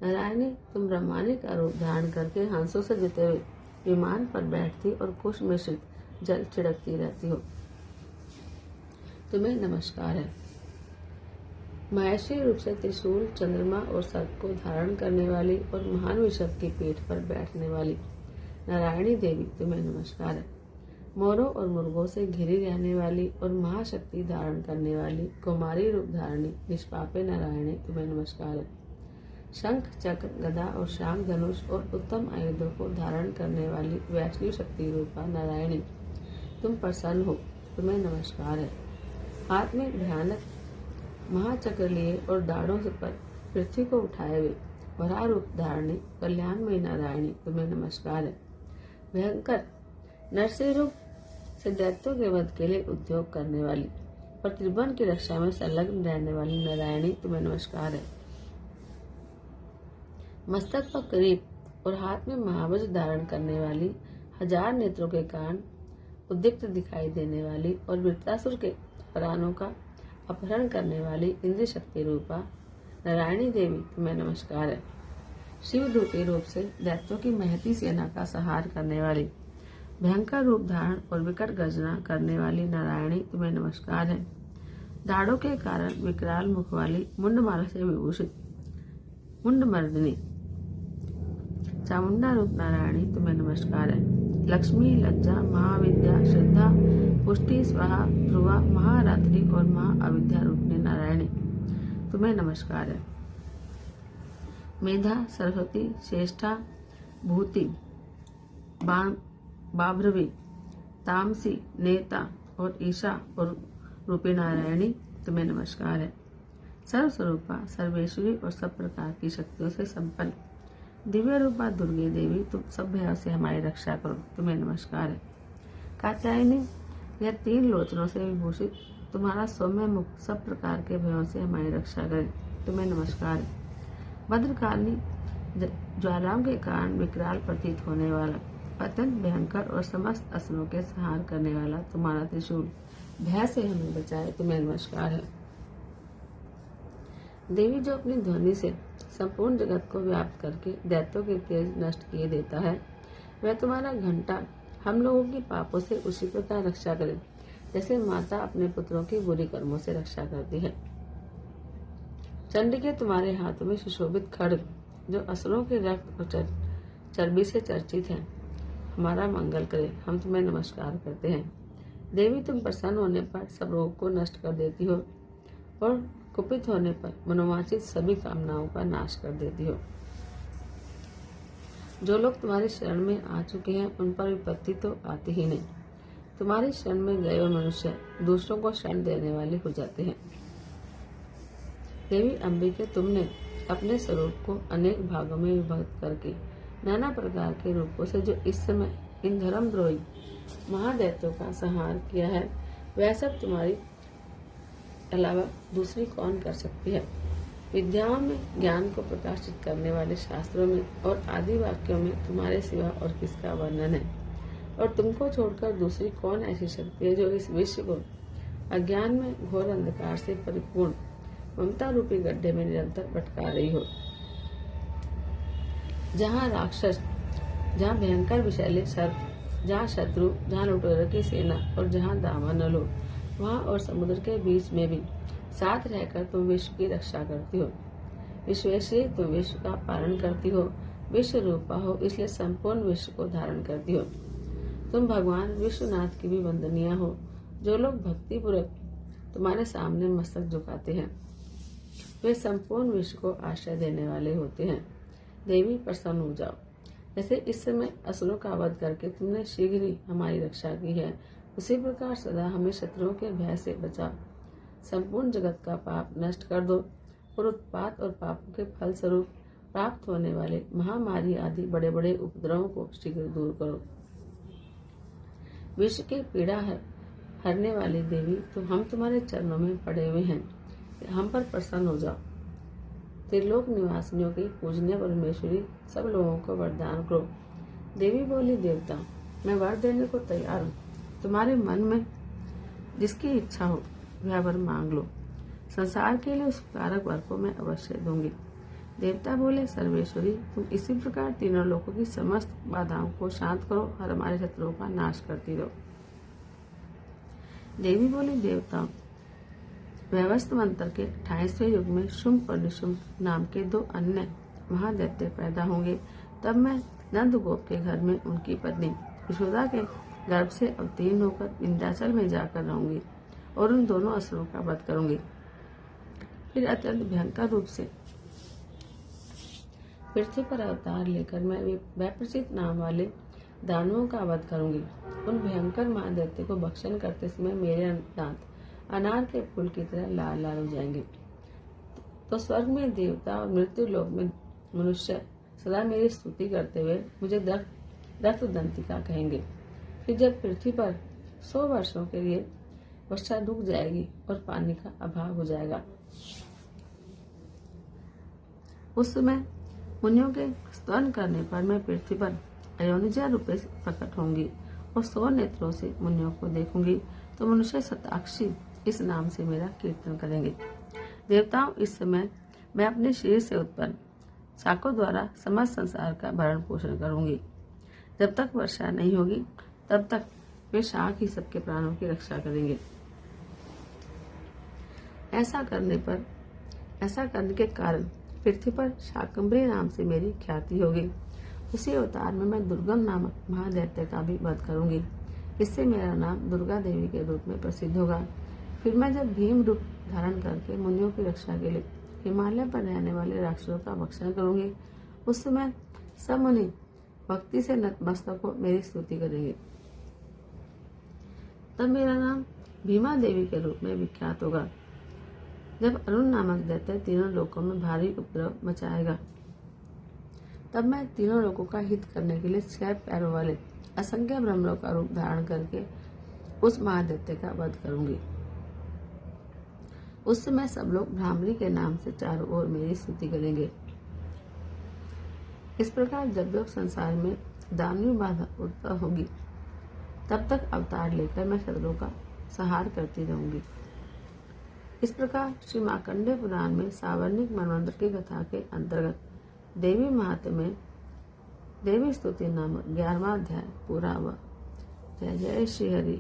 नारायणी, तुम ब्रह्मांड का रूप धारण करके हंसों से जुते हुए विमान पर बैठती और कुश मिश्रित जल छिड़कती रहती हो। तुम्हें नमस्कार है। महेश्वरी रूप से त्रिशूल, चंद्रमा और सर्प को धारण करने वाली और महान विषभ की पीठ पर बैठने वाली नारायणी देवी तुम्हें नमस्कार है। मोरों और मुर्गों से घिरी रहने वाली और महाशक्ति धारण करने वाली कुमारी रूप धारणी निष्पापे नारायणी तुम्हें नमस्कार है। शंख, चक्र, गदा और शांग धनुष और उत्तम आयुधों को धारण करने वाली वैष्णवी शक्ति रूपा नारायणी तुम प्रसन्न हो। तुम्हें नमस्कार है। हाथ में भयानक महाचक्र लिए और दाढ़ों से पर पृथ्वी को उठाए हुए वरा रूप धारणी कल्याणमयी नारायणी तुम्हें नमस्कार है। भयंकर नरसिंह रूप से दैत्यों के वध के लिए उद्योग करने वाली और त्रिभुवन की रक्षा में संलग्न रहने वाली नारायणी तुम्हें नमस्कार है। मस्तक पर किरीट और हाथ में महावज्र धारण करने वाली, 1000 नेत्रों के कारण उद्रिक्त दिखाई देने वाली और वृत्रासुर के प्राणों का अपहरण करने वाली इंद्र शक्ति रूपा नारायणी देवी तुम्हें नमस्कार है। शिवदूती रूप से दैत्यों की महती सेना का संहार करने वाली, भयंकर रूप धारण और विकट गर्जना करने वाली नारायणी तुम्हें नमस्कार है। दाढ़ों के कारण विकराल मुख वाली, मुंडमाला से विभूषित मुंडमर्दिनी चामुंडा रूप नारायणी तुम्हें नमस्कार है। लक्ष्मी, लज्जा, महाविद्या, श्रद्धा, पुष्टि, स्वाहा, ध्रुवा, महारात्रि और महाअविद्या रूपनी नारायणी तुम्हें नमस्कार है। मेधा, सरस्वती, श्रेष्ठा, भूति, बाभ्रवी, तामसी, नेता और ईशा और रूपी नारायणी तुम्हें नमस्कार है। सर्वस्वरूपा, सर्वेश्वरी और सब प्रकार की शक्तियों से संपन्न दिव्य रूपा दुर्गे देवी, तुम सब भयों से हमारी रक्षा करो, तुम्हें नमस्कार है। कात्यायनी, यह 3 लोचनों से विभूषित तुम्हारा सौम्य मुख सब प्रकार के भयों से हमारी रक्षा करे, तुम्हें नमस्कार है। भद्रकाली, ज्वालाओं के कारण विकराल प्रतीत होने वाला, अत्यंत भयंकर और समस्त असुरों के संहार करने वाला तुम्हारा त्रिशूल भय से हमें बचाए, तुम्हें नमस्कार है। देवी, जो अपनी ध्वनि से संपूर्ण जगत को व्याप्त करके दैत्यों के तेज नष्ट किए देता है, वह तुम्हारा घंटा हम लोगों की पापों से उसी प्रकार रक्षा करे जैसे माता अपने पुत्रों की बुरी कर्मों से रक्षा करती है। चंडिके, तुम्हारे हाथों में सुशोभित खड्ग, जो असुरों के रक्त और चर्बी से चर्चित है, हमारा मंगल करे, हम तुम्हें नमस्कार करते हैं। देवी, तुम प्रसन्न होने पर सब रोग को नष्ट कर देती हो और कुपित होने पर मनोवांछित सभी कामनाओं का नाश कर देती हो। जो लोग तुम्हारी शरण में आ चुके हैं उन पर विपत्ति तो आती ही नहीं। तुम्हारी शरण में गए हुए मनुष्य दूसरों को शरण देने वाले हो जाते हैं। देवी अंबिके, तुमने अपने स्वरूप को अनेक भागों में विभक्त करके नाना प्रकार के रूपों से जो इस समय इन धर्मद्रोही महादैत्यों का संहार किया है, वह सब तुम्हारी अलावा दूसरी कौन कर सकती है। विद्याओं में, ज्ञान को प्रकाशित करने वाले शास्त्रों में और आदि वाक्यों में तुम्हारे सिवा और किसका वर्णन है, और तुमको छोड़कर दूसरी कौन ऐसी शक्ति है जो इस विश्व को अज्ञान में घोर अंधकार से परिपूर्ण ममता रूपी गड्ढे में निरंतर भटका रही हो। जहाँ राक्षस, जहाँ भयंकर विषैले सर्प, जहाँ शत्रु, जहाँ लुटेरों की सेना और जहाँ दामन लोग, वहाँ और समुद्र के बीच में भी साथ रहकर तुम विश्व की रक्षा करती हो। विश्वेश्वरी, तुम विश्व का पालन करती हो, विश्व रूपा हो, इसलिए संपूर्ण विश्व को धारण करती हो। तुम भगवान विश्वनाथ की भी वंदनीय हो। जो लोग भक्ति पूर्वक तुम्हारे सामने मस्तक झुकाते हैं, वे संपूर्ण विश्व को आश्रय देने वाले होते हैं। देवी, प्रसन्न हो जाओ। जैसे इस समय असुरों का वध करके तुमने शीघ्र ही हमारी रक्षा की है, उसी प्रकार सदा हमें शत्रुओं के भय से बचाओ। संपूर्ण जगत का पाप नष्ट कर दो और उत्पात और पापों के फल स्वरूप प्राप्त होने वाले महामारी आदि बड़े बड़े उपद्रवों को शीघ्र दूर करो। विश्व की पीड़ा हरने वाली देवी, हम तुम्हारे चरणों में पड़े हुए हैं, हम पर प्रसन्न हो जाओ। त्रिलोक निवासियों की पूजनीय परमेश्वरी, सब लोगों को वरदान करो। देवी बोली, देवता, मैं वर देने को तैयार हूँ। तुम्हारे मन में जिसकी इच्छा हो वह वर मांग लो। संसार के लिए उस कारक वर को मैं अवश्य दूंगी। देवता बोले, सर्वेश्वरी, तुम इसी प्रकार तीनों लोकों की समस्त बाधाओं को शांत करो और हमारे शत्रुओं का नाश करती रहो। देवी बोली, देवताओं, व्यवस्थ मंत्र के 28वें युग में शुंभ और निशुंभ नाम के 2 अन्य महादैत्य पैदा होंगे। तब मैं नंदगोप के घर में उनकी पत्नी यशोदा के गर्भ से अवतीर्ण होकर विंध्याचल में जाकर रहूंगी और उन दोनों असुरों का वध करूंगी। फिर अत्यंत भयंकर रूप से पृथ्वी पर अवतार लेकर मैं वैप्रचित नाम वाले दानवों का वध करूंगी। उन भयंकर महादैत्य को भक्षण करते समय मेरे दांत अनार के फूल की तरह लाल लाल हो जाएंगे। तो स्वर्ग में देवता और मृत्यु लोक में मनुष्य सदा मेरी स्तुति करते हुए मुझे रक्तदंतिका कहेंगे। फिर जब पृथ्वी पर 100 वर्षों के लिए वर्षा रुक जाएगी और पानी का अभाव हो जाएगा, उस समय मुनियों के स्तवन करने पर मैं पृथ्वी पर अयोनिजा रूपे प्रकट होंगी और 100 नेत्रों से मुनियों को देखूंगी। तो मनुष्य शताक्षी इस नाम से मेरा कीर्तन करेंगे। देवताओं, इस समय मैं अपने शरीर से उत्पन्न शाकों द्वारा समस्त संसार का भरण पोषण करूंगी। जब तक वर्षा नहीं होगी तब तक वे शाक ही सबके प्राणों की रक्षा करेंगे। ऐसा करने के कारण पृथ्वी पर शाकंभरी नाम से मेरी ख्याति होगी। उसी अवतार में मैं दुर्गम नामक महादैत्य का भी वध करूंगी। इससे मेरा नाम दुर्गा देवी के रूप में प्रसिद्ध होगा। फिर मैं जब भीम रूप धारण करके मुनियों की रक्षा के लिए हिमालय पर रहने वाले राक्षसों का भक्षण करूंगी। उस समय सब मुनि भक्ति से नतमस्तक हो मेरी स्तुति करेंगे। तब मेरा नाम भीमा देवी के रूप में विख्यात होगा। जब अरुण नामक दैत्य तीनों लोकों में भारी उपद्रव मचाएगा, तब मैं तीनों लोगों का हित करने के लिए 6 पैरों वाले असंख्य ब्रह्मों का रूप धारण करके उस महादैत्य का वध करूंगी। उस समय सब लोग भ्रामरी के नाम से चारों ओर मेरी स्तुति करेंगे। इस प्रकार जब जब संसार में दानवीय बाधा उत्पन्न होगी, तब तक अवतार लेकर मैं शत्रुओं का संहार करती रहूंगी। इस प्रकार श्री मार्कंडेय पुराण में सावर्णिक मनवंतर की कथा के अंतर्गत देवी महात्म्य में देवी स्तुति नामक 11वां अध्याय पूरा हुआ। जय जय श्री हरि।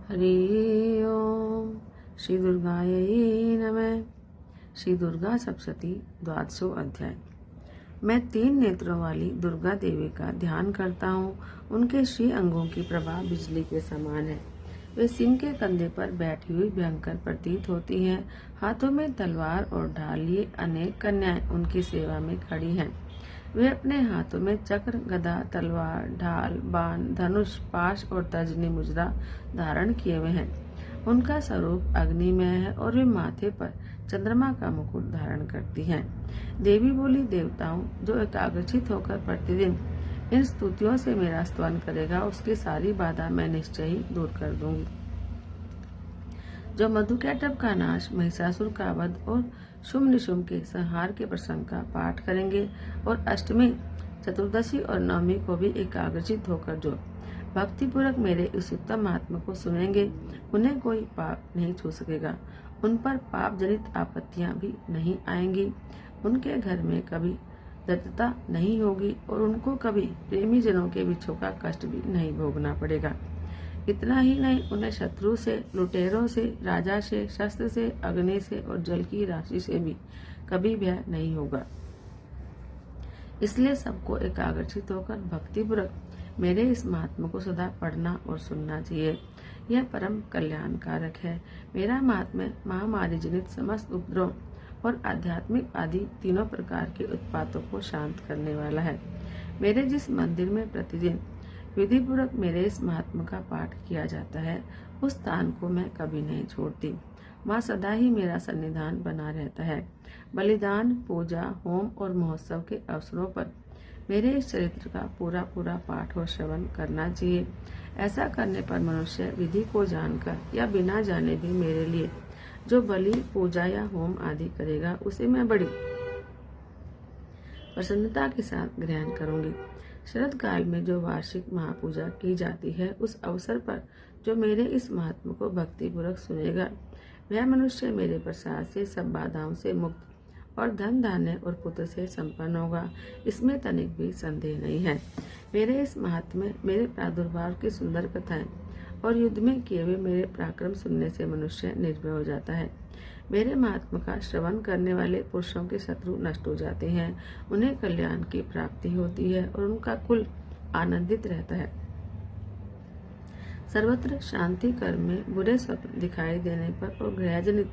हरि ओम। श्री दुर्गायै नमः। श्री दुर्गा सप्तशती 12वां अध्याय। मैं 3 नेत्रों वाली दुर्गा देवी का ध्यान करता हूँ। उनके श्री अंगों की प्रभा बिजली के समान है। वे सिंह के कंधे पर बैठी हुई भयंकर प्रतीत होती हैं। हाथों में तलवार और ढाल लिए अनेक कन्याएं उनकी सेवा में खड़ी हैं। वे अपने हाथों में चक्र, गदा, तलवार, ढाल, बाण, धनुष, पाश और तर्जनी मुजरा धारण किए हुए हैं। उनका स्वरूप अग्निमय है और वे माथे पर चंद्रमा का मुकुट धारण करती हैं। देवी बोली, देवताओं, जो एकाग्रचित होकर प्रतिदिन इन स्तुतियों से मेरा स्तवन करेगा, उसकी सारी बाधा मैं निश्चय ही दूर कर दूंगी। जो मधुकैटभ का नाश, महिषासुर का वध और शुंभ निशुंभ के संहार के प्रसंग का पाठ करेंगे और अष्टमी, चतुर्दशी और नवमी को भी एकाग्रचित होकर जो भक्तिपूर्वक मेरे इस उत्तम महात्मा को सुनेंगे, उन्हें कोई पाप नहीं छू सकेगा। उन पर पाप जनित आपत्तियां भी नहीं आएंगी। उनके घर में कभी दरिद्रता नहीं होगी और उनको कभी प्रेमी जनों के विछोह का कष्ट भी नहीं भोगना पड़ेगा। इतना ही नहीं, उन्हें शत्रु से, लुटेरों से, राजा से, शस्त्र से, अग्नि से और जल की राशि से भी कभी भय नहीं होगा। इसलिए सबको एकाग्रचित होकर भक्तिपूर्वक मेरे इस महात्मा को सदा पढ़ना और सुनना चाहिए। यह परम कल्याणकारक है। मेरा महात्म्य महामारी जनित समस्त उपद्रव और आध्यात्मिक आदि तीनों प्रकार के उत्पातों को शांत करने वाला है। मेरे जिस मंदिर में प्रतिदिन विधि पूर्वक मेरे इस महात्मा का पाठ किया जाता है, उस स्थान को मैं कभी नहीं छोड़ती। वहाँ सदा ही मेरा सन्निधान बना रहता है। बलिदान, पूजा, होम और महोत्सव के अवसरों पर मेरे इस चरित्र का पूरा पूरा पाठ और श्रवण करना चाहिए। ऐसा करने पर मनुष्य विधि को जानकर या बिना जाने भी मेरे लिए जो बलि, पूजा या होम आदि करेगा, उसे मैं बड़ी प्रसन्नता के साथ ग्रहण करूंगी। शरद काल में जो वार्षिक महापूजा की जाती है, उस अवसर पर जो मेरे इस महात्मा को भक्ति पूर्वक सुनेगा, वह मनुष्य मेरे प्रसाद से सब बाधाओं से मुक्त और धन, धान्य और पुत्र से संपन्न होगा। इसमें तनिक भी संदेह नहीं है। मेरे इस महात्म्य, मेरे प्रादुर्भाव की सुंदर कथाएं और युद्ध में किए हुए मेरे पराक्रम सुनने से मनुष्य निर्भय हो जाता है। मेरे महात्मा का श्रवण करने वाले पुरुषों के शत्रु नष्ट हो जाते हैं, उन्हें कल्याण की प्राप्ति होती है और उनका कुल आनंदित रहता है। सर्वत्र शांति कर्म में बुरे स्वप्न दिखाई देने पर और गृहजनित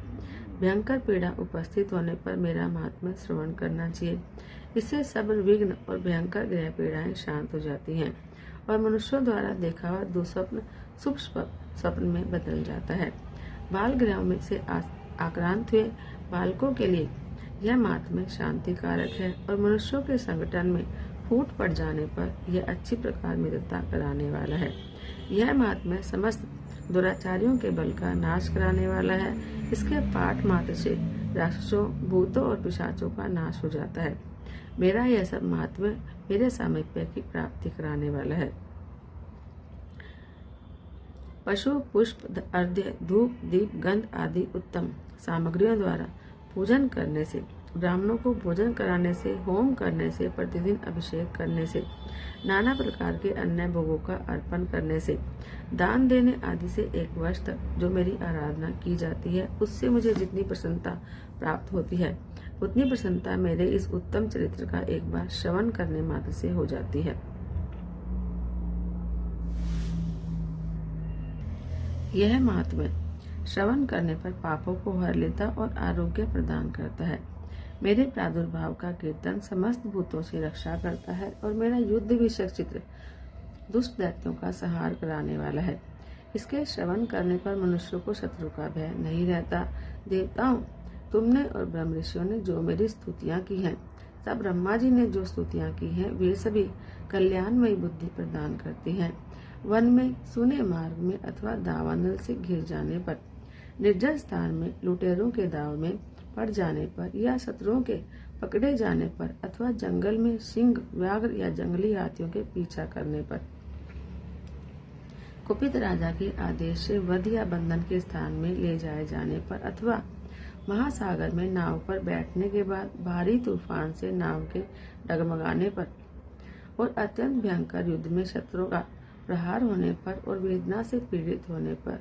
भयंकर पीड़ा उपस्थित होने पर मेरा महात्मा श्रवण करना चाहिए। इससे सब विघ्न और भयंकर गृह पीड़ाएं शांत हो जाती हैं और मनुष्यों द्वारा देखा हुआ दुस्वप्न शुभ स्वप्न में बदल जाता है। बाल गृहों में से आक्रांत हुए बालकों के लिए यह महात्म्य शांति कारक है और मनुष्यों के संगठन में फूट पड़ जाने पर यह अच्छी प्रकार मित्रता कराने वाला है। यह महात्म्य समस्त दुराचारियों के बल का नाश कराने वाला है। इसके पाठ मात्र से राक्षसों, भूतों और पिशाचों का नाश हो जाता है। मेरा यह सब महात्म्य मेरे सामीप्य की प्राप्ति कराने वाला है। पशु, पुष्प, अर्घ्य, धूप, दीप, गंध आदि उत्तम सामग्रियों द्वारा पूजन करने से, ब्राह्मणों को भोजन कराने से, होम करने से, प्रतिदिन अभिषेक करने से, नाना प्रकार के अन्य भोगों का अर्पण करने से, दान देने आदि से 1 वर्ष तक जो मेरी आराधना की जाती है, उससे मुझे जितनी प्रसन्नता प्राप्त होती है, उतनी प्रसन्नता मेरे इस उत्तम चरित्र का एक बार श्रवण करने मात्र से हो जाती है। यह महात्म्य श्रवण करने पर पापों को हर लेता और आरोग्य प्रदान करता है। मेरे प्रादुर्भाव का कीर्तन समस्त भूतों से रक्षा करता है और मेरा युद्ध विषयक चित्र दुष्ट दैत्यों का संहार कराने वाला है। इसके श्रवण करने पर मनुष्यों को शत्रु का भय नहीं रहता। देवताओं, तुमने और ब्रह्म ऋषियों ने जो मेरी स्तुतियां की हैं तथा ब्रह्मा जी ने जो स्तुतियां की हैं वे सभी कल्याणमयी बुद्धि प्रदान करती हैं। वन में, सूने मार्ग में अथवा दावानल से घिर जाने पर, निर्जल स्थान में लुटेरों के दाव में पड़ जाने पर या शत्रुओं के पकड़े जाने पर अथवा जंगल में सिंह, व्याघ्र या जंगली हाथियों के पीछा करने पर, कुपित राजा के आदेश से वध या बंधन के स्थान में ले जाए जाने पर अथवा महासागर में नाव पर बैठने के बाद भारी तूफान से नाव के डगमगाने पर और अत्यंत भयंकर युद्ध में शत्रुओं का प्रहार होने पर और वेदना से पीड़ित होने पर,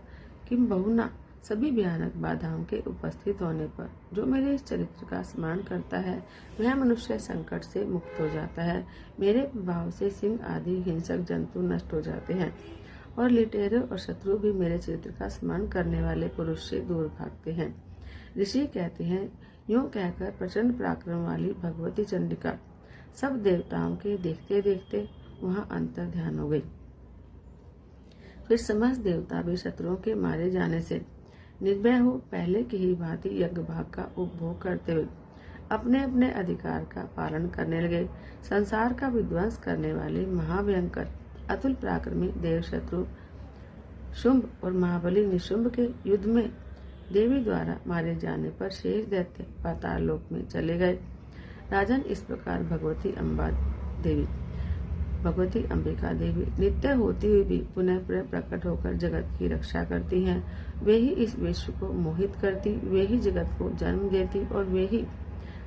किम बहुना सभी भयानक बाधाओं के उपस्थित होने पर जो मेरे इस चरित्र का स्मरण करता है वह मनुष्य संकट से मुक्त हो जाता है। मेरे प्रभाव से सिंह आदि हिंसक जंतु नष्ट हो जाते हैं और लुटेरे और शत्रु भी मेरे चरित्र का स्मरण करने वाले पुरुष से दूर भागते हैं। ऋषि कहते हैं, यूं कहकर प्रचंड पराक्रम वाली भगवती चंडिका सब देवताओं के देखते देखते वहां अंतर ध्यान हो गई। फिर समस्त देवता भी शत्रुओं के मारे जाने से निर्भय हो पहले की ही भांति यज्ञ भाग का उपभोग करते हुए अपने अपने अधिकार का पालन करने लगे। संसार का विध्वंस करने वाले महाभयंकर अतुल पराक्रमी देव शत्रु शुंभ और महाबली निशुंभ के युद्ध में देवी द्वारा मारे जाने पर शेष दैत्य पाताल लोक में चले गए। राजन, इस प्रकार भगवती अंबिका देवी नित्य होती हुई भी पुनः प्रकट होकर जगत की रक्षा करती हैं। वे ही इस विश्व को मोहित करती, वे ही जगत को जन्म देती और वे ही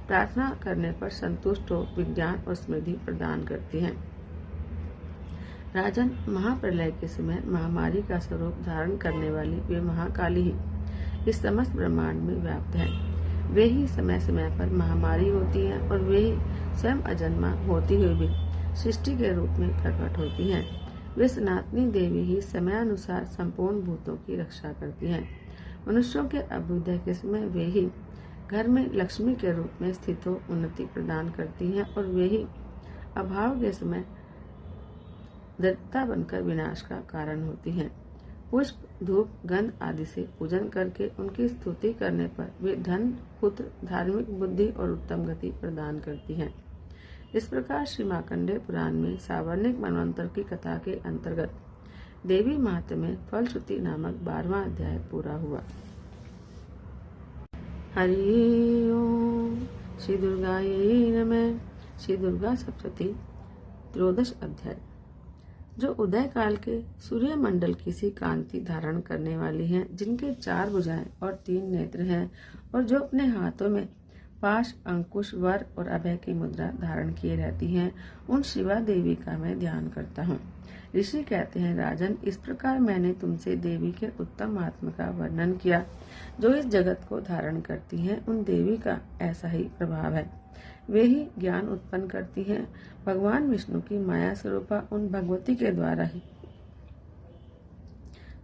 प्रार्थना करने पर संतुष्ट हो विज्ञान और स्मृति प्रदान करती हैं। राजन, महाप्रलय के समय महामारी का स्वरूप धारण करने वाली वे महाकाली ही इस समस्त ब्रह्मांड में व्याप्त हैं। वे ही समय समय पर महामारी होती हैं और वे ही स्वयं अजन्मा होती हुई भी सृष्टि के रूप में प्रकट होती हैं। वे सनातनी देवी ही समयानुसार संपूर्ण भूतों की रक्षा करती हैं। मनुष्यों के अभ्युदय के समय वे ही घर में लक्ष्मी के रूप में स्थित हो उन्नति प्रदान करती हैं और वे ही अभाव के समय दरिद्रता बनकर विनाश का कारण होती हैं। पुष्प, धूप, गंध आदि से पूजन करके उनकी स्तुति करने पर वे धन, पुत्र, धार्मिक बुद्धि और उत्तम गति प्रदान करती हैं। इस प्रकार श्री मार्कंडेय पुराण में सावर्णिक मनवंतर की कथा के अंतर्गत देवी महात्म्य में फलश्रुति नामक 12वां अध्याय पूरा हुआ। हरि ओम। श्री दुर्गायै नमः। श्री दुर्गा सप्तशती 13 अध्याय। जो उदय काल के सूर्य मंडल की सी कांति धारण करने वाली हैं, जिनके 4 भुजाएं और 3 नेत्र हैं और जो अपने हाथों में पाश, अंकुश, वर और अभय की मुद्रा धारण किए रहती हैं, उन शिवा देवी का मैं ध्यान करता हूँ। ऋषि कहते हैं, राजन, इस प्रकार मैंने तुमसे देवी के उत्तम आत्मा का वर्णन किया जो इस जगत को धारण करती हैं। उन देवी का ऐसा ही प्रभाव है, वे ही ज्ञान उत्पन्न करती हैं। भगवान विष्णु की माया स्वरूपा उन भगवती के द्वारा ही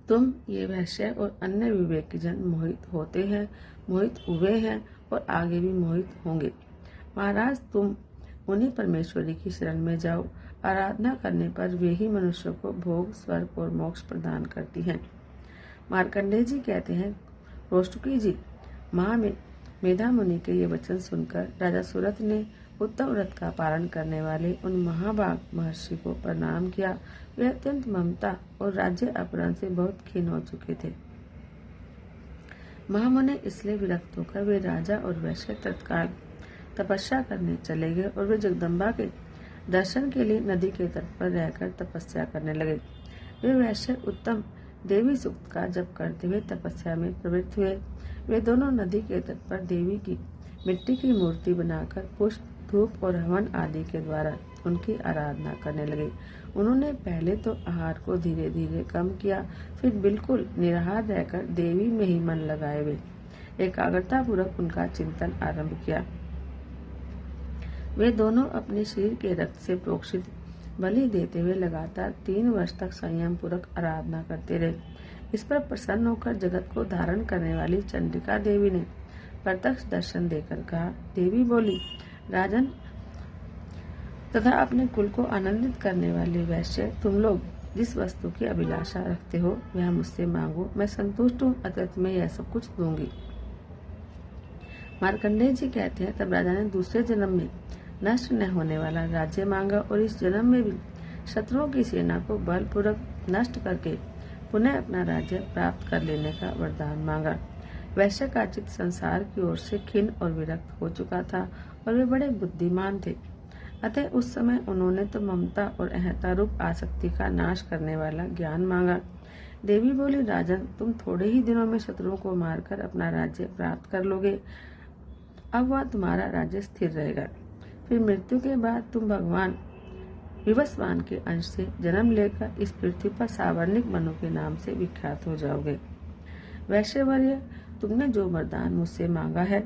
तुम ये वैश्य और अन्य विवेकी जन मोहित होते हैं, मोहित हुए हैं और आगे भी मोहित होंगे। महाराज, तुम उन्हीं परमेश्वरी की शरण में जाओ। आराधना करने पर वे ही मनुष्यों को भोग, स्वर्ग और मोक्ष प्रदान करती हैं। मार्कंडेय जी कहते हैं, रोष्टुकी जी, मेधा मुनि के ये वचन सुनकर राजा सुरथ ने उत्तम व्रत का पालन करने वाले उन महाभाग महर्षि को प्रणाम किया। वे अत्यंत ममता और राज्य अपहरण से बहुत खीन हो चुके थे। महामुनि इसलिए विरक्त होकर वे राजा और वैश्य तत्काल तपस्या करने चले गए और वे जगदम्बा के दर्शन के लिए नदी के तट पर रहकर तपस्या करने लगे। वे वैश्य उत्तम देवी सूक्त का जप करते हुए तपस्या में प्रवृत्त हुए। वे दोनों नदी के तट पर देवी की मिट्टी की मूर्ति बनाकर पुष्प, धूप और हवन आदि के द्वारा उनकी आराधना करने लगे। उन्होंने पहले तो आहार को धीरे धीरे कम किया, फिर बिल्कुल निराहार रहकर देवी में ही मन लगाए हुए एकाग्रता पूर्वक उनका चिंतन आरंभ किया। वे दोनों अपने शरीर के रक्त से प्रोक्षित बलि देते हुए लगातार 3 वर्ष तक संयम पूर्वक आराधना करते रहे। इस पर प्रसन्न होकर जगत को धारण करने वाली चंडिका देवी ने प्रत्यक्ष दर्शन देकर कहा, देवी बोली, राजन तथा अपने कुल को आनंदित करने वाले वैश्य, तुम लोग जिस वस्तु की अभिलाषा रखते हो वह मुझसे मांगो, मैं संतुष्ट हूँ, अतः तुम्हें यह सब कुछ दूंगी। मार्कंडेय जी कहते हैं, तब राजा ने दूसरे जन्म में नष्ट न होने वाला राज्य मांगा और इस जन्म में भी शत्रुओं की सेना को बलपूर्वक नष्ट करके पुनः अपना राज्य प्राप्त कर लेने का वरदान मांगा। वैश्य का चित्त संसार की ओर से खिन्न और विरक्त हो चुका था और वे बड़े बुद्धिमान थे, अतः उस समय उन्होंने तो ममता और अहंता रूप आसक्ति का नाश करने वाला ज्ञान मांगा। देवी बोली, राजन, तुम थोड़े ही दिनों में शत्रुओं को मारकर अपना राज्य प्राप्त कर लोगे। अब वह तुम्हारा राज्य स्थिर रहेगा। फिर मृत्यु के बाद तुम भगवान विवस्वान के अंश से जन्म लेकर इस पृथ्वी पर सावर्णिक मनु के नाम से विख्यात हो जाओगे। वैश्यवर्य, तुमने जो वरदान मुझसे मांगा है,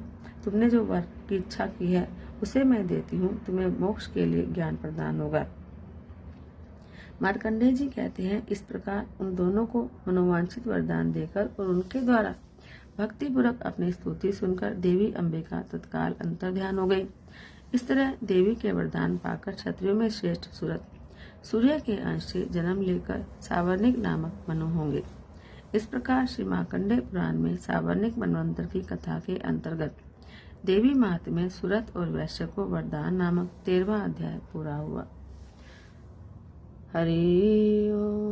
तुमने जो वर की इच्छा की है, उसे मैं देती हूँ। तुम्हें मोक्ष के लिए ज्ञान प्रदान होगा। मार्कंडेय जी कहते हैं, इस प्रकार उन दोनों को मनोवांछित वरदान देकर और उनके द्वारा भक्ति पूर्वक अपनी स्तुति सुनकर देवी अंबिका तत्काल अंतर ध्यान हो गई। इस तरह देवी के वरदान पाकर क्षत्रियों में श्रेष्ठ सूरत सूर्य के अंश से जन्म लेकर सावर्णिक नामक मनु होंगे। इस प्रकार श्री मार्कंडेय पुराण में सावर्णिक मनवंतर की कथा के अंतर्गत देवी महात्म्य सूरत और वैश्य को वरदान नामक 13वां अध्याय पूरा हुआ। हरि ओम।